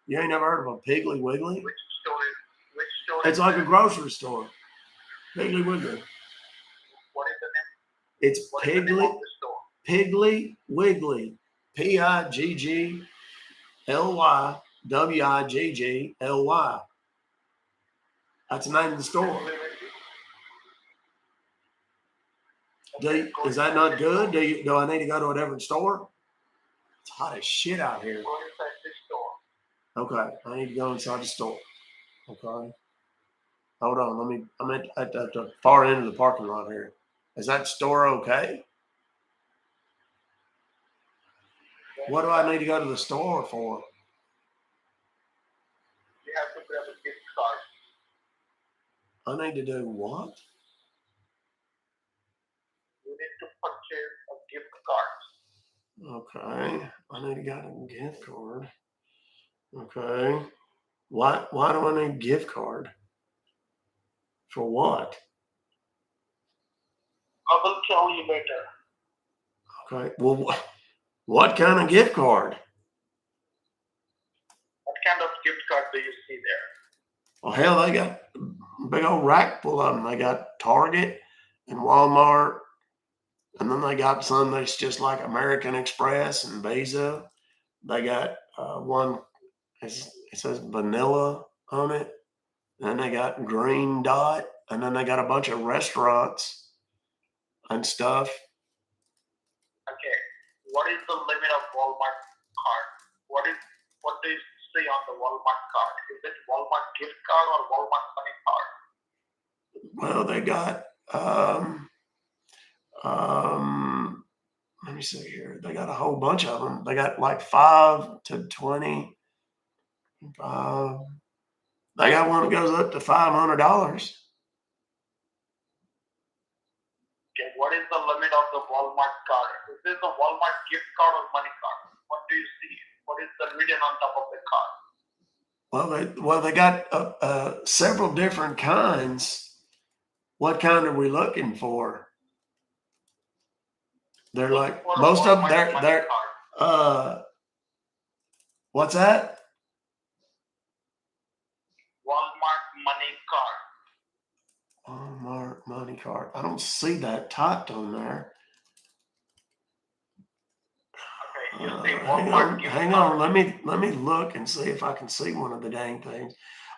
You ain't never heard of a Piggly Wiggly? Which store It's is like that? a grocery store. Piggly Wiggly. What is the name? It's What is the name Piggly of the store? Piggly Wiggly. Piggly Wiggly. That's the name of the store. Is that not good? Do I need to go to a different store? It's hot as shit out here. Go inside this store. Okay, I need to go inside the store. Okay. Hold on. I'm at the far end of the parking lot here. Is that store okay? What do I need to go to the store for? You have to grab a gift card. I need to do what? You need to purchase a gift card. Okay. I need to get a gift card. Okay. Why do I need a gift card? For what? I will tell you later. Okay. Well, what kind of gift card? What kind of gift card do you see there? Well, hell, they got a big old rack full of them. They got Target and Walmart, and then they got some that's just like American Express and Visa. They got one, it says vanilla on it. And then they got Green Dot, and then they got a bunch of restaurants and stuff. Okay. What is the limit of Walmart card? What do you see on the Walmart card? Is it Walmart gift card or Walmart money card? Well, they got let me see here. They got a whole bunch of them. They got like 5 to 20. They got one that goes up to $500. Okay. What is the limit of the Walmart card? Is this a Walmart gift card or money card? What do you see? What is the written on top of the card? Well, they got several different kinds. What kind are we looking for? They're like For a most of them. Walmart money They're card. what's that? Walmart money card. Walmart money card. I don't see that typed on there. Okay, you see Walmart gift Hang card. on. Let me look and see if I can see one of the dang things.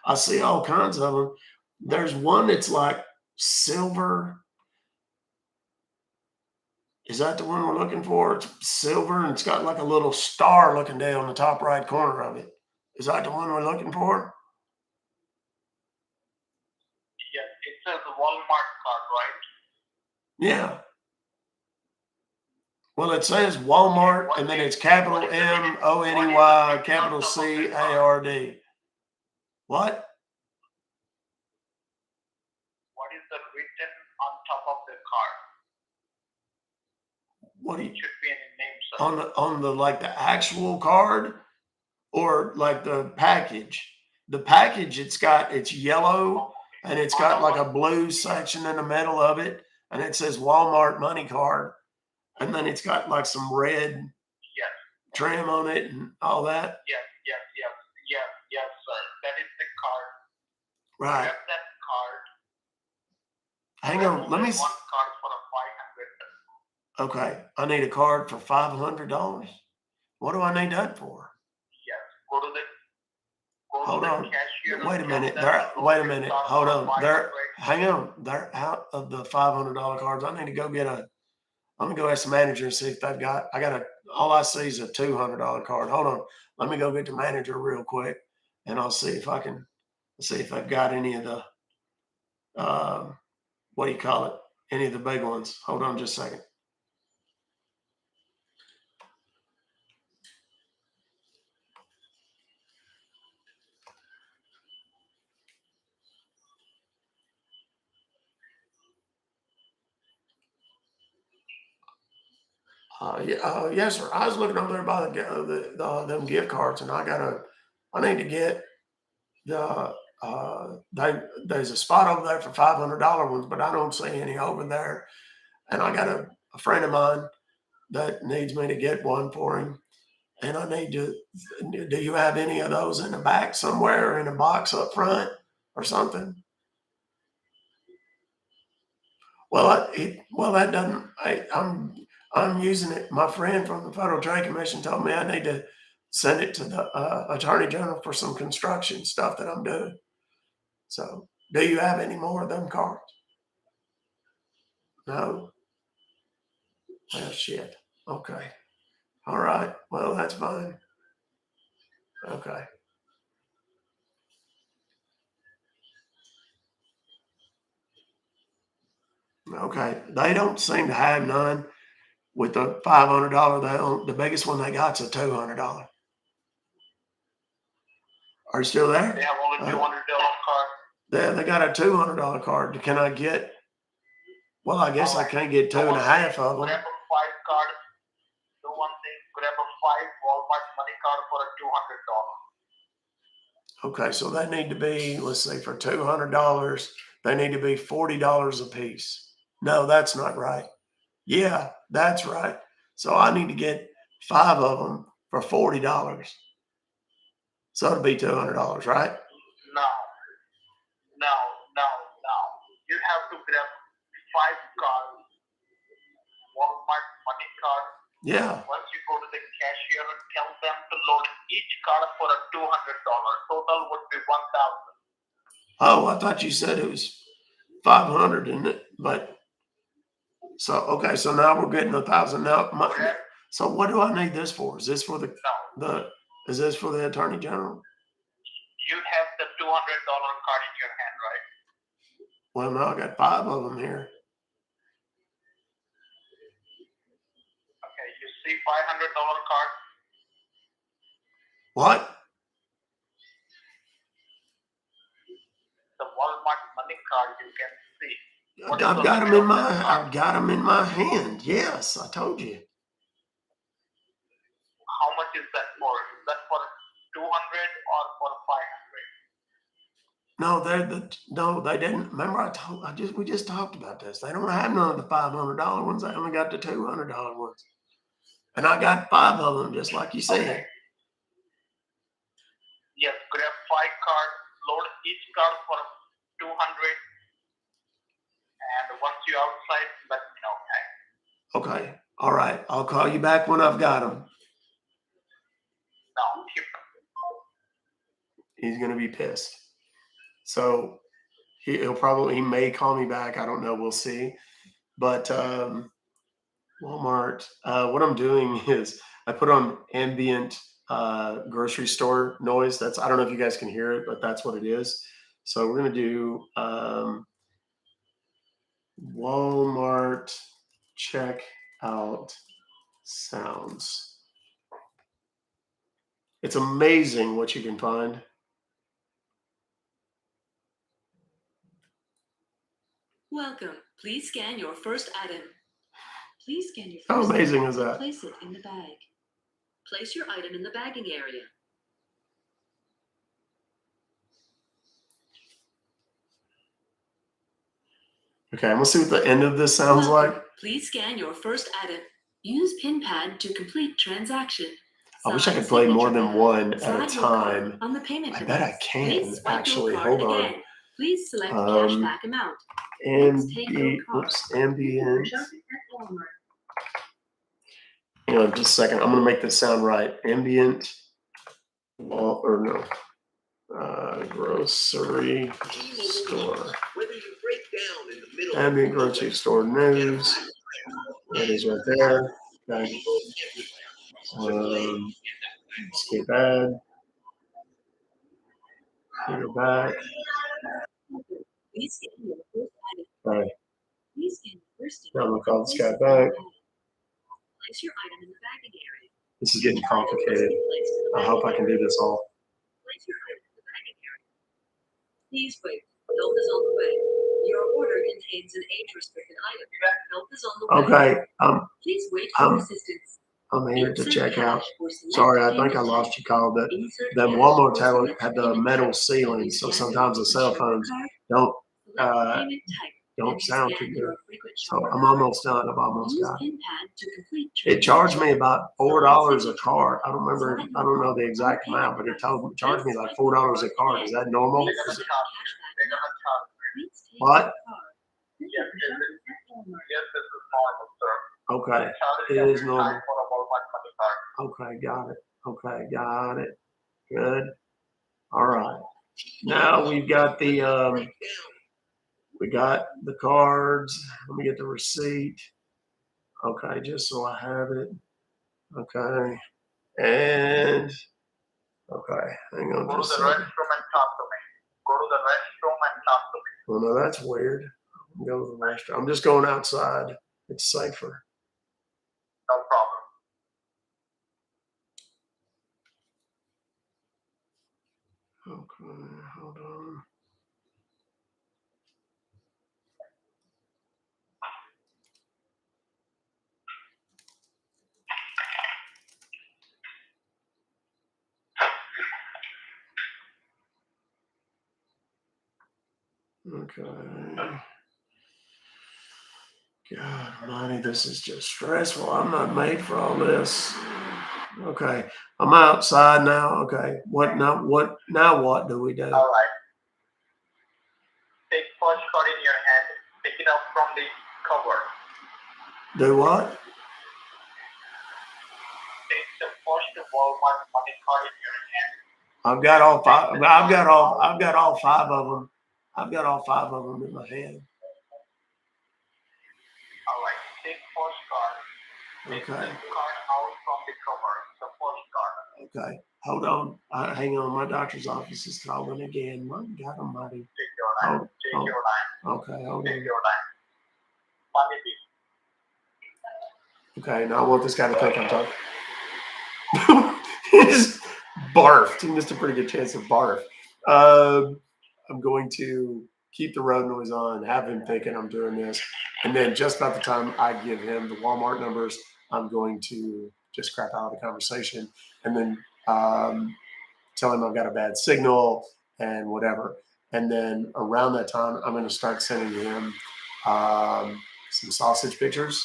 I see all kinds of them. There's one that's like silver. Is that the one we're looking for? It's silver and it's got like a little star looking down the top right corner of it. Is that the one we're looking for? Yes, it says Walmart card, right? Yeah. Well, it says Walmart and then it's capital MONEY, capital CARD. What? What is the written on top of the card? What do you It should be any name, sir. on the like the actual card or like the package? The package it's yellow and it's got like a blue section in the middle of it and it says Walmart money card and then it's got like some red Yes, trim on it and all that. yes, sir. That is the card. Right. Grab that card. Hang on, let me One card for a 500. Okay, I need a card for $500. What do I need that for? Yes, go to the Hold on. cashier. Wait a minute. Wait a minute. Hold on. Hang on. They're out of the $500 cards. I need to go get I'm gonna go ask the manager and see if they've got. All I see is a $200 card. Hold on. Let me go get the manager real quick, and I'll see if I can see if they've got any of the what do you call it? Any of the big ones. Hold on just a second. Yes, sir. I was looking over there by them gift cards, and I need to get the there's a spot over there for $500 ones, but I don't see any over there. And I got a friend of mine that needs me to get one for him, and I need to. Do you have any of those in the back somewhere, or in a box up front, or something? Well, that doesn't. I'm using it. My friend from the Federal Trade Commission told me I need to send it to the Attorney General for some construction stuff that I'm doing. So, do you have any more of them cards? No. Well, shit. Okay. All right. Well, that's fine. Okay. Okay. They don't seem to have none with the $500. The biggest one they got's a $200. Are you still there? They have only $200 card. They got a $200 card. Can I get? Well, I guess I can't get two and a half of them. Grab a 5 card. Do one thing. Grab a 5 Walmart money card for a $200. Okay, so they need to be, let's see, for $200, they need to be $40 a piece. No, that's not right. Yeah, that's right. So I need to get 5 of them for $40. So it'll be $200, right? No. You have to grab 5 cards. Walmart money card. Yeah. Once you go to the cashier and tell them to load each card for a $200, total would be $1,000. Oh, I thought you said it was 500, didn't it? But so okay, so now we're getting 1,000 now. So what do I need this for? Is this for is this for the Attorney General? You have the $200 card in your hand, right? Well, no, I got 5 of them here. Okay, you see $500 card? What? The Walmart money card you can see. I've got them in my hand. Yes, I told you. How much is that for? Is that for 200 or for 500? No, they didn't. Remember, we just talked about this. They don't have none of the $500 ones. They only got the $200 ones, and I got 5 of them, just like you said. Okay. Yes, grab 5 cards, load each card for 200, and once you're outside, let me know. Okay. All right. I'll call you back when I've got them. No, he's gonna be pissed. So he may call me back. I don't know. We'll see. But Walmart. What I'm doing is I put on ambient grocery store noise. I don't know if you guys can hear it, but that's what it is. So we're gonna do Walmart checkout sounds. It's amazing what you can find. Welcome. Please scan your first item. Please scan your How first amazing item is that? and place it in the bag. Place your item in the bagging area. Okay, I'm gonna see what the end of this sounds Welcome. like. Please scan your first item. Use PIN pad to complete transaction. I wish I Sign could play more signature than pad. one at a Slide your time. card on the payment I device. bet I can, Please swipe actually. your card Hold on. again. Please select cashback amount. Ambient. Hang on just a second. I'm gonna make this sound right. Ambient grocery store. Ambient grocery store news. That is right there. Okay. Escape ad. Go back. Please scan your first item. Right. Please scan your first Now I'm item. gonna call this Place guy it in the back. bag. Place your item in the bagging area. This is getting complicated. I hope I can do this all. Place your item in the bagging area. Please wait. Help is on the way. Your order contains an age-restricted item. Help is on the way. Okay, Please wait for assistance. I'm here to Insert check out. cash or select Sorry, I think payment I lost type. your call, but Insert the cash Walmart or tower select had the payment metal type. ceiling, When so you scan sometimes the your cell sugar phones card, don't select uh, payment type. Then don't you sound scan too your good. frequent So shopper I'm card. almost done. I've almost Use got it. PIN pad to complete It charged me transaction. about $4 a card. I don't remember. Select I don't know the your exact payment amount, but it device. charged me Please like swipe the $4 a card card. and Is that normal? please Is select it, cashback amount. Please take what? your card. Yes, this is normal, sir. Okay, Charge it is every normal. time for a Walmart money card. Okay, got it. Okay, got it. Good. All right. Now we've got the we got the cards. Let me get the receipt. Okay, just so I have it. Okay. And okay, hang on Go to just the a second. restroom and talk to me. Go to the restroom and talk to me. Well, no, that's weird. Go to the restroom. I'm just going outside. It's safer. No problem. Okay, hold on. Okay. God almighty, this is just stressful. I'm not made for all this. Okay. I'm outside now. Okay. What now? What do we do? All right. Take first card in your hand. Pick it up from the cover. Do what? Take the first Walmart money card in your hand. I've got all five. I've got all five of them. I've got all five of them in my hand. All right. Take first card. Take Okay. the card out from the cover. The first card. Okay. Hold on. Hang on. My doctor's office is calling again. My God almighty. Take your time. Take your time. Okay. Hold Take on. your time. Money be. Okay. Now I want this guy to think I'm talking. He just barfed. He missed a pretty good chance of barf. I'm going to keep the road noise on, have him thinking I'm doing this. And then just about the time I give him the Walmart numbers, I'm going to just crap out of the conversation and then tell him I've got a bad signal and whatever. And then around that time, I'm going to start sending him some sausage pictures.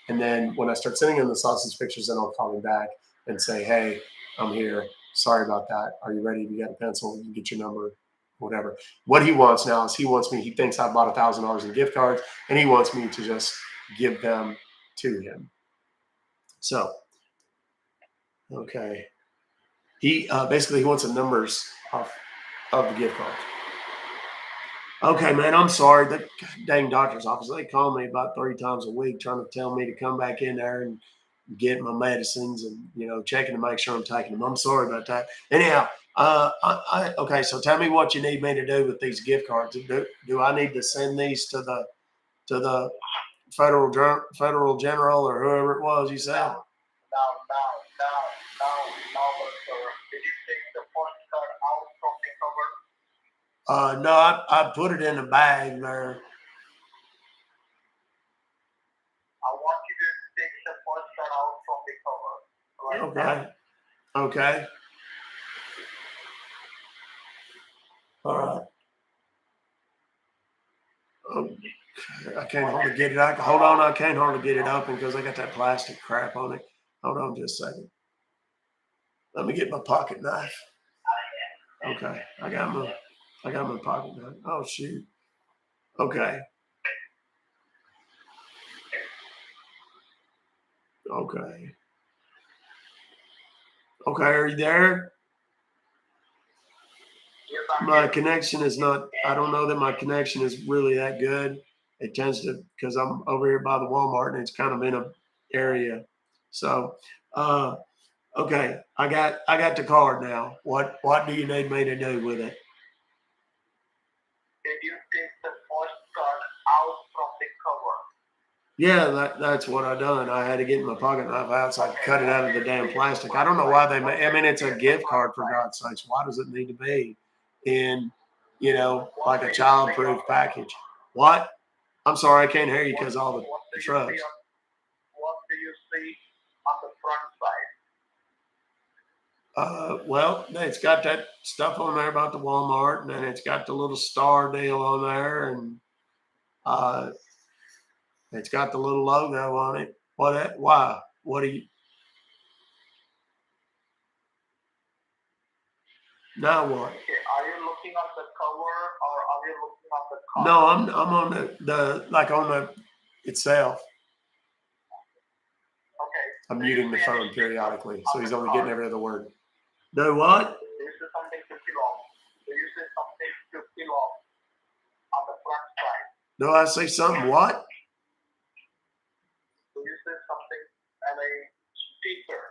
And then when I start sending him the sausage pictures, then I'll call him back and say, hey, I'm here. Sorry about that. Are you ready? You got a pencil? You get your number, whatever. What he wants now is he thinks I bought $1,000 in gift cards, and he wants me to just give them to him. So, okay. He basically he wants the numbers of the gift cards. Okay, man, I'm sorry. The dang doctor's office, they call me about 3 times a week trying to tell me to come back in there and get my medicines and, checking to make sure I'm taking them. I'm sorry about that. Anyhow, okay, so tell me what you need me to do with these gift cards. Do I need to send these to the federal general or whoever it was you said? No, sir. Did you take the first card out from the cover? No, I put it in a bag there. I want you to take the first card out from the cover. Right Okay. Okay. All right. I can't hardly get it out. Hold on, I can't hardly get it open because I got that plastic crap on it. Hold on just a second. Let me get my pocket knife. Okay, I got my pocket knife. Oh shoot. Okay. Okay. Okay, are you there? My connection is not, I don't know that my connection is really that good. It tends to, because I'm over here by the Walmart and it's kind of in a area. So, okay, I got the card now. What do you need me to do with it? Did you take the first card out from the cover? Yeah, that's what I done. I had to get my pocket knife out so I could cut it out of the damn plastic. I don't know why I mean, it's a gift card for God's sakes. Why does it need to be in, like a child-proof package? What? I'm sorry, I can't hear you because all the What do you trucks. see on the front side? Well, it's got that stuff on there about the Walmart, and then it's got the little star deal on there, and it's got the little logo on it. What? Why? What do you? Now what? Okay, are you looking at the cover or are you looking at the car? No, I'm on the like on the itself. Okay. I'm Do you muting the see any phone periodically, so on he's the only car? getting every other word. No what? Do you see something to peel off? Do you see something to peel off on the front side? Do I say something? What? Do you see something and a sticker?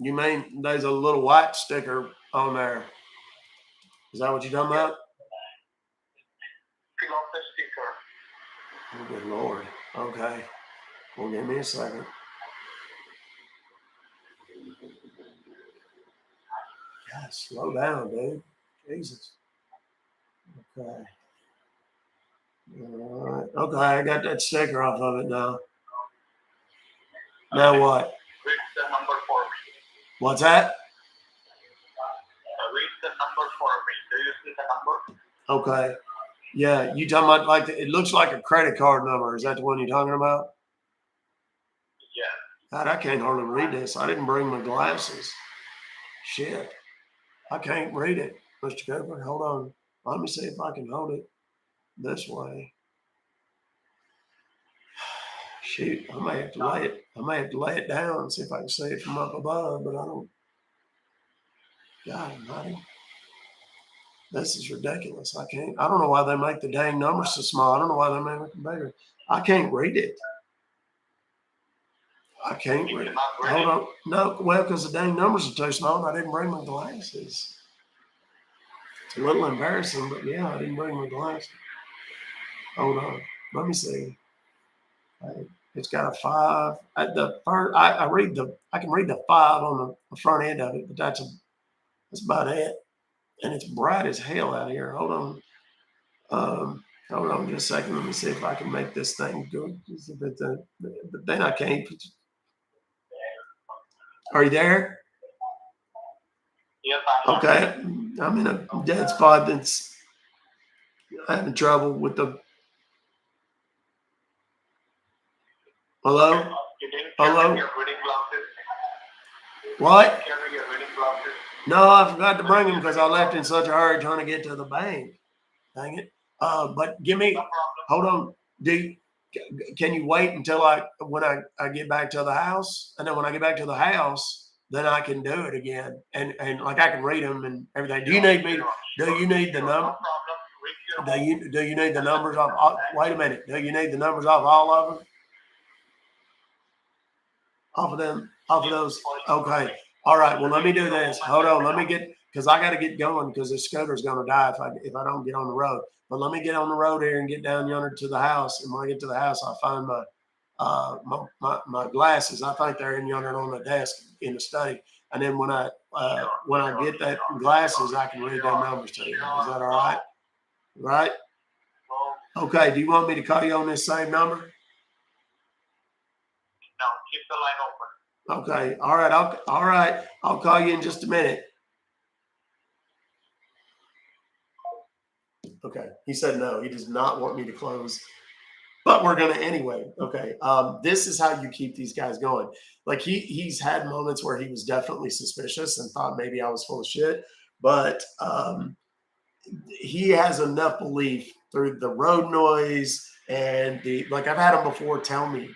You mean there's a little white sticker on there? Is that what you're talking about? Peel off the sticker. Oh, good Lord. Okay. Well, give me a second. God, slow down, dude. Jesus. Okay. All right. Okay, I got that sticker off of it now. Now what? Read the number for me. What's that? Read the number for me. Do you see the number? Okay. Yeah, you talking about like it looks like a credit card number. Is that the one you're talking about? Yeah. God, I can't hardly read this. I didn't bring my glasses. Shit. I can't read it. Mr. Cooper, hold on. Let me see if I can hold it this way. Shoot, I may have to lay it down and see if I can see it from up above, but I don't. God almighty. This is ridiculous. I don't know why they make the dang numbers so small. I don't know why they make them bigger. I can't read it. I can't read it. Hold on. No, well, because the dang numbers are too small and I didn't bring my glasses. It's a little embarrassing, but yeah, I didn't bring my glasses. Hold on. Let me see. It's got a 5. I can read the 5 on the front end of it, but that's about it. And it's bright as hell out here. Hold on. Hold on just a second. Let me see if I can make this thing go. But then I can't. Are you there? Yes, Okay. I'm in a dead spot that's having trouble with the. Hello? You didn't Hello? carry your reading glasses? What? Carry your reading glasses? No, I forgot to bring them because I left in such a hurry trying to get to the bank. Dang it. But give me, No hold on. Can you wait until when I get back to the house? And then when I get back to the house, then I can do it again. And like I can read them and everything. Do you need the number? Do you need the numbers off? Wait a minute. Do you need the numbers off all of them? Off of them? Off of those? Okay. All right. Well, let me do this. Hold on. Let me because I got to get going because this scooter's going to die if I don't get on the road. But let me get on the road here and get down yonder to the house. And when I get to the house, I'll find my glasses. I think they're in yonder on the desk in the study. And then when I get that glasses, I can read their numbers to you. Is that all right? Right? Okay. Do you want me to call you on this same number? No, keep the line open. Okay. All right. I'll call you in just a minute. Okay. He said no. He does not want me to close, but we're gonna anyway. Okay. This is how you keep these guys going. Like he's had moments where he was definitely suspicious and thought maybe I was full of shit, but he has enough belief through the road noise and like I've had him before tell me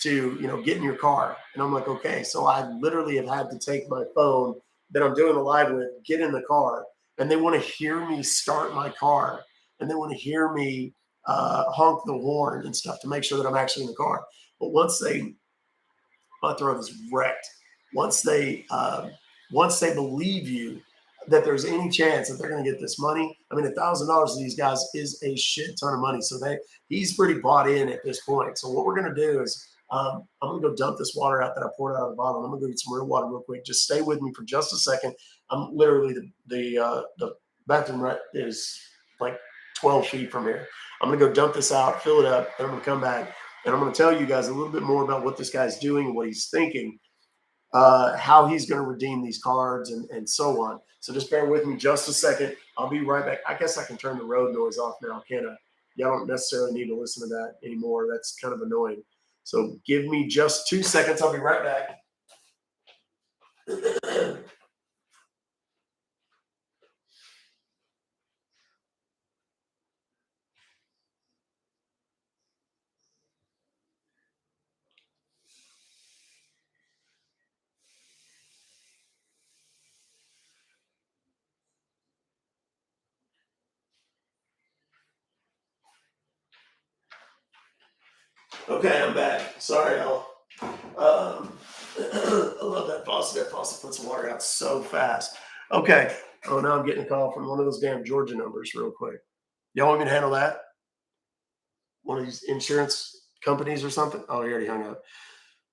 to get in your car, and I'm like, okay. So I literally have had to take my phone that I'm doing a live with, get in the car, and they want to hear me start my car, and they want to hear me honk the horn and stuff to make sure that I'm actually in the car. But my throat is wrecked. Once they believe you that there's any chance that they're going to get this money, I mean, $1,000 to these guys is a shit ton of money. So he's pretty bought in at this point. So what we're going to do is I'm going to go dump this water out that I poured out of the bottle. I'm going to go get some real water real quick. Just stay with me for just a second. I'm literally the bathroom right is like 12 feet from here. I'm going to go dump this out, fill it up, and I'm going to come back. And I'm going to tell you guys a little bit more about what this guy's doing, what he's thinking, how he's going to redeem these cards, and so on. So just bear with me just a second. I'll be right back. I guess I can turn the road noise off now, can't I? Y'all don't necessarily need to listen to that anymore. That's kind of annoying. So give me just 2 seconds. I'll be right back. Okay, I'm back. Sorry, y'all. I love that faucet. That faucet puts the water out so fast. Okay. Oh, now I'm getting a call from one of those damn Georgia numbers real quick. Y'all want me to handle that? One of these insurance companies or something? Oh, he already hung up.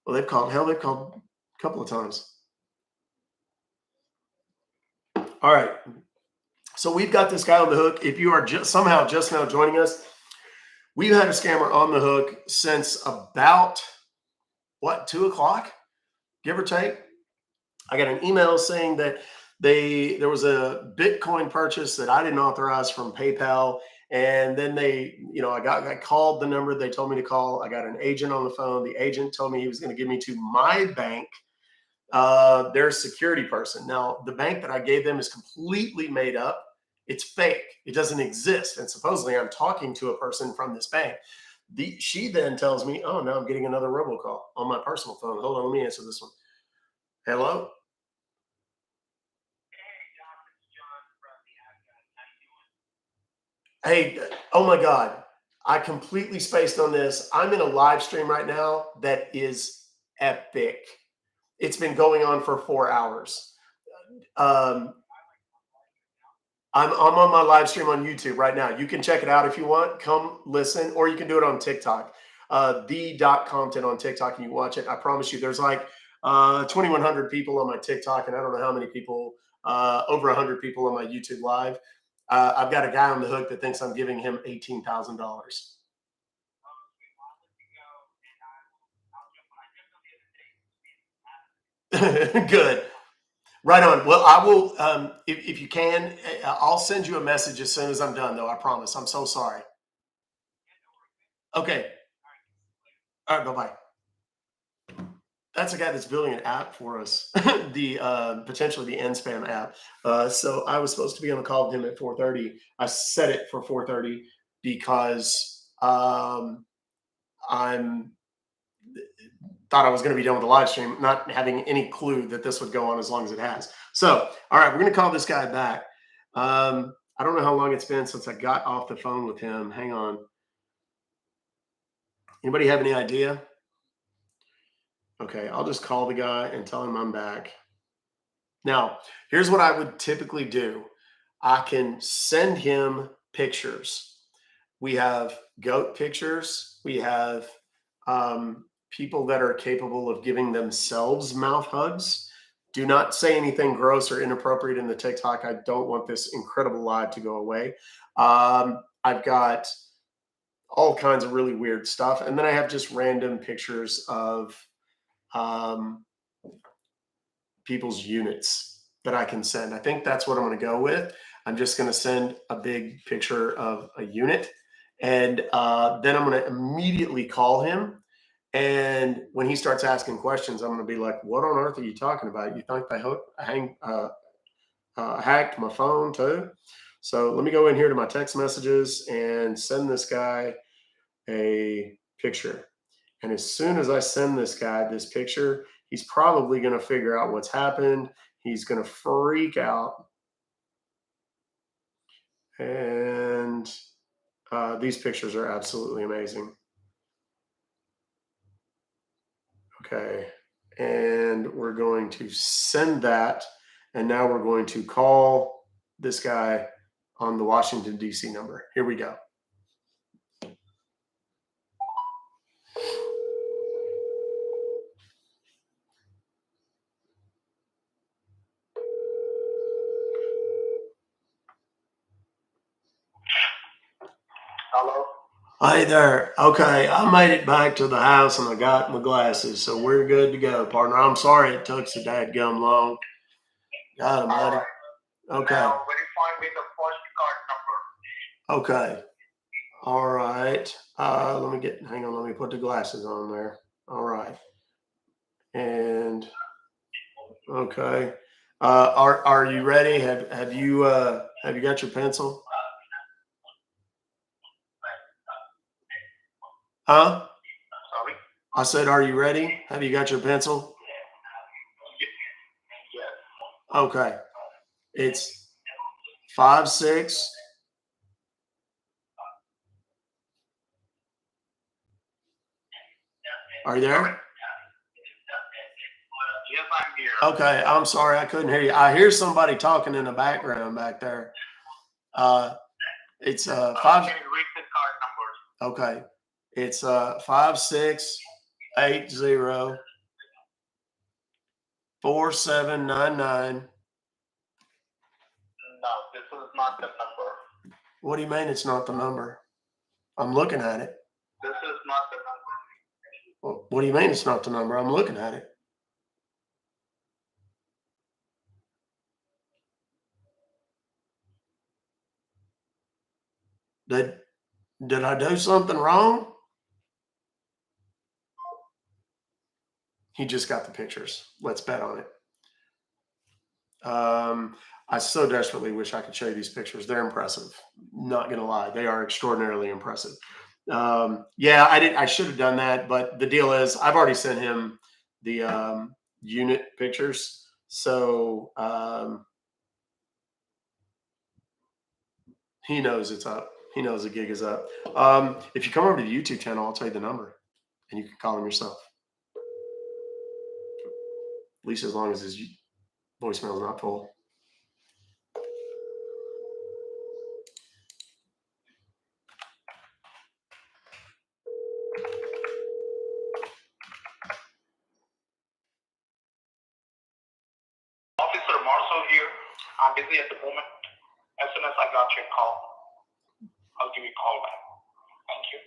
Well, they've called. Hell, they've called a couple of times. All right. So we've got this guy on the hook. If you are somehow just now joining us, we've had a scammer on the hook since about, 2 o'clock, give or take. I got an email saying that there was a Bitcoin purchase that I didn't authorize from PayPal. And then I called the number they told me to call. I got an agent on the phone. The agent told me he was going to give me to my bank, their security person. Now, the bank that I gave them is completely made up. It's fake. It doesn't exist. And supposedly I'm talking to a person from this bank. She then tells me, oh, no, I'm getting another robocall on my personal phone. Hold on, let me answer this one. Hello? Hey, oh my God. I completely spaced on this. I'm in a live stream right now that is epic. It's been going on for 4 hours. I'm on my live stream on YouTube right now. You can check it out if you want. Come listen, or you can do it on TikTok. The.content on TikTok, and you watch it. I promise you, there's like 2,100 people on my TikTok, and I don't know how many people, over 100 people on my YouTube live. I've got a guy on the hook that thinks I'm giving him $18,000. Good. Right on. Well, I will, if you can, I'll send you a message as soon as I'm done, though. I promise. I'm so sorry. Okay. All right. Bye-bye. That's a guy that's building an app for us, the potentially the end spam app. So I was supposed to be on a call with him at 4:30. I set it for 4:30 because I'm thought I was going to be done with the live stream, not having any clue that this would go on as long as it has. So, all right, we're going to call this guy back. I don't know how long it's been since I got off the phone with him. Hang on. Anybody have any idea? Okay, I'll just call the guy and tell him I'm back. Now, here's what I would typically do. I can send him pictures. We have goat pictures. We have people that are capable of giving themselves mouth hugs. Do not say anything gross or inappropriate in the TikTok. I don't want this incredible live to go away. I've got all kinds of really weird stuff. And then I have just random pictures of people's units that I can send. I think that's what I'm going to go with. I'm just going to send a big picture of a unit. And then I'm going to immediately call him. And when he starts asking questions, I'm going to be like, what on earth are you talking about? You think they hacked my phone too? So let me go in here to my text messages and send this guy a picture. And as soon as I send this guy this picture, he's probably going to figure out what's happened. He's going to freak out. And these pictures are absolutely amazing. Okay. And we're going to send that. And now we're going to call this guy on the Washington, D.C. number. Here we go. Hey there. Okay, I made it back to the house and I got my glasses, so we're good to go, partner. I'm sorry it took so dadgum long. Got 'em, buddy. Okay. Now verify with the first card number. Okay. All right. Hang on, let me put the glasses on there. All right. And okay. Are you ready? Have you got your pencil? Huh? Sorry. I said, are you ready? Have you got your pencil? Yes. Okay. It's 5 6. Are you there? Yes, I'm here. Okay, I'm sorry, I couldn't hear you. I hear somebody talking in the background back there. It's five. Can you read the card numbers? Okay, it's 56804799. No, this is not the number. What do you mean it's not the number? I'm looking at it. This is not the number. What do you mean it's not the number? I'm looking at it. Did I do something wrong? He just got the pictures. Let's bet on it. I so desperately wish I could show you these pictures. They're impressive. Not gonna lie, they are extraordinarily impressive. Yeah, I should have done that, but the deal is, I've already sent him the unit pictures, so he knows it's up. He knows the gig is up. If you come over to the YouTube channel, I'll tell you the number, and you can call him yourself. At least as long as his voicemail is not full. Officer Marshall here. I'm busy at the moment. As soon as I got your call, I'll give you a call back. Thank you.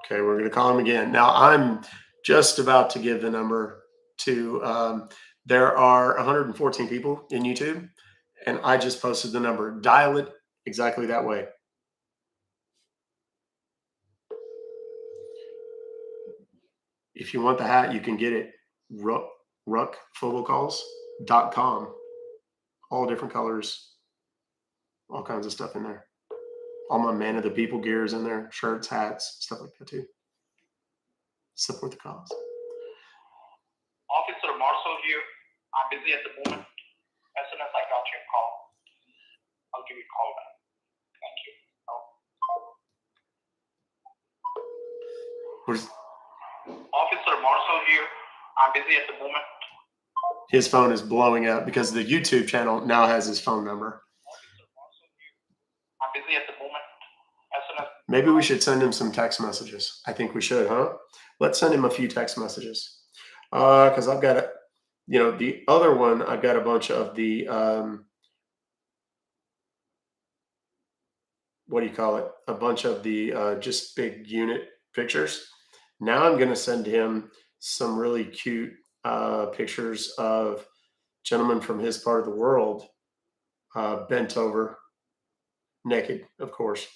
Okay, we're going to call him again. Now, I'm just about to give the number to, there are 114 people in YouTube, and I just posted the number. Dial it exactly that way. If you want the hat, you can get it. Ruck.Fobocalls.com. All different colors, all kinds of stuff in there. All my Man of the People gear is in there, shirts, hats, stuff like that too. Support the cause. Officer Marshall here. I'm busy at the moment. As soon as I got your call, I'll give you a call back. Thank you. Officer Marshall here. I'm busy at the moment. His phone is blowing up because the YouTube channel now has his phone number. Officer Marshall here. I'm busy at the moment. As soon as Maybe we should send him some text messages. I think we should, huh? Let's send him a few text messages. Because I've got the other one, I've got a bunch of the, what do you call it? A bunch of the just big unit pictures. Now I'm going to send him some really cute pictures of gentlemen from his part of the world, bent over, naked, of course,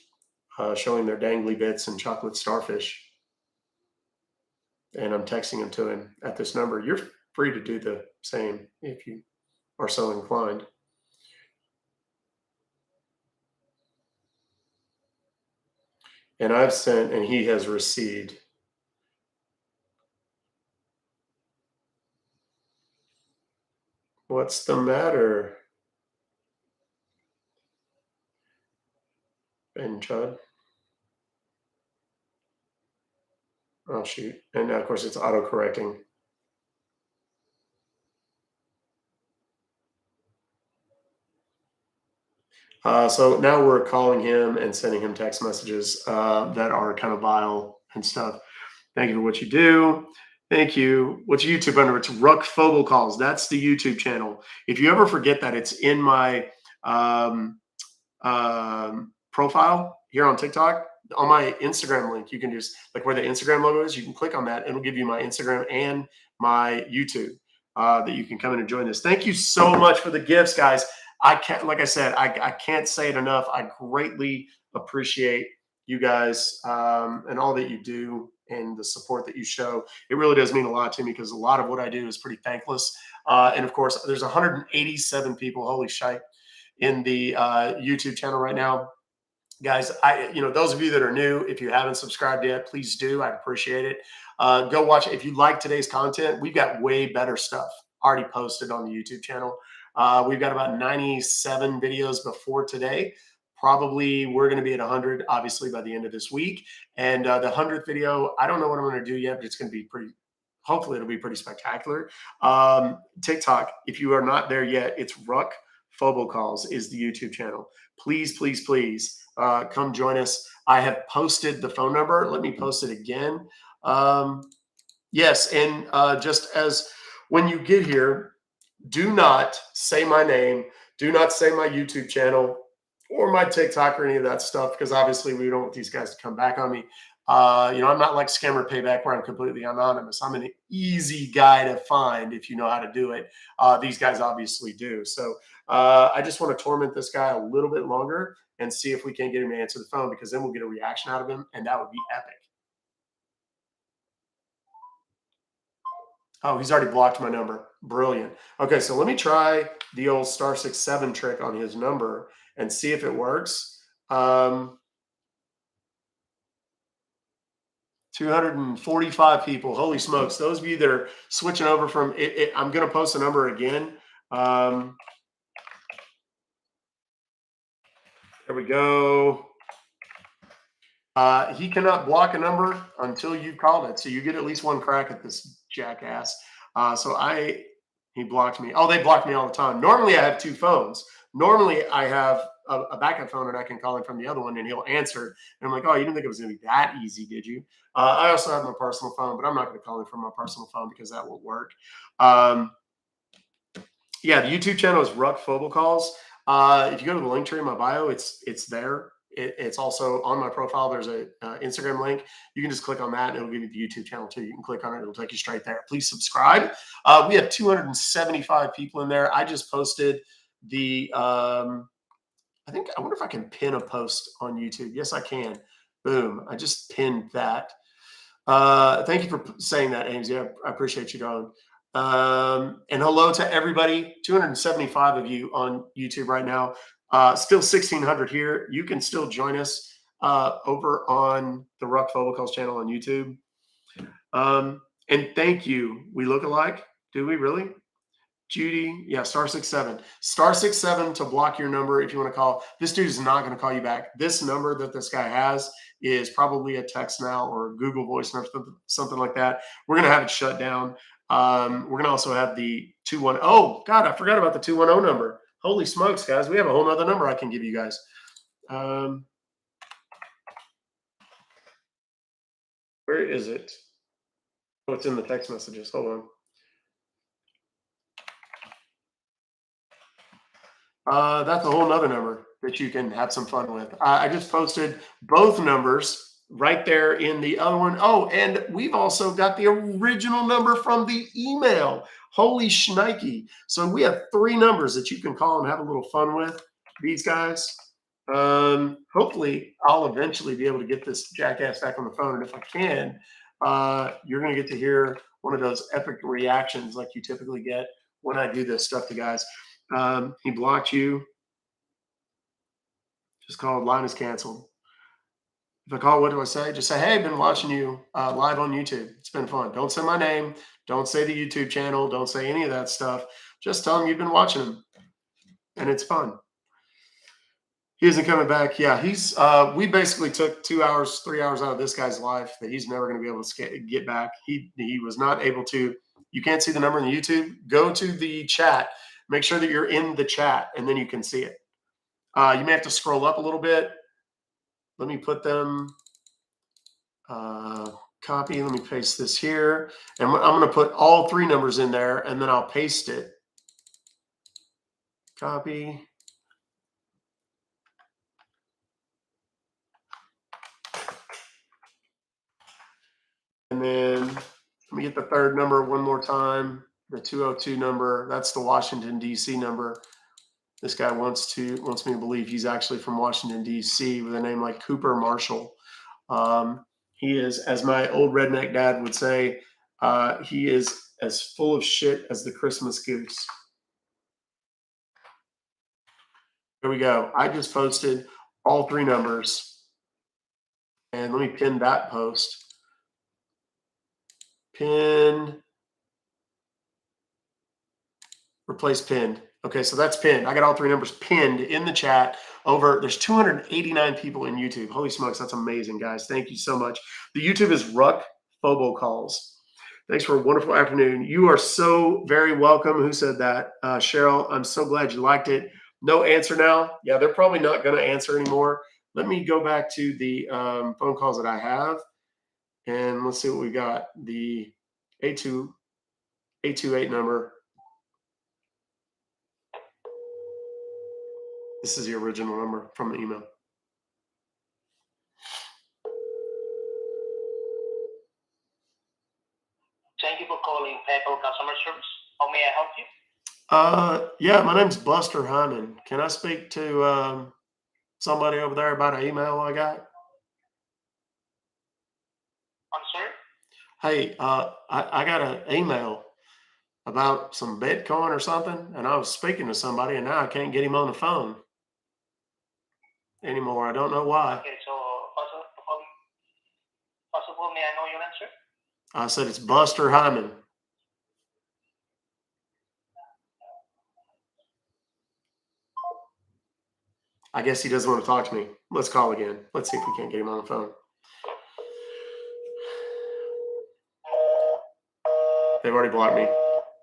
showing their dangly bits and chocolate starfish. And I'm texting them to him at this number. You're free to do the same if you are so inclined. And I've sent, and he has received. What's the matter, Ben Chud? Oh, shoot. And of course, it's auto-correcting. So now we're calling him and sending him text messages that are kind of vile and stuff. Thank you for what you do. Thank you. What's your YouTube under? It's Ruck Fobocalls. That's the YouTube channel. If you ever forget that, it's in my profile here on TikTok. on my Instagram link, you can just like where the Instagram logo is, you can click on that. It'll give you my Instagram and my YouTube that you can come in and join this. Thank you so much for the gifts, guys. I can't, like I said, I can't say it enough. I greatly appreciate you guys and all that you do and the support that you show. It really does mean a lot to me because a lot of what I do is pretty thankless. And of course, there's 187 people, holy shite, in the YouTube channel right now. Guys, those of you that are new, if you haven't subscribed yet, please do. I'd appreciate it. Go watch it. If you like today's content, we've got way better stuff already posted on the YouTube channel. We've got about 97 videos before today. Probably we're going to be at 100, obviously, by the end of this week. And the 100th video, I don't know what I'm going to do yet, but it's going to be pretty, hopefully it'll be pretty spectacular. TikTok, if you are not there yet, it's Ruck Fobocalls is the YouTube channel. Please, please, please come join us. I have posted the phone number. Let me post it again. Yes, and just as when you get here, do not say my name. Do not say my YouTube channel or my TikTok or any of that stuff, because obviously we don't want these guys to come back on me. I'm not like Scammer Payback where I'm completely anonymous. I'm an easy guy to find if you know how to do it. These guys obviously do. So I just want to torment this guy a little bit longer and see if we can get him to answer the phone, because then we'll get a reaction out of him, and that would be epic. Oh, he's already blocked my number. Brilliant. Okay, so let me try the old *67 trick on his number and see if it works. 245 people. Holy smokes. Those of you that are switching over from it, I'm going to post the number again. There we go. He cannot block a number until you've called it. So you get at least one crack at this jackass. He blocked me. Oh, they block me all the time. Normally I have two phones. Normally I have a backup phone and I can call him from the other one and he'll answer. And I'm like, oh, you didn't think it was going to be that easy, did you? I also have my personal phone, but I'm not going to call him from my personal phone because that won't work. Yeah, the YouTube channel is Ruck Fobocalls. If you go to the link tree in my bio, it's there. It's also on my profile. There's a Instagram link. You can just click on that and it'll give you the YouTube channel too. You can click on it. It'll take you straight there. Please subscribe. We have 275 people in there. I just posted the, I wonder if I can pin a post on YouTube. Yes, I can. Boom. I just pinned that. Thank you for saying that, Ames. Yeah, I appreciate you, darling. And hello to everybody. 275 of you on YouTube right now. Still 1,600 here. You can still join us over on the Ruck Fobocalls channel on YouTube. And thank you. We look alike. Do we really? Judy, yeah, *67. *67 to block your number if you want to call. This dude is not going to call you back. This number that this guy has is probably a text now or Google Voice or something like that. We're going to have it shut down. We're going to also have the 210. Oh, God, I forgot about the 210 number. Holy smokes, guys. We have a whole nother number I can give you guys. Where is it? Oh, it's in the text messages. Hold on. That's a whole nother number that you can have some fun with. I just posted both numbers right there in the other one. Oh, and we've also got the original number from the email. Holy shnikey. So we have 3 numbers that you can call and have a little fun with these guys. Hopefully I'll eventually be able to get this jackass back on the phone. And if I can, you're going to get to hear one of those epic reactions like you typically get when I do this stuff to guys. He blocked you. Just called line is canceled. If I call, what do I say? Just say, hey, I've been watching you live on YouTube. It's been fun. Don't say my name. Don't say the YouTube channel. Don't say any of that stuff. Just tell them you've been watching them. And it's fun. He isn't coming back. Yeah, we basically took 2 hours, 3 hours out of this guy's life that he's never going to be able to get back. He was not able to. You can't see the number in the YouTube. Go to the chat. Make sure that you're in the chat, and then you can see it. You may have to scroll up a little bit. Let me put them, copy. Let me paste this here. And I'm going to put all 3 numbers in there, and then I'll paste it. Copy. And then let me get the third number one more time. The 202 number. That's the Washington, D.C. number. This guy wants me to believe he's actually from Washington, D.C. with a name like Cooper Marshall. He is, as my old redneck dad would say, he is as full of shit as the Christmas goose. Here we go. I just posted all three numbers. And let me pin that post. Pin. Replace pinned. Okay, so that's pinned. I got all three numbers pinned in the chat. There's 289 people in YouTube. Holy smokes, that's amazing, guys. Thank you so much. The YouTube is Ruck Fobocalls. Thanks for a wonderful afternoon. You are so very welcome. Who said that? Cheryl, I'm so glad you liked it. No answer now. Yeah, they're probably not going to answer anymore. Let me go back to the phone calls that I have, and let's see what we got. The 828 number. This is the original number from the email. Thank you for calling PayPal customer service. How may I help you? Yeah, my name's Buster Hyman. Can I speak to somebody over there about an email I got? I'm sorry? Hey, I got an email about some Bitcoin or something, and I was speaking to somebody, and now I can't get him on the phone anymore. I don't know why. Okay, so first of all, may I know your name, sir? I said it's Buster Hyman. I guess he doesn't want to talk to me. Let's call again. Let's see if we can't get him on the phone. They've already blocked me.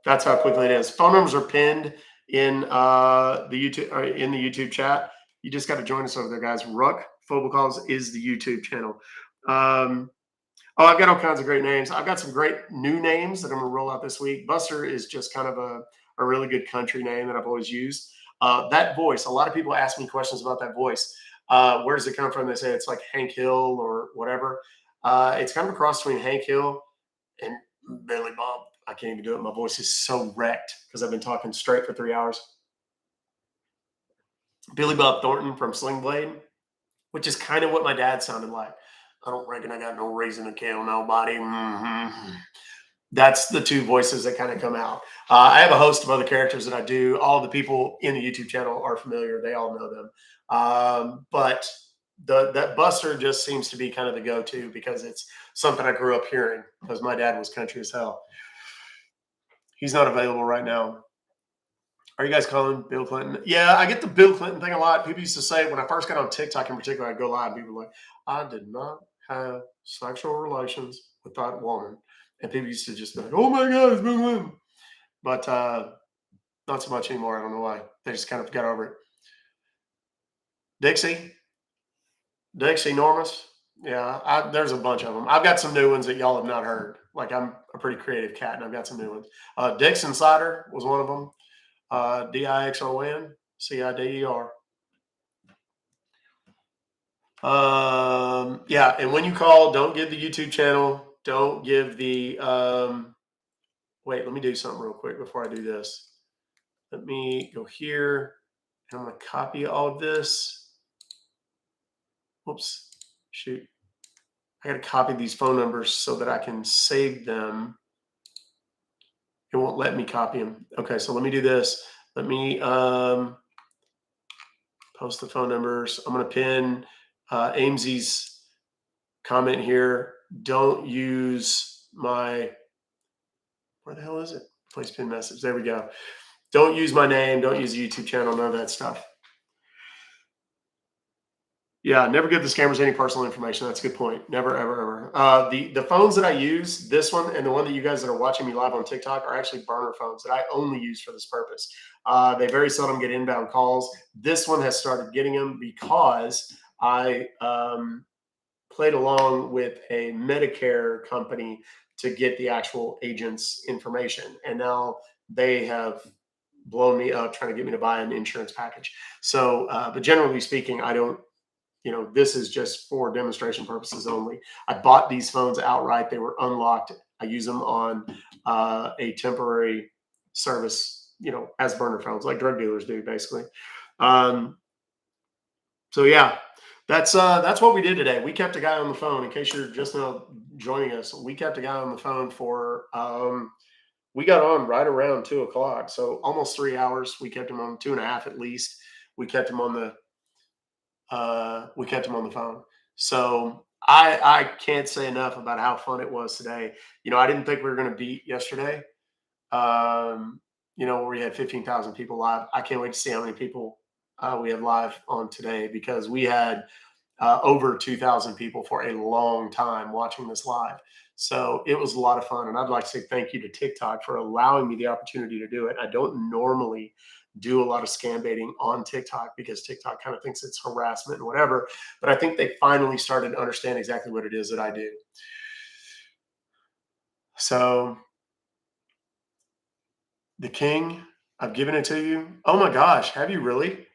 That's how quickly it is. Phone numbers are pinned in the YouTube chat. You just got to join us over there, guys. Ruck Fobocalls is the YouTube channel. I've got all kinds of great names. I've got some great new names that I'm going to roll out this week. Buster is just kind of a really good country name that I've always used. That voice, a lot of people ask me questions about that voice. Where does it come from? They say it's like Hank Hill or whatever. It's kind of a cross between Hank Hill and Billy Bob. I can't even do it. My voice is so wrecked because I've been talking straight for 3 hours. Billy Bob Thornton from Sling Blade, which is kind of what my dad sounded like. I don't reckon I got no reason to kill nobody. Mm-hmm. That's the two voices that kind of come out. I have a host of other characters that I do. All the people in the YouTube channel are familiar. They all know them. But that Buster just seems to be kind of the go-to because it's something I grew up hearing because my dad was country as hell. He's not available right now. Are you guys calling Bill Clinton? Yeah, I get the Bill Clinton thing a lot. People used to say when I first got on TikTok in particular, I'd go live. And people were like, I did not have sexual relations with that woman. And people used to just be like, oh my God, it's Bill Clinton. But not so much anymore. I don't know why. They just kind of got over it. Dixie Normus. Yeah, there's a bunch of them. I've got some new ones that y'all have not heard. Like I'm a pretty creative cat, and I've got some new ones. Dix Insider was one of them. DIXON CIDER. Yeah, and when you call, don't give the YouTube channel. Don't give the. Wait, let me do something real quick before I do this. Let me go here, and I'm going to copy all of this. Whoops, shoot. I got to copy these phone numbers so that I can save them. It won't let me copy them. Okay, so let me do this. Let me post the phone numbers. I'm going to pin Amesy's comment here. Don't use my, where the hell is it? Place pin message. There we go. Don't use my name. Don't use the YouTube channel. None of that stuff. Yeah, never give the scammers any personal information. That's a good point. Never, ever, ever. The phones that I use, this one and the one that you guys that are watching me live on TikTok are actually burner phones that I only use for this purpose. They very seldom get inbound calls. This one has started getting them because I played along with a Medicare company to get the actual agent's information. And now they have blown me up trying to get me to buy an insurance package. So, but generally speaking, I don't this is just for demonstration purposes only. I bought these phones outright. They were unlocked. I use them on a temporary service, as burner phones, like drug dealers do, basically. Um, so yeah, that's what we did today. We kept a guy on the phone. In case you're just now joining us, we kept a guy on the phone for. We got on right around 2 o'clock, so almost 3 hours. We kept him on 2.5 at least. We kept him on the phone. So I can't say enough about how fun it was today. I didn't think we were going to beat yesterday. Where we had 15,000 people live. I can't wait to see how many people we have live on today, because we had over 2,000 people for a long time watching this live. So it was a lot of fun. And I'd like to say thank you to TikTok for allowing me the opportunity to do it. I don't normally do a lot of scam baiting on TikTok, because TikTok kind of thinks it's harassment and whatever. But I think they finally started to understand exactly what it is that I do. So, the king, I've given it to you. Oh my gosh, have you really?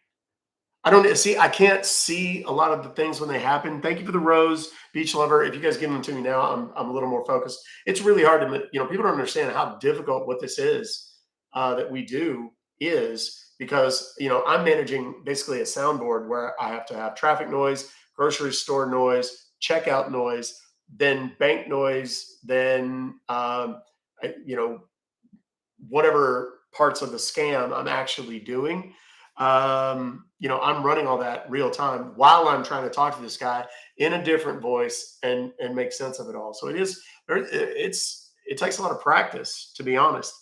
I don't see. I can't see a lot of the things when they happen. Thank you for the rose, beach lover. If you guys give them to me now, I'm a little more focused. It's really hard to, people don't understand how difficult what this is that we do is, because I'm managing basically a soundboard where I have to have traffic noise, grocery store noise, checkout noise, then bank noise, then I- you know whatever parts of the scam I'm actually doing. I'm running all that real time while I'm trying to talk to this guy in a different voice and make sense of it all. So it takes a lot of practice, to be honest.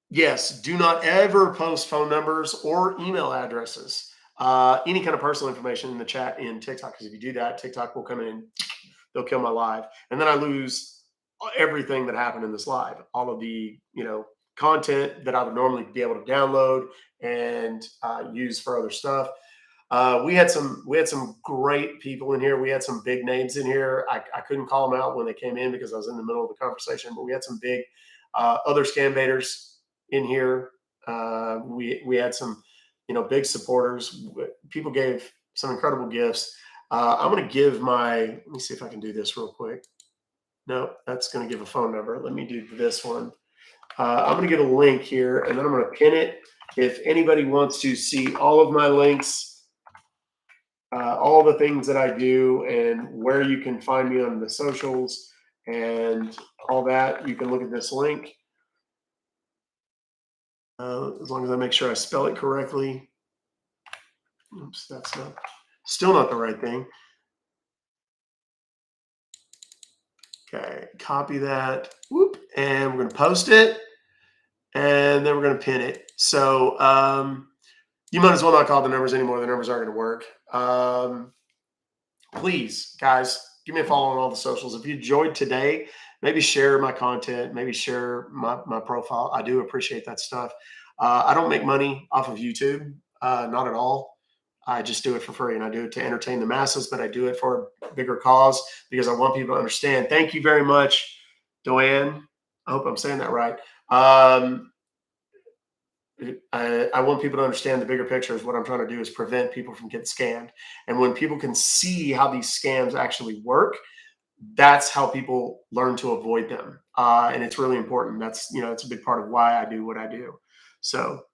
Yes, do not ever post phone numbers or email addresses, any kind of personal information in the chat in TikTok, because if you do that, TikTok will come in and they'll kill my live, and then I lose everything that happened in this live, all of the content that I would normally be able to download and use for other stuff. We had some great people in here. We had some big names in here. I couldn't call them out when they came in because I was in the middle of the conversation, but we had some big other scam baiters in here. We had some big supporters. People gave some incredible gifts. I'm going to give let me see if I can do this real quick. No, that's going to give a phone number. Let me do this one. I'm going to give a link here, and then I'm going to pin it. If anybody wants to see all of my links, all the things that I do, and where you can find me on the socials and all that, you can look at this link. As long as I make sure I spell it correctly. Oops, that's still not the right thing. Okay, copy that. Whoop, and we're going to post it, and then we're going to pin it. So you might as well not call the numbers anymore. The numbers aren't going to work. Please, guys, give me a follow on all the socials. If you enjoyed today, maybe share my content, maybe share my profile. I do appreciate that stuff. I don't make money off of YouTube, not at all. I just do it for free, and I do it to entertain the masses, but I do it for a bigger cause because I want people to understand. Thank you very much, Doanne. I hope I'm saying that right. I want people to understand the bigger picture is what I'm trying to do is prevent people from getting scammed. And when people can see how these scams actually work, that's how people learn to avoid them. And it's really important. It's a big part of why I do what I do. So,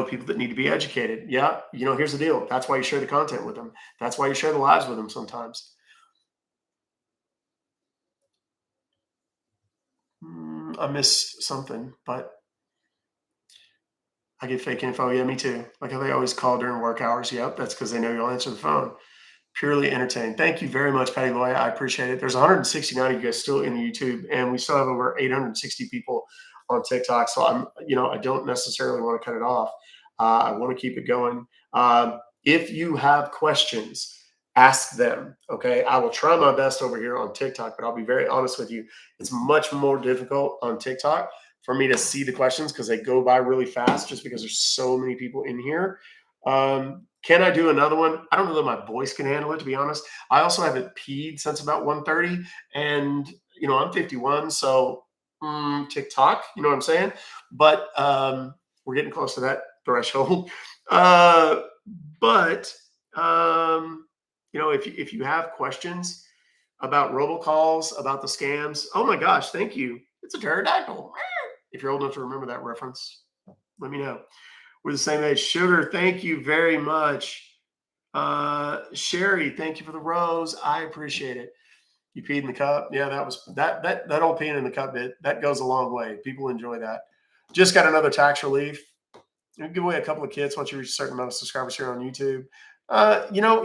people that need to be educated. Yeah. Here's the deal. That's why you share the content with them. That's why you share the lives with them sometimes. I missed something, but I get fake info. Yeah, me too. Like how they always call during work hours. Yep, that's because they know you'll answer the phone. Purely entertaining. Thank you very much, Patty Loy. I appreciate it. There's 169 of you guys still in YouTube, and we still have over 860 people on TikTok. So I don't necessarily want to cut it off. I want to keep it going. If you have questions, ask them. Okay, I will try my best over here on TikTok, but I'll be very honest with you. It's much more difficult on TikTok for me to see the questions because they go by really fast just because there's so many people in here. Can I do another one? I don't know that my voice can handle it, to be honest. I also haven't peed since about 1:30, and I'm 51, so TikTok, you know what I'm saying? But We're getting close to that threshold. But if you have questions about robocalls, about the scams, oh my gosh, thank you. It's a pterodactyl. If you're old enough to remember that reference, let me know. We're the same age. Sugar, thank you very much. Sherry, thank you for the rose. I appreciate it. You peed in the cup. Yeah, that was that old peeing in the cup bit. That goes a long way. People enjoy that. Just got another tax relief. I'll give away a couple of kits once you reach a certain amount of subscribers here on YouTube.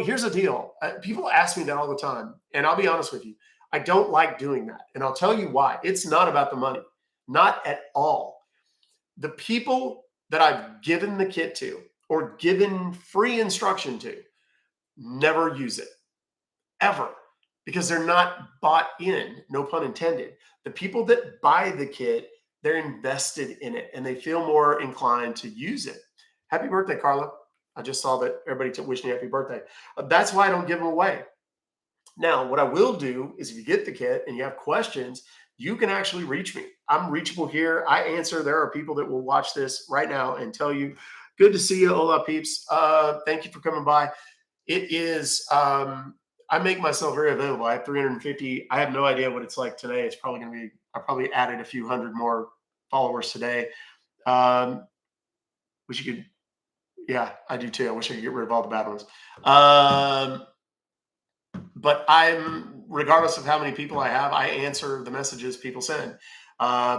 Here's the deal. People ask me that all the time, and I'll be honest with you. I don't like doing that, and I'll tell you why. It's not about the money, not at all. The people that I've given the kit to or given free instruction to never use it, ever, because they're not bought in, no pun intended. The people that buy the kit, they're invested in it and they feel more inclined to use it. Happy birthday, Carla. I just saw that everybody wishing you happy birthday. That's why I don't give them away. Now, what I will do is if you get the kit and you have questions, you can actually reach me. I'm reachable here. I answer. There are people that will watch this right now and tell you, good to see you. Hola, peeps. Thank you for coming by. It is, I make myself very available. I have 350. I have no idea what it's like today. It's probably going to be, I probably added a few hundred more followers today. Wish you could, yeah, I do too. I wish I could get rid of all the bad ones. But regardless of how many people I have, I answer the messages people send.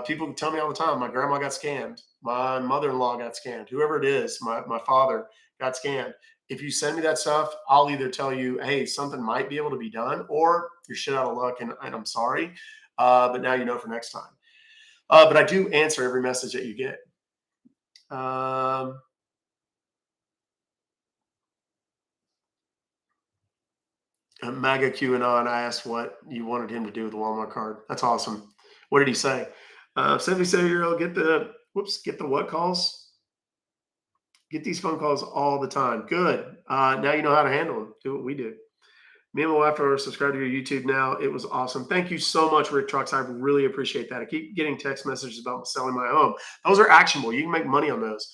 People tell me all the time, my grandma got scammed. My mother-in-law got scammed. Whoever it is, my father got scammed. If you send me that stuff, I'll either tell you, hey, something might be able to be done, or you're shit out of luck and I'm sorry. But now you know for next time. But I do answer every message that you get. MAGA QAnon, I asked what you wanted him to do with the Walmart card. That's awesome. What did he say? 77-year-old, get the what calls? Get these phone calls all the time. Good. Now you know how to handle them. Do what we do. Me and my wife are subscribed to your YouTube now. It was awesome. Thank you so much, Rick Trucks. I really appreciate that. I keep getting text messages about selling my home. Those are actionable. You can make money on those.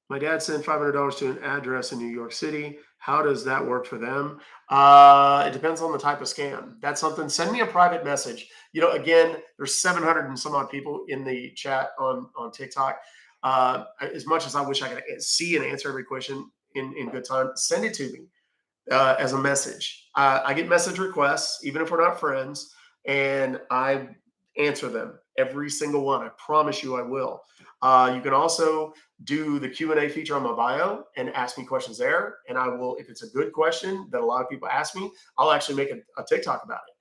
My dad sent $500 to an address in New York City. How does that work for them? It depends on the type of scam. That's something. Send me a private message. Again, there's 700 and some odd people in the chat on TikTok. As much as I wish I could see and answer every question in good time, send it to me as a message. I get message requests, even if we're not friends, and I answer them, every single one. I promise you I will. You can also do the Q&A feature on my bio and ask me questions there. And I will, if it's a good question that a lot of people ask me, I'll actually make a TikTok about it.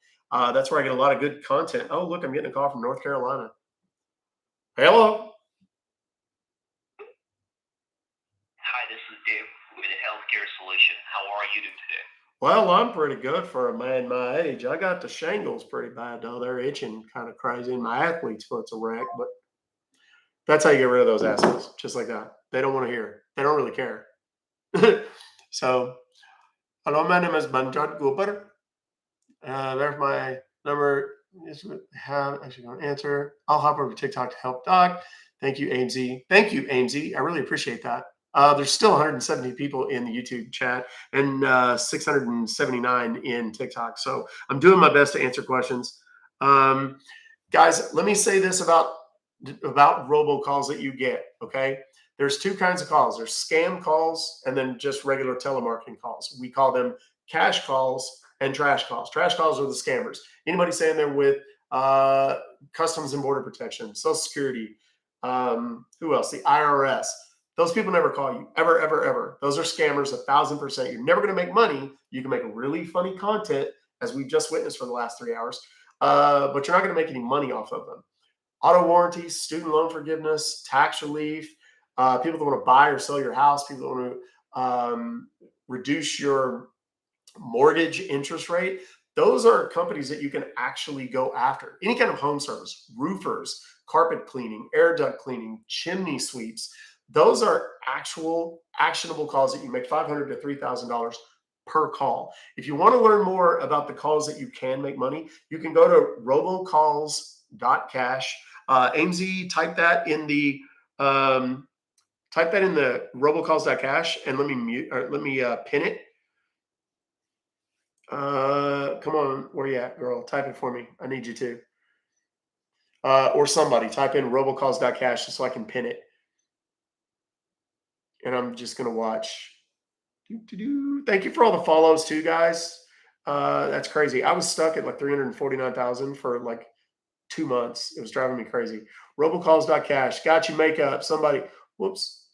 That's where I get a lot of good content. Oh, look, I'm getting a call from North Carolina. Hello. Hi, this is Dave with Healthcare Solution. How are you doing today? Well, I'm pretty good for a man my age. I got the shingles pretty bad, though. They're itching kind of crazy. And my athlete's foot's a wreck, but that's how you get rid of those assholes, just like that. They don't want to hear. They don't really care. So, hello, my name is Banjot Cooper. There's my number. Actually going to answer. I'll hop over to TikTok to help Doc. Thank you, AMZ. Thank you, AMZ. I really appreciate that. There's still 170 people in the YouTube chat and 679 in TikTok. So I'm doing my best to answer questions. Guys, let me say this about robocalls that you get, okay? There's two kinds of calls. There's scam calls and then just regular telemarketing calls. We call them cash calls and trash calls. Trash calls are the scammers. Anybody saying they're with Customs and Border Protection, Social Security, who else? The IRS. Those people never call you, ever, ever, ever. Those are scammers, 1,000%. You're never going to make money. You can make really funny content, as we've just witnessed for the last 3 hours, but you're not going to make any money off of them. Auto warranties, student loan forgiveness, tax relief, people that want to buy or sell your house, people that want to reduce your mortgage interest rate. Those are companies that you can actually go after. Any kind of home service, roofers, carpet cleaning, air duct cleaning, chimney sweeps. Those are actual actionable calls that you make $500 to $3,000 per call. If you want to learn more about the calls that you can make money, you can go to robocalls.cash. AMZ, type that in the robocalls.cash and let me mute or let me pin it. Come on, where you at, girl? Type it for me. I need you to. Or somebody type in robocalls.cash so I can pin it. And I'm just gonna watch. Thank you for all the follows too, guys. That's crazy. I was stuck at like 349,000 for like 2 months. It was driving me crazy. Robocalls.cash. Got you, makeup. Somebody. Whoops.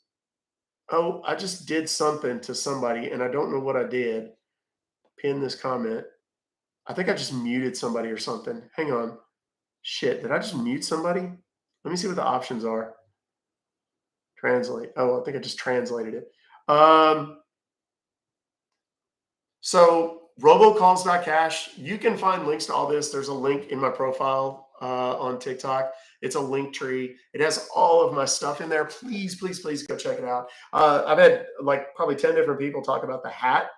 Oh, I just did something to somebody and I don't know what I did. Pin this comment. I think I just muted somebody or something. Hang on. Shit, did I just mute somebody? Let me see what the options are. Translate. Oh, I think I just translated it. So robocalls.cash, you can find links to all this. There's a link in my profile on TikTok. It's a link tree. It has all of my stuff in there. Please, please, please go check it out. I've had like probably 10 different people talk about the hat.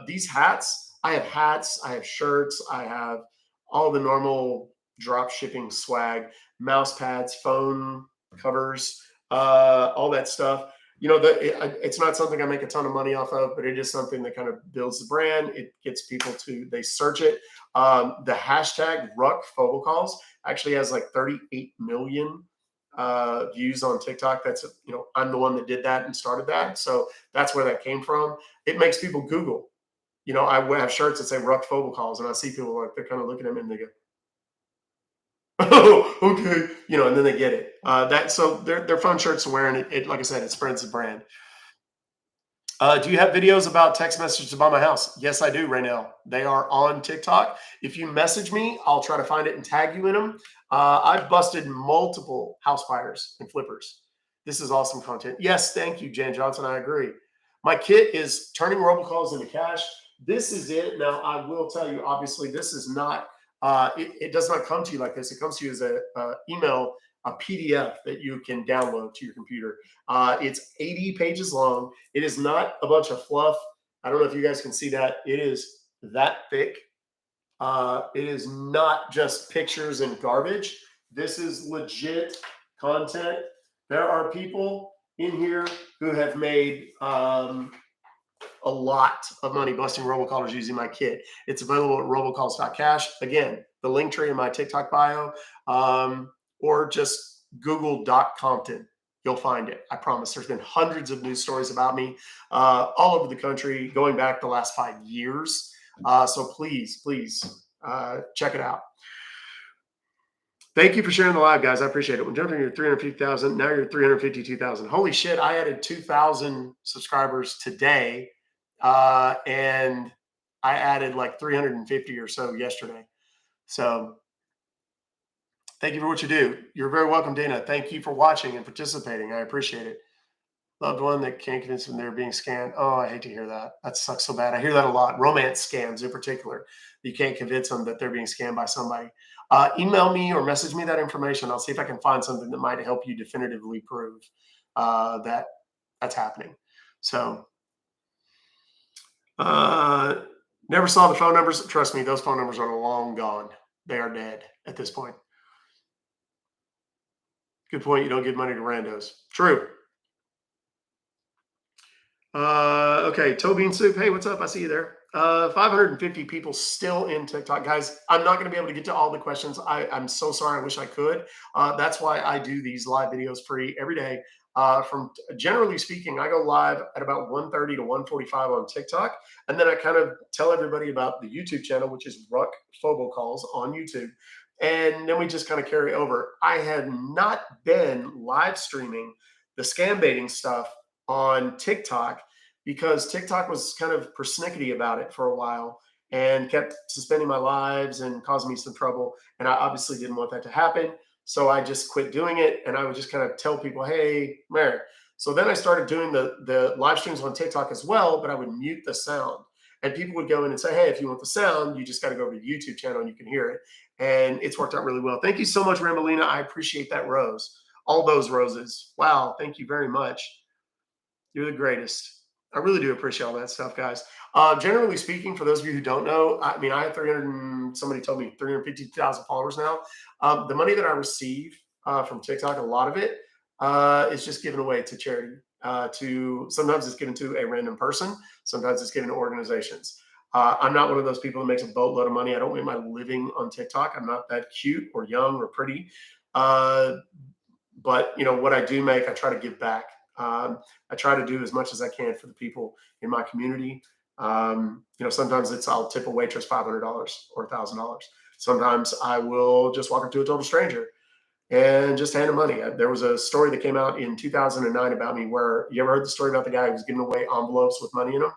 These hats, I have shirts, I have all the normal drop shipping swag, mouse pads, phone covers, all that stuff. It's not something I make a ton of money off of, but it is something that kind of builds the brand. It gets people they search it. The hashtag Ruck Fobocalls actually has like 38 million views on TikTok. That's, I'm the one that did that and started that. So that's where that came from. It makes people Google. I have shirts that say Ruck Fobocalls and I see people like, they're kind of looking at me and they go, oh, okay, and then they get it. So they're fun shirts to wear, and it like I said, it spreads the brand. Do you have videos about text messages to buy my house? Yes, I do, Raynell. They are on TikTok. If you message me, I'll try to find it and tag you in them. I've busted multiple house buyers and flippers. This is awesome content. Yes, thank you, Jan Johnson. I agree. My kit is turning robocalls into cash. This is it. Now, I will tell you, obviously, this is not. It does not come to you like this. It comes to you as a email, a PDF that you can download to your computer. It's 80 pages long. It is not a bunch of fluff. I don't know if you guys can see that. It is that thick. It is not just pictures and garbage. This is legit content. There are people in here who have made a lot of money busting robocallers using my kit. It's available at robocalls.cash. Again, the link tree in my TikTok bio, or just Google Compton. You'll find it. I promise. There's been hundreds of news stories about me all over the country going back the last 5 years. So please, check it out. Thank you for sharing the live, guys. I appreciate it. When jumping, you're 350,000. Now you're 352,000. Holy shit. I added 2,000 subscribers today. And I added like 350 or so yesterday. So thank you for what you do. You're very welcome, Dana. Thank you for watching and participating. I appreciate it. Loved one that can't convince them they're being scammed. Oh, I hate to hear that. That sucks so bad. I hear that a lot. Romance scams in particular. You can't convince them that they're being scammed by somebody. Email me or message me that information. I'll see if I can find something that might help you definitively prove that that's happening. So never saw the phone numbers. Trust me, those phone numbers are long gone. They are dead at this point. Good point. You don't give money to randos. True. Okay, Toe Bean Soup. Hey, what's up? I see you there. 550 people still in TikTok. Guys, I'm not going to be able to get to all the questions. I'm so sorry. I wish I could. That's why I do these live videos free every day. From generally speaking, I go live at about 1:30 to 1:45 on TikTok. And then I kind of tell everybody about the YouTube channel, which is Ruck Fobocalls on YouTube. And then we just kind of carry over. I had not been live streaming the scam baiting stuff on TikTok because TikTok was kind of persnickety about it for a while and kept suspending my lives and causing me some trouble. And I obviously didn't want that to happen. So I just quit doing it. And I would just kind of tell people, hey, Mary. So then I started doing the live streams on TikTok as well, but I would mute the sound. And people would go in and say, hey, if you want the sound, you just got to go over to the YouTube channel and you can hear it. And it's worked out really well. Thank you so much, Rambolina. I appreciate that rose. All those roses. Wow. Thank you very much. You're the greatest. I really do appreciate all that stuff, guys. Generally speaking, for those of you who don't know, I mean, I have 300 and somebody told me 350,000 followers now. The money that I receive from TikTok, a lot of it is just given away to charity. To sometimes it's given to a random person, sometimes it's given to organizations. I'm not one of those people that makes a boatload of money. I don't make my living on TikTok. I'm not that cute or young or pretty. Uh, but what I do make, I try to give back. I try to do as much as I can for the people in my community. Sometimes I'll tip a waitress $500 or $1,000. Sometimes I will just walk up to a total stranger and just hand them money. There was a story that came out in 2009 about me where, you ever heard the story about the guy who was giving away envelopes with money in them?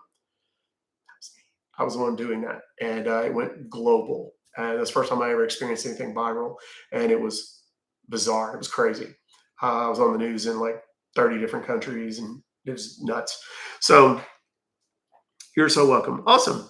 I was the one doing that, and it went global. And that's the first time I ever experienced anything viral, and it was bizarre. It was crazy. I was on the news in like 30 different countries, and it was nuts. So you're so welcome. Awesome.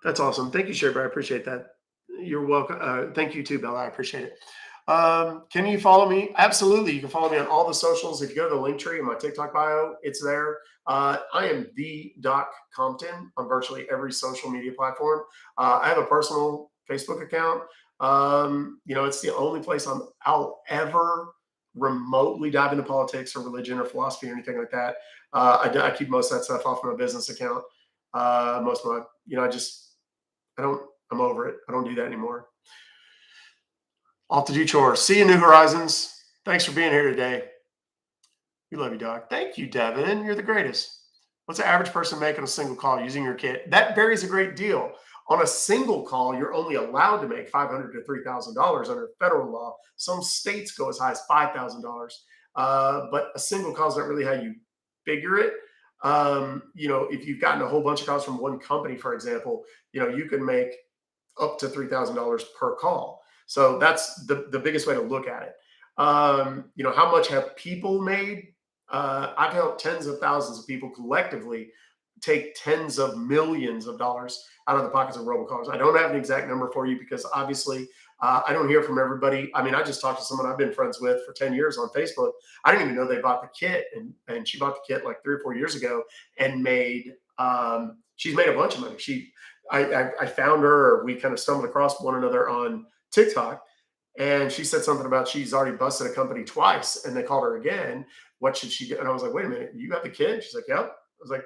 That's awesome. Thank you, Sherry. I appreciate that. You're welcome. Thank you too, Bella. I appreciate it. Can you follow me? Absolutely. You can follow me on all the socials. If you go to the link tree in my TikTok bio, it's there. I am the Doc Compton on virtually every social media platform. I have a personal Facebook account. It's the only place I'll ever remotely dive into politics or religion or philosophy or anything like that. I keep most of that stuff off my business account. Most of my, I'm over it. I don't do that anymore. Off to do chores. See you, New Horizons. Thanks for being here today. We love you, Doc. Thank you, Devin. You're the greatest. What's the average person make on a single call using your kit? That varies a great deal. On a single call, you're only allowed to make $500 to $3,000 under federal law. Some states go as high as $5,000. But a single call is not really how you figure it. If you've gotten a whole bunch of calls from one company, for example, you can make up to $3,000 per call. So that's the biggest way to look at it. How much have people made? I've helped tens of thousands of people collectively take tens of millions of dollars out of the pockets of robocallers. I don't have an exact number for you because obviously I don't hear from everybody. I mean, I just talked to someone I've been friends with for 10 years on Facebook. I didn't even know they bought the kit, and she bought the kit like 3 or 4 years ago and she's made a bunch of money. I found her, or we kind of stumbled across one another on TikTok, and she said something about she's already busted a company twice, and they called her again. What should she do? And I was like, wait a minute, you got the kid? She's like, yep. I was like,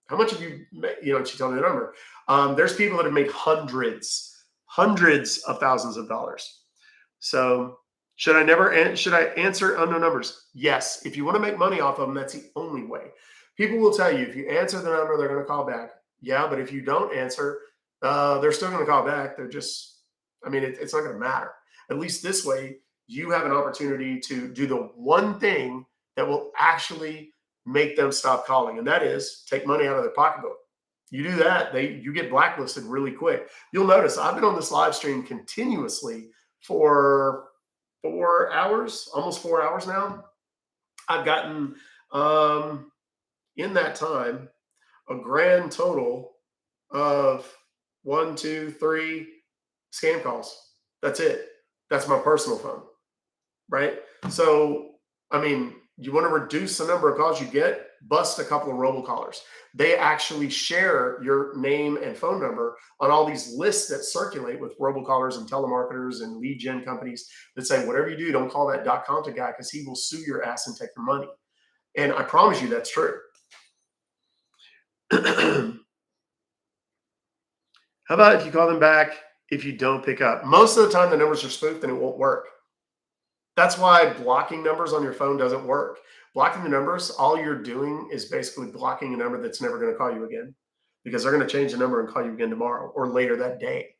how much have you made? And she told me the number. There's people that have made hundreds of thousands of dollars. So should I answer unknown numbers? Yes. If you want to make money off of them, that's the only way. People will tell you if you answer the number, they're going to call back. Yeah, but if you don't answer, they're still going to call back. They're just, it's not going to matter. At least this way, you have an opportunity to do the one thing that will actually make them stop calling, and that is take money out of their pocketbook. You do that, you get blacklisted really quick. You'll notice I've been on this live stream continuously for 4 hours, almost 4 hours now. I've gotten in that time a grand total of 1, 2, 3 scam calls. That's it. That's my personal phone, right? So, you want to reduce the number of calls you get, bust a couple of robocallers. They actually share your name and phone number on all these lists that circulate with robocallers and telemarketers and lead gen companies that say, whatever you do, don't call that .conta guy because he will sue your ass and take your money. And I promise you that's true. How about if you call them back if you don't pick up? Most of the time the numbers are spoofed and it won't work. That's why blocking numbers on your phone doesn't work. Blocking the numbers, all you're doing is basically blocking a number that's never going to call you again, because they're going to change the number and call you again tomorrow or later that day.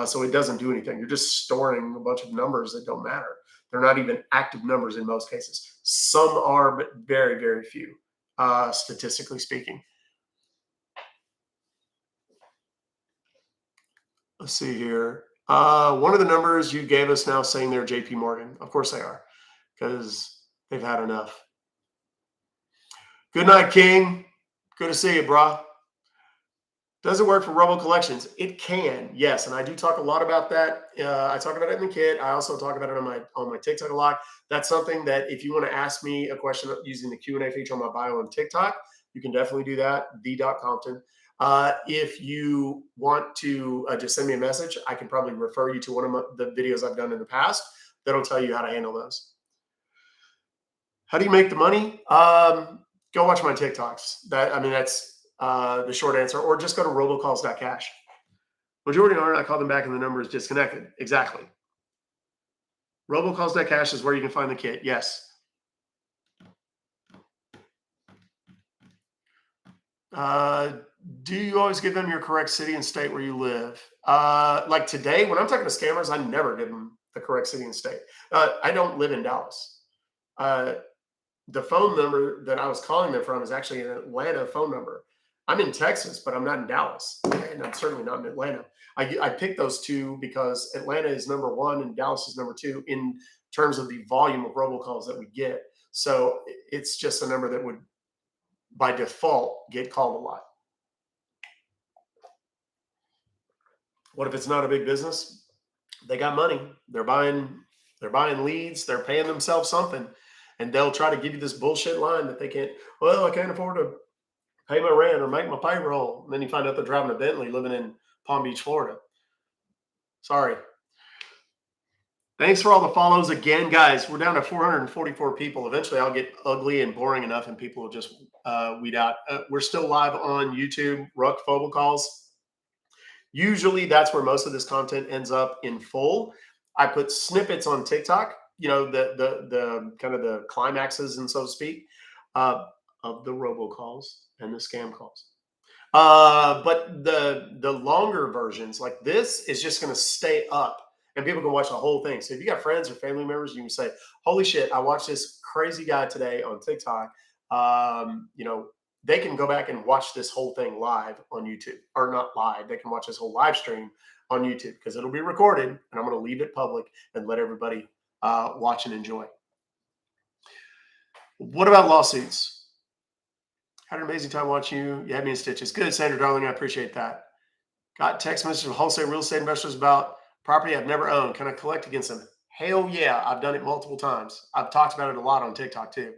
So it doesn't do anything. You're just storing a bunch of numbers that don't matter. They're not even active numbers in most cases. Some are, but very, very few, statistically speaking. Let's see here. One of the numbers you gave us now saying they're JP Morgan. Of course they are, because they've had enough. Good night, King. Good to see you, brah. Does it work for robo collections? It can, yes, and I do talk a lot about that. I talk about it in the kit. I also talk about it on my TikTok a lot. That's something that if you want to ask me a question using the Q&A feature on my bio on TikTok, you can definitely do that. The.compton. If you want to just send me a message, I can probably refer you to one of the videos I've done in the past that'll tell you how to handle those. How do you make the money? Go watch my TikToks. That's the short answer, or just go to robocalls.cash. Majority aren't. I call them back and the number is disconnected. Exactly. Robocalls.cash is where you can find the kit. Yes. Do you always give them your correct city and state where you live? Like today, when I'm talking to scammers, I never give them the correct city and state. I don't live in Dallas. The phone number that I was calling them from is actually an Atlanta phone number. I'm in Texas, but I'm not in Dallas, and I'm certainly not in Atlanta. I picked those two because Atlanta is number one and Dallas is number two in terms of the volume of robocalls that we get. So it's just a number that would, by default, get called a lot. What if it's not a big business? They got money. They're buying leads. They're paying themselves something, and they'll try to give you this bullshit line that they can't. Well, I can't afford to pay my rent or make my payroll. And then you find out they're driving a Bentley living in Palm Beach, Florida. Sorry. Thanks for all the follows again, guys. We're down to 444 people. Eventually, I'll get ugly and boring enough, and people will just weed out. We're still live on YouTube, Ruck Fobocalls. Usually, that's where most of this content ends up in full. I put snippets on TikTok, the kind of the climaxes, and so to speak, of the robocalls and the scam calls. But the longer versions like this is just going to stay up and people can watch the whole thing. So if you got friends or family members, you can say, holy shit, I watched this crazy guy today on TikTok. They can go back and watch this whole thing live on YouTube, or not live. They can watch this whole live stream on YouTube because it'll be recorded and I'm going to leave it public and let everybody watch and enjoy. What about lawsuits? Had an amazing time watching you. You had me in stitches. Good, Sandra, darling. I appreciate that. Got text messages from wholesale real estate investors about property I've never owned. Can I collect against them? Hell yeah. I've done it multiple times. I've talked about it a lot on TikTok too.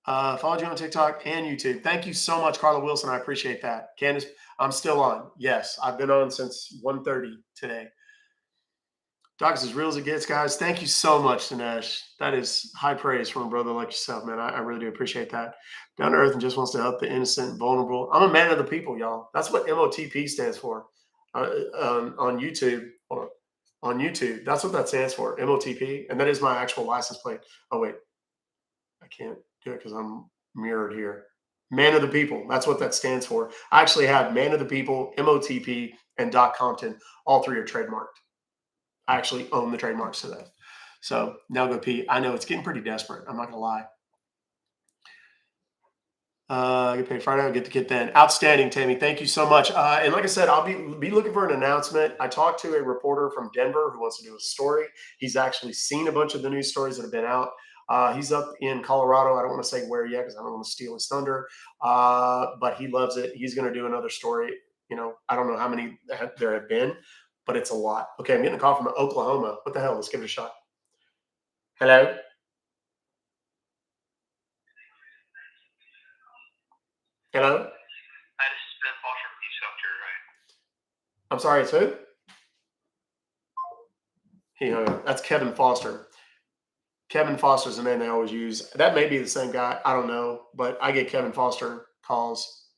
Followed you on TikTok and YouTube. Thank you so much, Carla Wilson. I appreciate that. Candace, I'm still on. Yes, I've been on since 1:30 today. Doc is as real as it gets, guys. Thank you so much, Dinesh. That is high praise from a brother like yourself, man. I really do appreciate that. Down to earth and just wants to help the innocent and vulnerable. I'm a man of the people, y'all. That's what MOTP stands for on YouTube. On YouTube, that's what that stands for, MOTP. And that is my actual license plate. Oh, wait. I can't do it because I'm mirrored here. Man of the people. That's what that stands for. I actually have Man of the People, MOTP, and .Compton. All three are trademarked. I actually own the trademarks to that. So now go pee. I know it's getting pretty desperate. I'm not gonna lie. Get paid Friday. I'll get the kit then. Outstanding, Tammy. Thank you so much. And like I said, I'll be looking for an announcement. I talked to a reporter from Denver who wants to do a story. He's actually seen a bunch of the news stories that have been out. He's up in Colorado. I don't want to say where yet because I don't want to steal his thunder. But he loves it. He's going to do another story. I don't know how many there have been, but it's a lot. Okay, I'm getting a call from Oklahoma. What the hell? Let's give it a shot. Hello? Hello? Hi, this is Ben Foster with East South Carolina. I'm sorry, it's who? That's Kevin Foster. Kevin Foster's the name they always use. That may be the same guy. I don't know, but I get Kevin Foster calls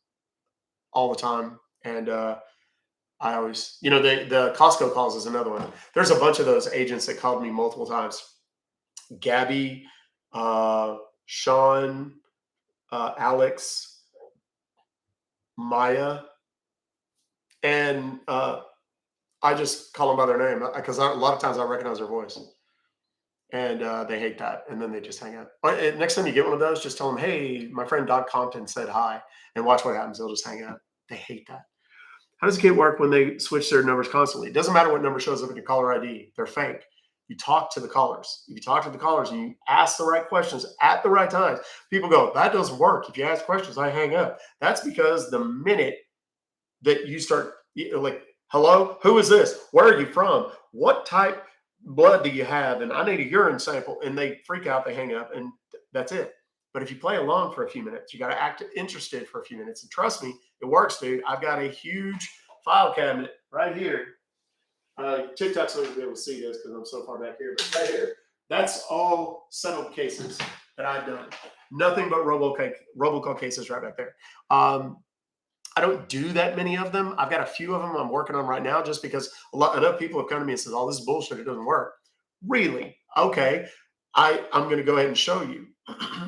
all the time. And I always, the Costco calls is another one. There's a bunch of those agents that called me multiple times. Gabby, Sean, Alex, Maya, and I just call them by their name because a lot of times I recognize their voice. And they hate that, and then they just hang out. Next time you get one of those, just tell them, hey, my friend Doc Compton said hi, and watch what happens. They'll just hang out. They hate that. How does a kit work when they switch their numbers constantly? It doesn't matter what number shows up in your caller ID. They're fake. You talk to the callers. If you talk to the callers and you ask the right questions at the right times, people go, that doesn't work. If you ask questions, I hang up. That's because the minute that you start like, hello, who is this? Where are you from? What type blood do you have? And I need a urine sample. And they freak out, they hang up, and that's it. But if you play along for a few minutes, you got to act interested for a few minutes. And trust me, it works, dude. I've got a huge file cabinet right here. TikTok's not going to be able to see this because I'm so far back here, but right here, that's all settled cases that I've done. Nothing but robocall cases right back there. I don't do that many of them. I've got a few of them I'm working on right now just because enough people have come to me and said, oh, this is bullshit. It doesn't work. Really? Okay. I'm going to go ahead and show you.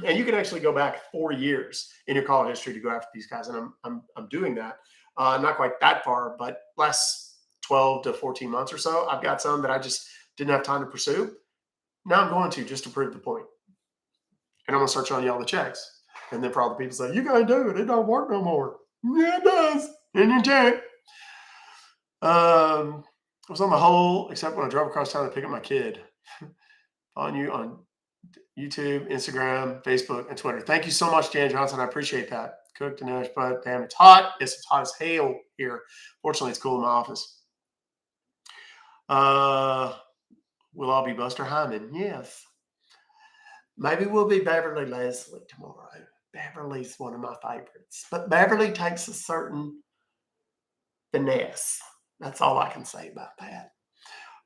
And you can actually go back 4 years in your call history to go after these guys. And I'm doing that. Not quite that far, but last 12 to 14 months or so, I've got some that I just didn't have time to pursue. Now I'm going to, just to prove the point. And I'm going to start showing you all the checks. And then for all the people say, you got to do it. It don't work no more. Yeah, it does. In your check. I was on the whole, except when I drove across town to pick up my kid. On you on YouTube, Instagram, Facebook, and Twitter. Thank you so much, Dan Johnson. I appreciate that. Cooked and ash, but damn, it's hot. Yes, it's hot as hell here. Fortunately, it's cool in my office. We'll all be Buster Hyman. Yes. Maybe we'll be Beverly Leslie tomorrow. Beverly's one of my favorites. But Beverly takes a certain finesse. That's all I can say about that.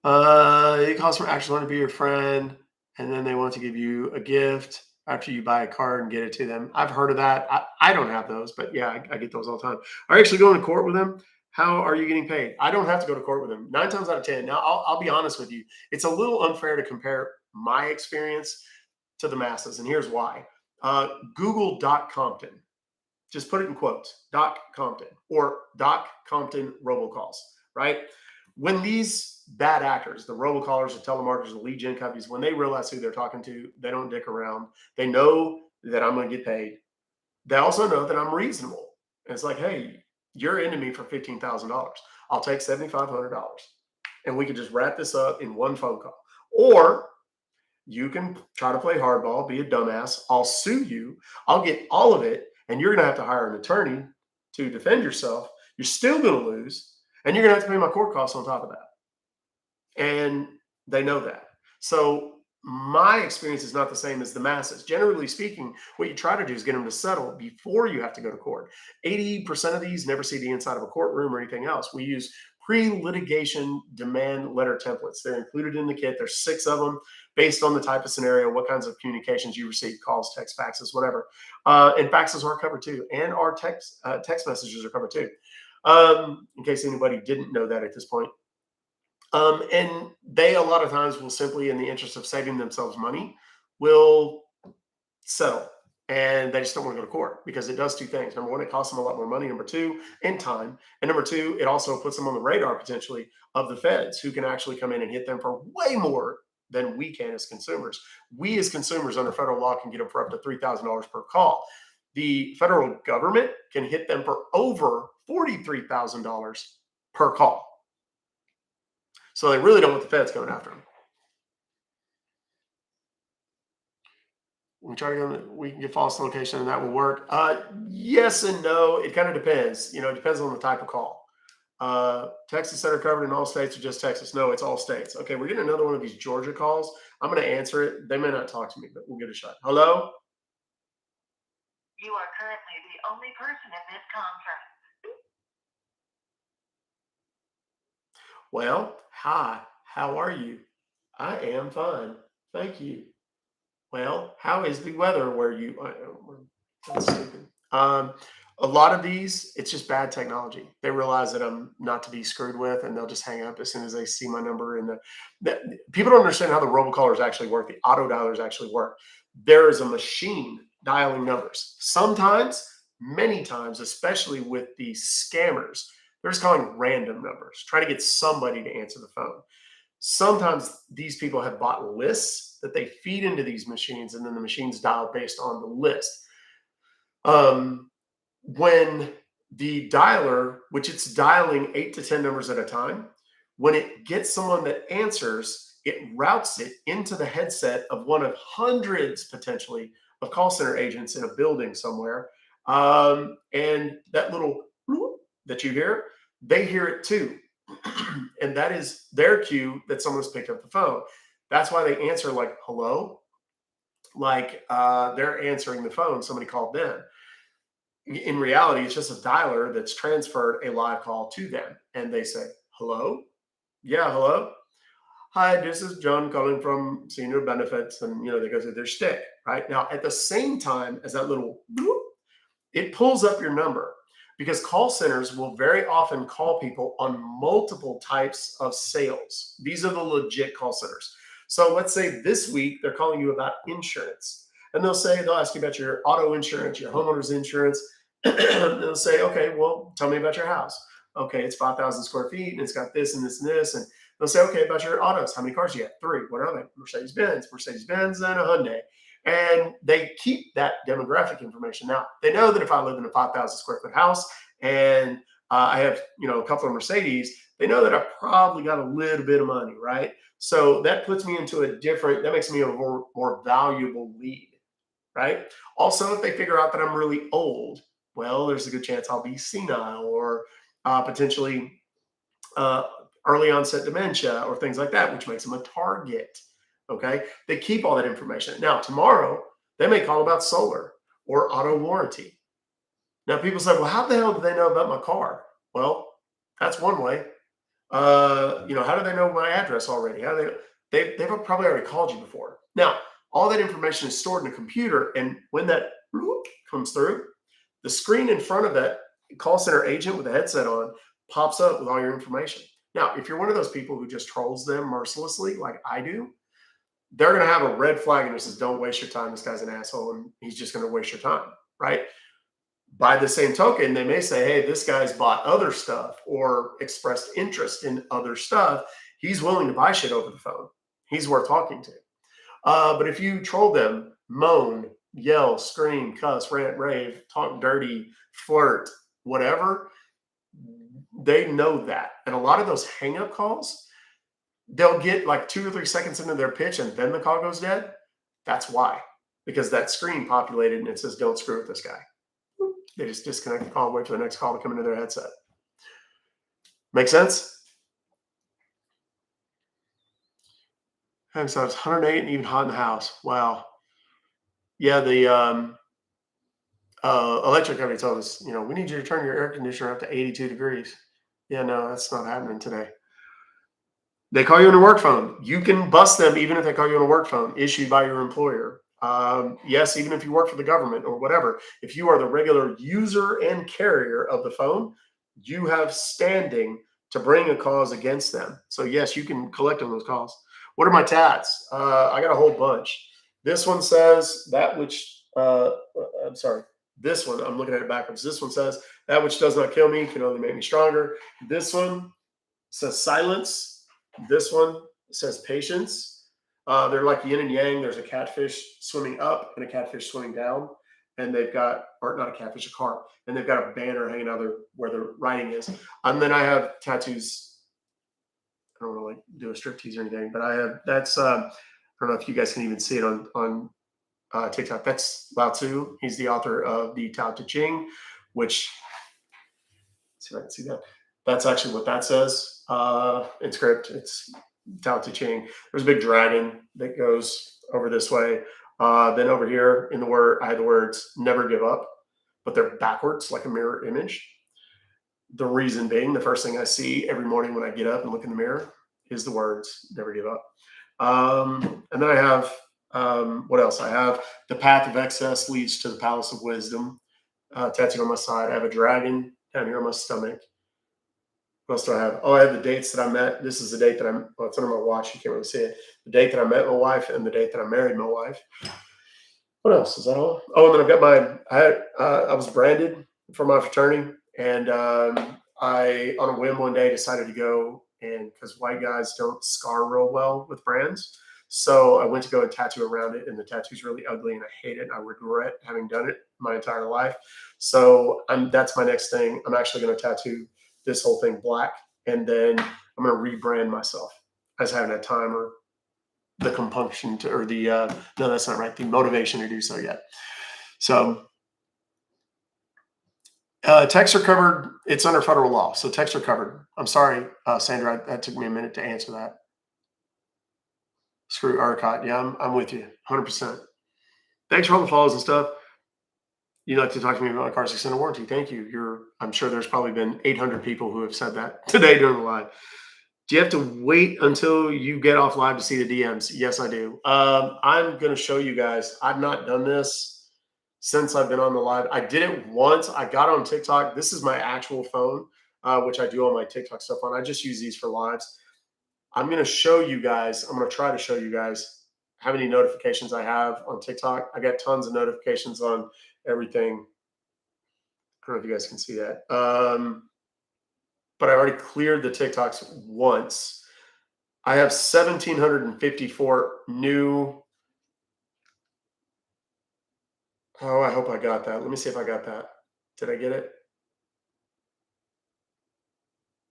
It calls for actually want to be your friend, and then they want to give you a gift after you buy a card and get it to them. I've heard of that. I don't have those, but yeah, I get those all the time. Are you actually going to court with them? How are you getting paid? I don't have to go to court with them. 9 times out of 10. Now, I'll be honest with you. It's a little unfair to compare my experience to the masses, and here's why. Google Doc Compton. Just put it in quotes. Doc Compton or Doc Compton robocalls, right? When these bad actors, the robocallers, the telemarketers, the lead gen companies, when they realize who they're talking to, they don't dick around. They know that I'm going to get paid. They also know that I'm reasonable. And it's like, hey, you're into me for $15,000. I'll take $7,500, and we can just wrap this up in one phone call. Or you can try to play hardball, be a dumbass. I'll sue you. I'll get all of it, and you're going to have to hire an attorney to defend yourself. You're still going to lose, and you're going to have to pay my court costs on top of that. And they know that. So my experience is not the same as the masses. Generally speaking, what you try to do is get them to settle before you have to go to court. 80% of these never see the inside of a courtroom or anything else. We use pre-litigation demand letter templates. They're included in the kit. There's 6 of them based on the type of scenario, what kinds of communications you receive, calls, text, faxes, whatever. And faxes are covered too. And our text messages are covered too. In case anybody didn't know that at this point. And they, a lot of times, will simply, in the interest of saving themselves money, will settle. And they just don't want to go to court because it does 2 things. Number 1, it costs them a lot more money. Number 2, and time. And number 2, it also puts them on the radar potentially of the feds, who can actually come in and hit them for way more than we can as consumers. We as consumers under federal law can get them for up to $3,000 per call. The federal government can hit them for over $43,000 per call. So they really don't want the feds going after them. We try to go, we can get false location and that will work. Yes and no. It kind of depends. It depends on the type of call. Texas that are covered in all states or just Texas? No, it's all states. Okay, we're getting another one of these Georgia calls. I'm going to answer it. They may not talk to me, but we'll give it a shot. Hello? You are currently the only person in this conference. Well, hi, how are you? I am fine. Thank you. Well, how is the weather where you that's stupid. A lot of these, it's just bad technology. They realize that I'm not to be screwed with, and they'll just hang up as soon as they see my number. And people don't understand how the robocallers actually work. The auto dialers actually work. There is a machine dialing numbers. Sometimes, many times, especially with the scammers, they're just calling random numbers, trying to get somebody to answer the phone. Sometimes these people have bought lists that they feed into these machines, and then the machines dial based on the list. When the dialer, which it's dialing 8 to 10 numbers at a time, when it gets someone that answers, it routes it into the headset of one of hundreds potentially of call center agents in a building somewhere. And that little that you hear, they hear it too. And that is their cue that someone's picked up the phone. That's why they answer like hello, like they're answering the phone. Somebody called them. In reality, it's just a dialer that's transferred a live call to them. And they say, hello? Yeah, hello. Hi, this is John calling from Senior Benefits. And, they go through their stick, right? Now, at the same time as that little bloop, it pulls up your number because call centers will very often call people on multiple types of sales. These are the legit call centers. So let's say this week they're calling you about insurance. And they'll ask you about your auto insurance, your homeowner's insurance. They'll say, okay, well, tell me about your house. Okay, it's 5,000 square feet and it's got this and this and this. And they'll say, okay, about your autos. How many cars do you have? 3. What are they? Mercedes-Benz, and a Hyundai. And they keep that demographic information. Now, they know that if I live in a 5,000 square foot house and I have, a couple of Mercedes, they know that I probably got a little bit of money, right? So that puts me into that makes me a more valuable lead, right? Also, if they figure out that I'm really old, well, there's a good chance I'll be senile or potentially early onset dementia or things like that, which makes them a target. Okay. They keep all that information. Now, tomorrow, they may call about solar or auto warranty. Now, people say, well, how the hell do they know about my car? Well, that's one way. How do they know my address already? How do they've probably already called you before. Now, all that information is stored in a computer. And when that comes through, the screen in front of that call center agent with a headset on pops up with all your information. Now, if you're one of those people who just trolls them mercilessly, like I do, they're going to have a red flag and it says, don't waste your time. This guy's an asshole and he's just going to waste your time, right? By the same token, they may say, hey, this guy's bought other stuff or expressed interest in other stuff. He's willing to buy shit over the phone. He's worth talking to. But if you troll them, moan, yell, scream, cuss, rant, rave, talk dirty, flirt, whatever, they know that. And a lot of those hang up calls, they'll get like 2 or 3 seconds into their pitch and then the call goes dead. That's why, because that screen populated and it says, don't screw with this guy. They just disconnect the call and wait for the next call to come into their headset. Make sense? And so it's 108 and even hot in the house. Wow. Yeah, the electric company told us, we need you to turn your air conditioner up to 82 degrees. Yeah, no, that's not happening today. They call you on a work phone. You can bust them even if they call you on a work phone issued by your employer. Yes, even if you work for the government or whatever, if you are the regular user and carrier of the phone, you have standing to bring a cause against them. So yes, you can collect on those calls. What are my tats? I got a whole bunch. This one says that which, I'm sorry, this one, I'm looking at it backwards. This one says that which does not kill me can only make me stronger. This one says silence. This one says patience. They're like yin and yang. There's a catfish swimming up and a catfish swimming down. And they've got, or not a catfish, a carp. And they've got a banner hanging out there where the writing is. And then I have tattoos. I don't want to like do a striptease or anything, but I have, that's, I don't know if you guys can even see it on TikTok. That's Lao Tzu. He's the author of the Tao Te Ching, which, let's see if I can see that. That's actually what that says in script. It's Tao Te Ching. There's a big dragon that goes over this way. Then over here in the word, I had the words never give up, but they're backwards like a mirror image. The reason being, the first thing I see every morning when I get up and look in the mirror is the words never give up. And then I have, what else? I have the path of excess leads to the palace of wisdom tattooed on my side. I have a dragon down here on my stomach. What else do I have? Oh, I have the dates that I met. This is the date that well, it's under my watch. You can't really see it. The date that I met my wife and the date that I married my wife. What else? Is that all? Oh, and then I've got I was branded for my fraternity. And I, on a whim one day, decided to go and because white guys don't scar real well with brands. So I went to go and tattoo around it. And the tattoo's really ugly and I hate it. I regret having done it my entire life. So that's my next thing. I'm actually going to tattoo this whole thing black, and then I'm going to rebrand myself. I just haven't had time or the compunction to, or the no, that's not right. The motivation to do so yet. So Texts are covered. It's under federal law, so texts are covered. I'm sorry, Sandra. That took me a minute to answer that. Screw ERCOT. Yeah, I'm with you 100%. Thanks for all the follows and stuff. You'd like to talk to me about my car's extended warranty. Thank you. I'm sure there's probably been 800 people who have said that today during the live. Do you have to wait until you get off live to see the DMs? Yes, I do. I'm going to show you guys. I've not done this since I've been on the live. I did it once. I got on TikTok. This is my actual phone, which I do all my TikTok stuff on. I just use these for lives. I'm going to show you guys. I'm going to try to show you guys how many notifications I have on TikTok. I got tons of notifications on everything. I don't know if you guys can see that. But I already cleared the TikToks once. I have 1,754 new. Oh, I hope I got that. Let me see if I got that. Did I get it?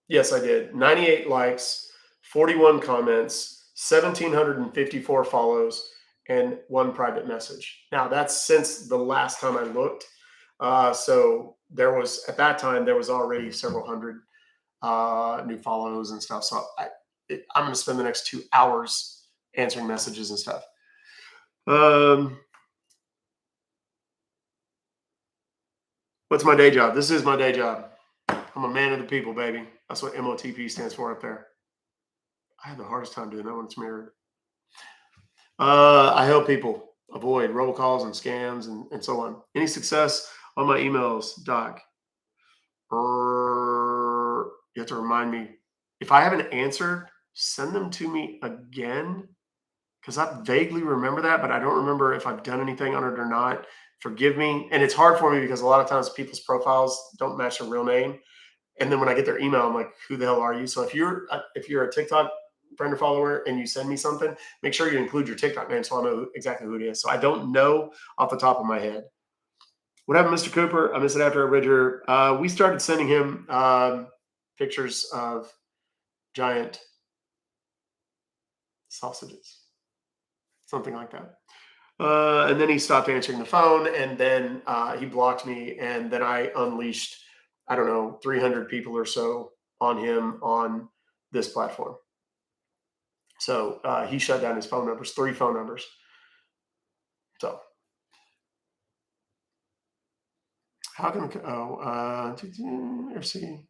Yes, I did. 98 likes, 41 comments, 1,754 follows, and 1 private message. Now, that's since the last time I looked. So there was, at that time, there was already several hundred new follows and stuff. So I'm going to spend the next 2 hours answering messages and stuff. What's my day job? This is my day job. I'm a man of the people, baby. That's what MOTP stands for up there. I have the hardest time doing that when it's mirrored. I help people avoid robocalls and scams and so on. Any success on my emails, Doc? You have to remind me. If I haven't answered, send them to me again, because I vaguely remember that, but I don't remember if I've done anything on it or not. Forgive me. And it's hard for me because a lot of times people's profiles don't match their real name. And then when I get their email, I'm like, who the hell are you? So if you're a TikTok friend or follower and you send me something, make sure you include your TikTok name so I know exactly who it is. So I don't know off the top of my head. What happened, Mr. Cooper? I missed it after I read your. We started sending him pictures of giant sausages, something like that. And then he stopped answering the phone, and then he blocked me, and then I unleashed, I don't know, 300 people or so on him on this platform. So he shut down his phone numbers, 3 phone numbers. So how can FC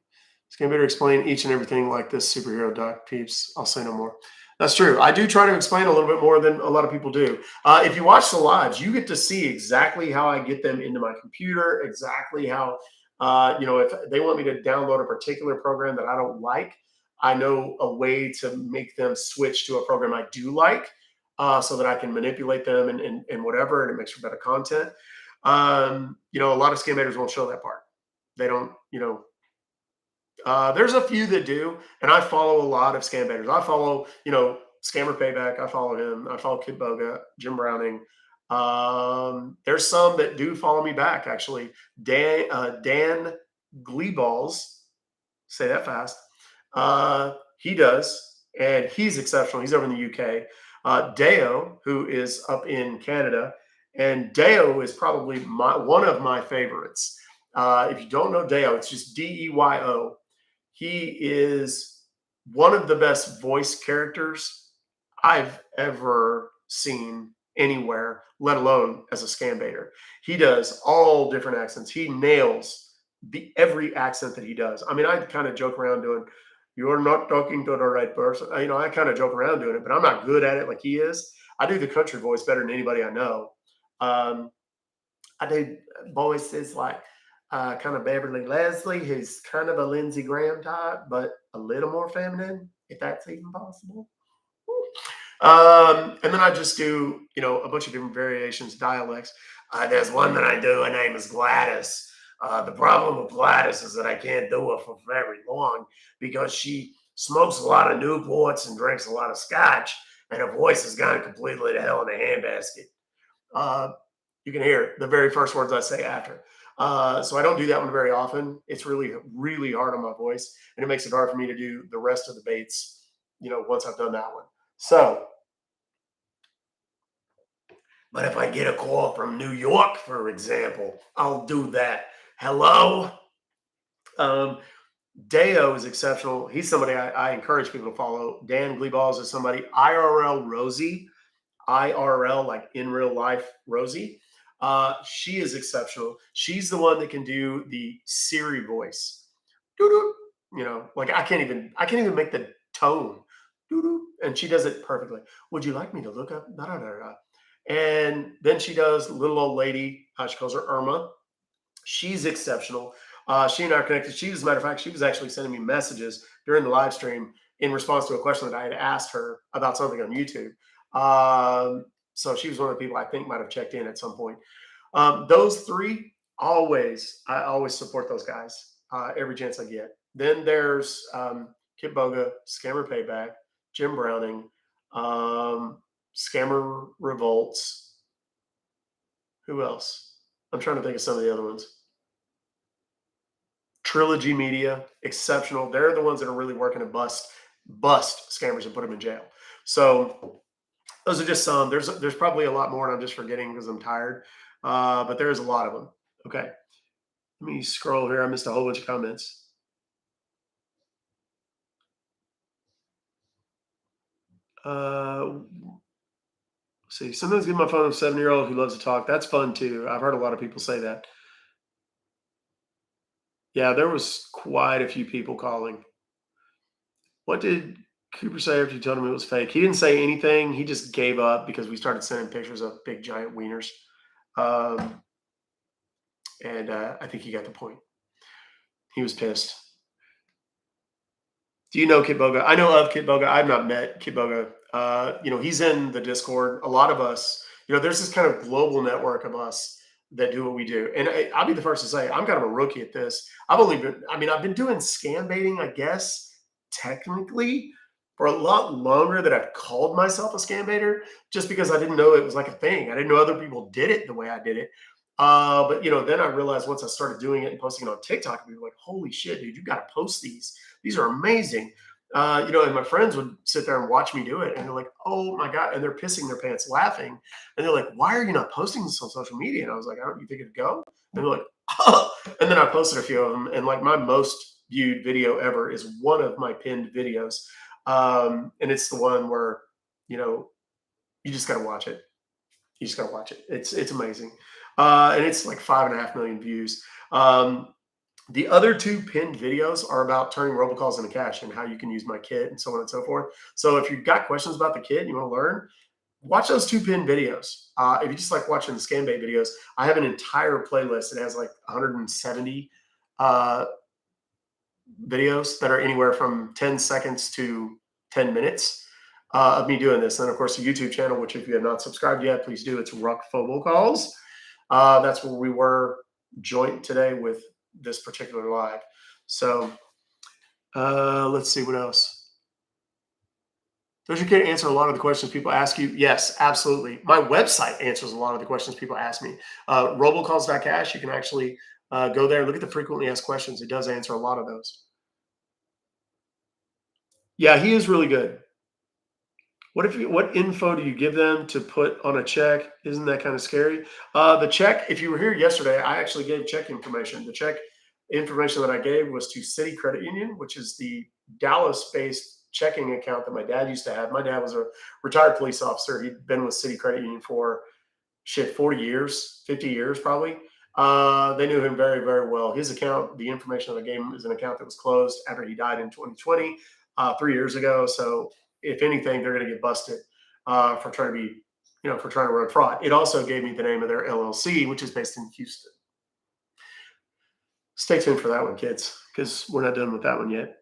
can better explain each and everything like this superhero doc peeps? I'll say no more. That's true. I do try to explain a little bit more than a lot of people do. If you watch the lives, you get to see exactly how I get them into my computer, exactly how, if they want me to download a particular program that I don't like, I know a way to make them switch to a program I do like, so that I can manipulate them and whatever, and it makes for better content. A lot of scam baiters won't show that part. They don't, there's a few that do, and I follow a lot of scam baiters. I follow, Scammer Payback. I follow him. I follow Kid Boga, Jim Browning. There's some that do follow me back, actually. Dan Gleeballs, say that fast. He does, and he's exceptional. He's over in the UK. Deo, who is up in Canada, and Deo is probably one of my favorites. If you don't know Deo, it's just Deyo. He is one of the best voice characters I've ever seen anywhere, let alone as a scam baiter. He does all different accents. He nails every accent that he does. I mean, I kind of joke around doing, "You're not talking to the right person." I kind of joke around doing it, but I'm not good at it like he is. I do the country voice better than anybody I know. I do voices like kind of Beverly Leslie, who's kind of a Lindsey Graham type, but a little more feminine, if that's even possible. And then I just do, a bunch of different variations, dialects. There's one that I do. Her name is Gladys. The problem with Gladys is that I can't do her for very long because she smokes a lot of Newports and drinks a lot of scotch, and her voice has gone completely to hell in a handbasket. You can hear the very first words I say after. So I don't do that one very often. It's really, really hard on my voice, and it makes it hard for me to do the rest of the baits, once I've done that one. So, but if I get a call from New York, for example, I'll do that. Hello, Deo is exceptional. He's somebody I encourage people to follow. Dan Gleeballs is somebody. IRL Rosie, IRL, like in real life Rosie. She is exceptional. She's the one that can do the Siri voice. Doo-doo. You know, like I can't even make the tone. Doo-doo. And she does it perfectly. Would you like me to look up? Da, da, da, da. And then she does little old lady. She calls her Irma. She's exceptional. She and I are connected. She, as a matter of fact, she was actually sending me messages during the live stream in response to a question that I had asked her about something on YouTube. So she was one of the people I think might have checked in at some point. Those three, I always support those guys every chance I get. Then there's Kit Boga, Scammer Payback, Jim Browning, Scammer Revolts. Who else? I'm trying to think of some of the other ones. Trilogy Media, exceptional. They're the ones that are really working to bust scammers and put them in jail. So those are just some. There's probably a lot more, and I'm just forgetting because I'm tired. But there is a lot of them. Okay, let me scroll here. I missed a whole bunch of comments. See, sometimes give my phone to a 7-year-old who loves to talk. That's fun too. I've heard a lot of people say that. Yeah, there was quite a few people calling. What did Cooper say after you told him it was fake? He didn't say anything. He just gave up because we started sending pictures of big giant wieners. And I think he got the point. He was pissed. Do you know Kit Boga? I know of Kit Boga. I've not met Kit Boga. He's in the Discord. A lot of us, there's this kind of global network of us that do what we do. And I'll be the first to say, I'm kind of a rookie at this. I've been doing scam baiting, I guess, technically, for a lot longer than I've called myself a scam baiter, just because I didn't know it was like a thing. I didn't know other people did it the way I did it. But then I realized once I started doing it and posting it on TikTok, people were like, holy shit, dude, you got to post these. These are amazing. And my friends would sit there and watch me do it. And they're like, oh my God. And they're pissing their pants laughing. And they're like, why are you not posting this on social media? And I was like, I don't you think it'd go? And they're like, oh. And then I posted a few of them. And like my most viewed video ever is one of my pinned videos. And it's the one where, you just got to watch it. You just got to watch it. It's amazing. And it's like 5.5 million views. The other two pinned videos are about turning robocalls into cash and how you can use my kit and so on and so forth. So if you've got questions about the kit and you want to learn, watch those two pinned videos. If you just like watching the scam bait videos, I have an entire playlist that has like 170 videos that are anywhere from 10 seconds to 10 minutes of me doing this. And of course, the YouTube channel, which if you have not subscribed yet, please do. It's Ruck Fobocalls. That's where we were joint today with this particular live. So let's see what else. Does your kit answer a lot of the questions people ask you? Yes, absolutely. My website answers a lot of the questions people ask me. Robocalls.cash, you can actually go there and look at the frequently asked questions. It does answer a lot of those. Yeah, he is really good. What info do you give them to put on a check? Isn't that kind of scary? The check, if you were here yesterday, I actually gave check information. The check information that I gave was to City Credit Union, which is the Dallas-based checking account that my dad used to have. My dad was a retired police officer. He'd been with City Credit Union for 40 years, 50 years probably. They knew him very, very well. His account, the information that I gave him is an account that was closed after he died in 2020, 3 years ago. So if anything, they're going to get busted for trying to be, for trying to run fraud. It also gave me the name of their LLC, which is based in Houston. Stay tuned for that one, kids, because we're not done with that one yet.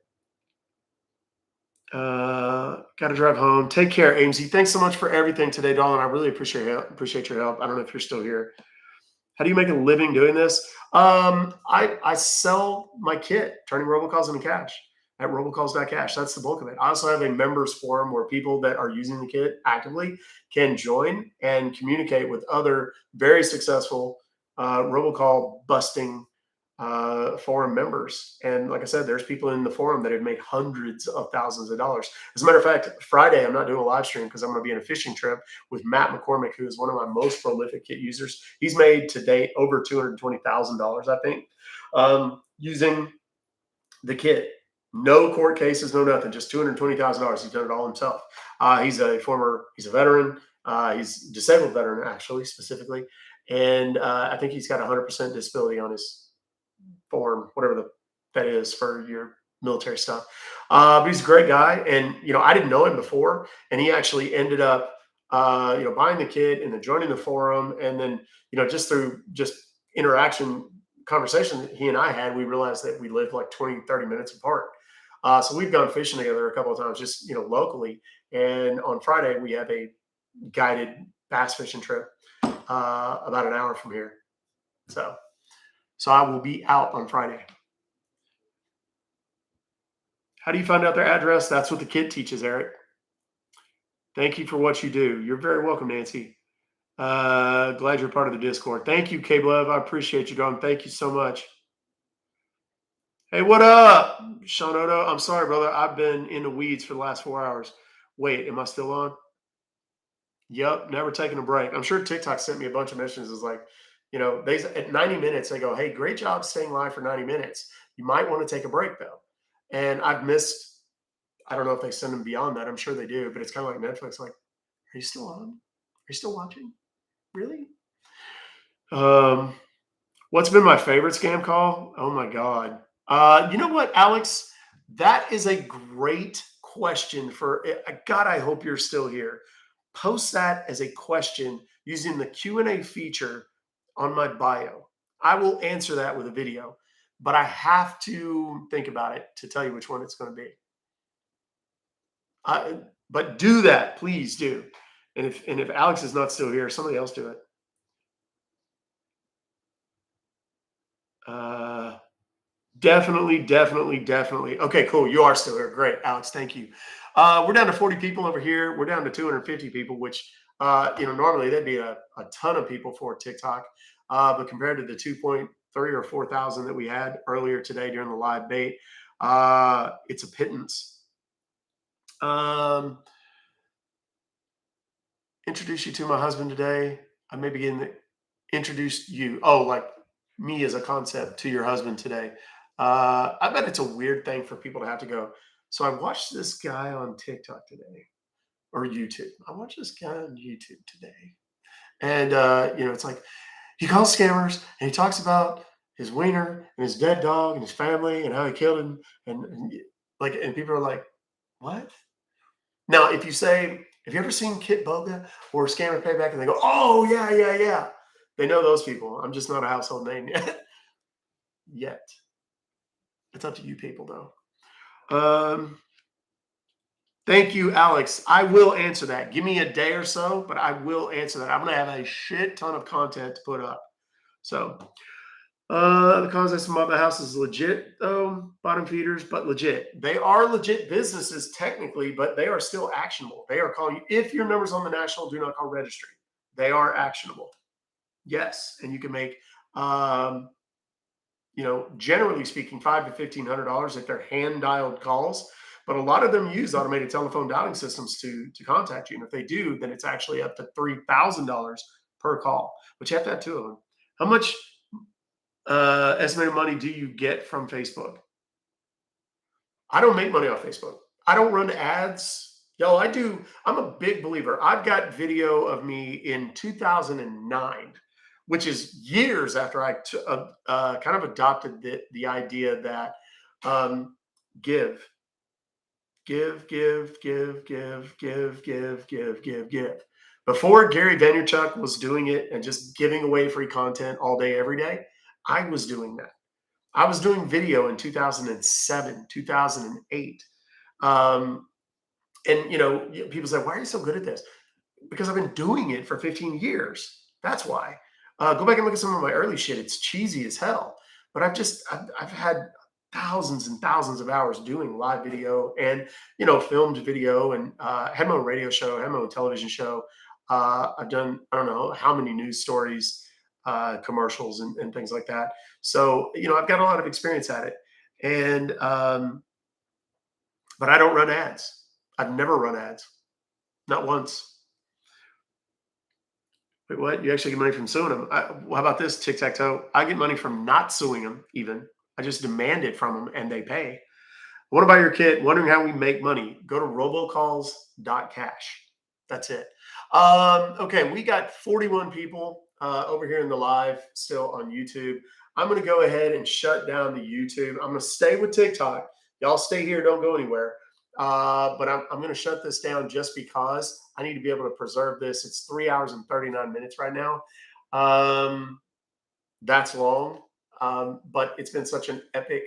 Got to drive home. Take care, AMZ. Thanks so much for everything today, Dolan. I really appreciate your help. I don't know if you're still here. How do you make a living doing this? I sell my kit, turning robocalls into cash, at robocalls.cash. That's the bulk of it. I also have a members forum where people that are using the kit actively can join and communicate with other very successful robocall busting forum members. And like I said, there's people in the forum that have made hundreds of thousands of dollars. As a matter of fact, Friday, I'm not doing a live stream because I'm going to be on a fishing trip with Matt McCormick, who is one of my most prolific kit users. He's made to date over $220,000, I think, using the kid. No court cases, no nothing, just $220,000. He's done it all himself. He's a veteran. He's a disabled veteran, actually, specifically. And I think he's got 100% disability on his form, whatever that is for your military stuff. But he's a great guy. And, I didn't know him before. And he actually ended up, buying the kit and then joining the forum. And then, just through just interaction, conversation that he and I had, we realized that we lived like 20, 30 minutes apart. So we've gone fishing together a couple of times, just, locally. And on Friday, we have a guided bass fishing trip about an hour from here. So I will be out on Friday. How do you find out their address? That's what the kid teaches, Eric. Thank you for what you do. You're very welcome, Nancy. Glad you're part of the Discord. Thank you, K-Love. I appreciate you, Don. Thank you so much. Hey, what up, Sean Odo? I'm sorry, brother. I've been in the weeds for the last 4 hours. Wait, am I still on? Yep, never taking a break. I'm sure TikTok sent me a bunch of messages. It's like, they at 90 minutes, they go, hey, great job staying live for 90 minutes. You might want to take a break, though. And I've missed, I don't know if they send them beyond that. I'm sure they do, but it's kind of like Netflix. Like, are you still on? Are you still watching? Really? What's been my favorite scam call? Oh my God. You know what, Alex? That is a great question for God. I hope you're still here. Post that as a question using the Q&A feature on my bio. I will answer that with a video, but I have to think about it to tell you which one it's going to be. But do that, please do. And if Alex is not still here, somebody else do it. Definitely. Okay, cool. You are still here. Great, Alex. Thank you. We're down to 40 people over here. We're down to 250 people, which, normally that'd be a ton of people for TikTok. But compared to the 2.3 or 4,000 that we had earlier today during the live bait, it's a pittance. Introduce you to my husband today. I may begin to introduce you. Oh, like me as a concept to your husband today. I bet it's a weird thing for people to have to go. So I watched this guy on TikTok today or YouTube. I watched this guy on YouTube today. And, it's like he calls scammers and he talks about his wiener and his dead dog and his family and how he killed him. And people are like, what? Now, if you say, have you ever seen Kit Boga or Scammer Payback? And they go, oh, yeah. They know those people. I'm just not a household name yet. It's up to you people, though. Thank you, Alex. I will answer that. Give me a day or so, but I will answer that. I'm going to have a shit ton of content to put up. So, the concept of the house is legit, though. Bottom feeders, but legit. They are legit businesses technically, but they are still actionable. They are calling you. If your number's on the national do not call registry, they are actionable. Yes, and you can make, generally speaking, $500 to $1,500 if they're hand dialed calls. But a lot of them use automated telephone dialing systems to contact you. And if they do, then it's actually up to $3,000 per call. But you have to have two of them. How much estimated money do you get from Facebook? I don't make money off Facebook. I don't run ads. Yo, I do. I'm a big believer. I've got video of me in 2009, which is years after I kind of adopted the idea that give. Before Gary Vaynerchuk was doing it and just giving away free content all day, every day, I was doing that. I was doing video in 2007, 2008. And, people say, why are you so good at this? Because I've been doing it for 15 years. That's why. Go back and look at some of my early shit. It's cheesy as hell. But I've had thousands and thousands of hours doing live video and, filmed video and had my own radio show, had my own television show. I've done, I don't know how many news stories, commercials and things like that. So, I've got a lot of experience at it. And, but I don't run ads. I've never run ads. Not once. Wait, what? You actually get money from suing them? How about this tic-tac-toe? I get money from not suing them even. I just demand it from them and they pay. What about your kid? Wondering how we make money? Go to robocalls.cash. That's it. Okay, we got 41 people over here in the live still on YouTube. I'm going to go ahead and shut down the YouTube. I'm going to stay with TikTok. Y'all stay here. Don't go anywhere. But I'm going to shut this down just because I need to be able to preserve this. It's 3 hours and 39 minutes right now. That's long, but it's been such an epic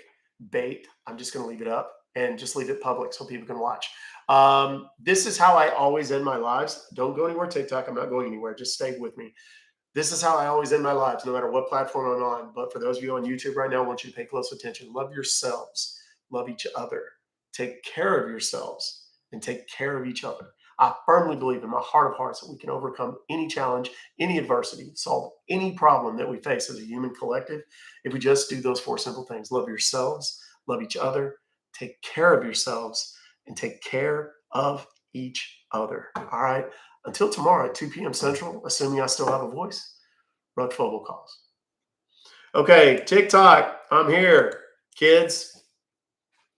bait. I'm just going to leave it up and just leave it public so people can watch. This is how I always end my lives. Don't go anywhere, TikTok. I'm not going anywhere. Just stay with me. This is how I always end my lives, no matter what platform I'm on. But for those of you on YouTube right now, I want you to pay close attention. Love yourselves. Love each other. Take care of yourselves and take care of each other. I firmly believe in my heart of hearts that we can overcome any challenge, any adversity, solve any problem that we face as a human collective if we just do those 4 simple things. Love yourselves, love each other, take care of yourselves, and take care of each other. All right. Until tomorrow at 2 p.m. Central, assuming I still have a voice, Ruck Fobocalls. Okay, TikTok, I'm here. Kids,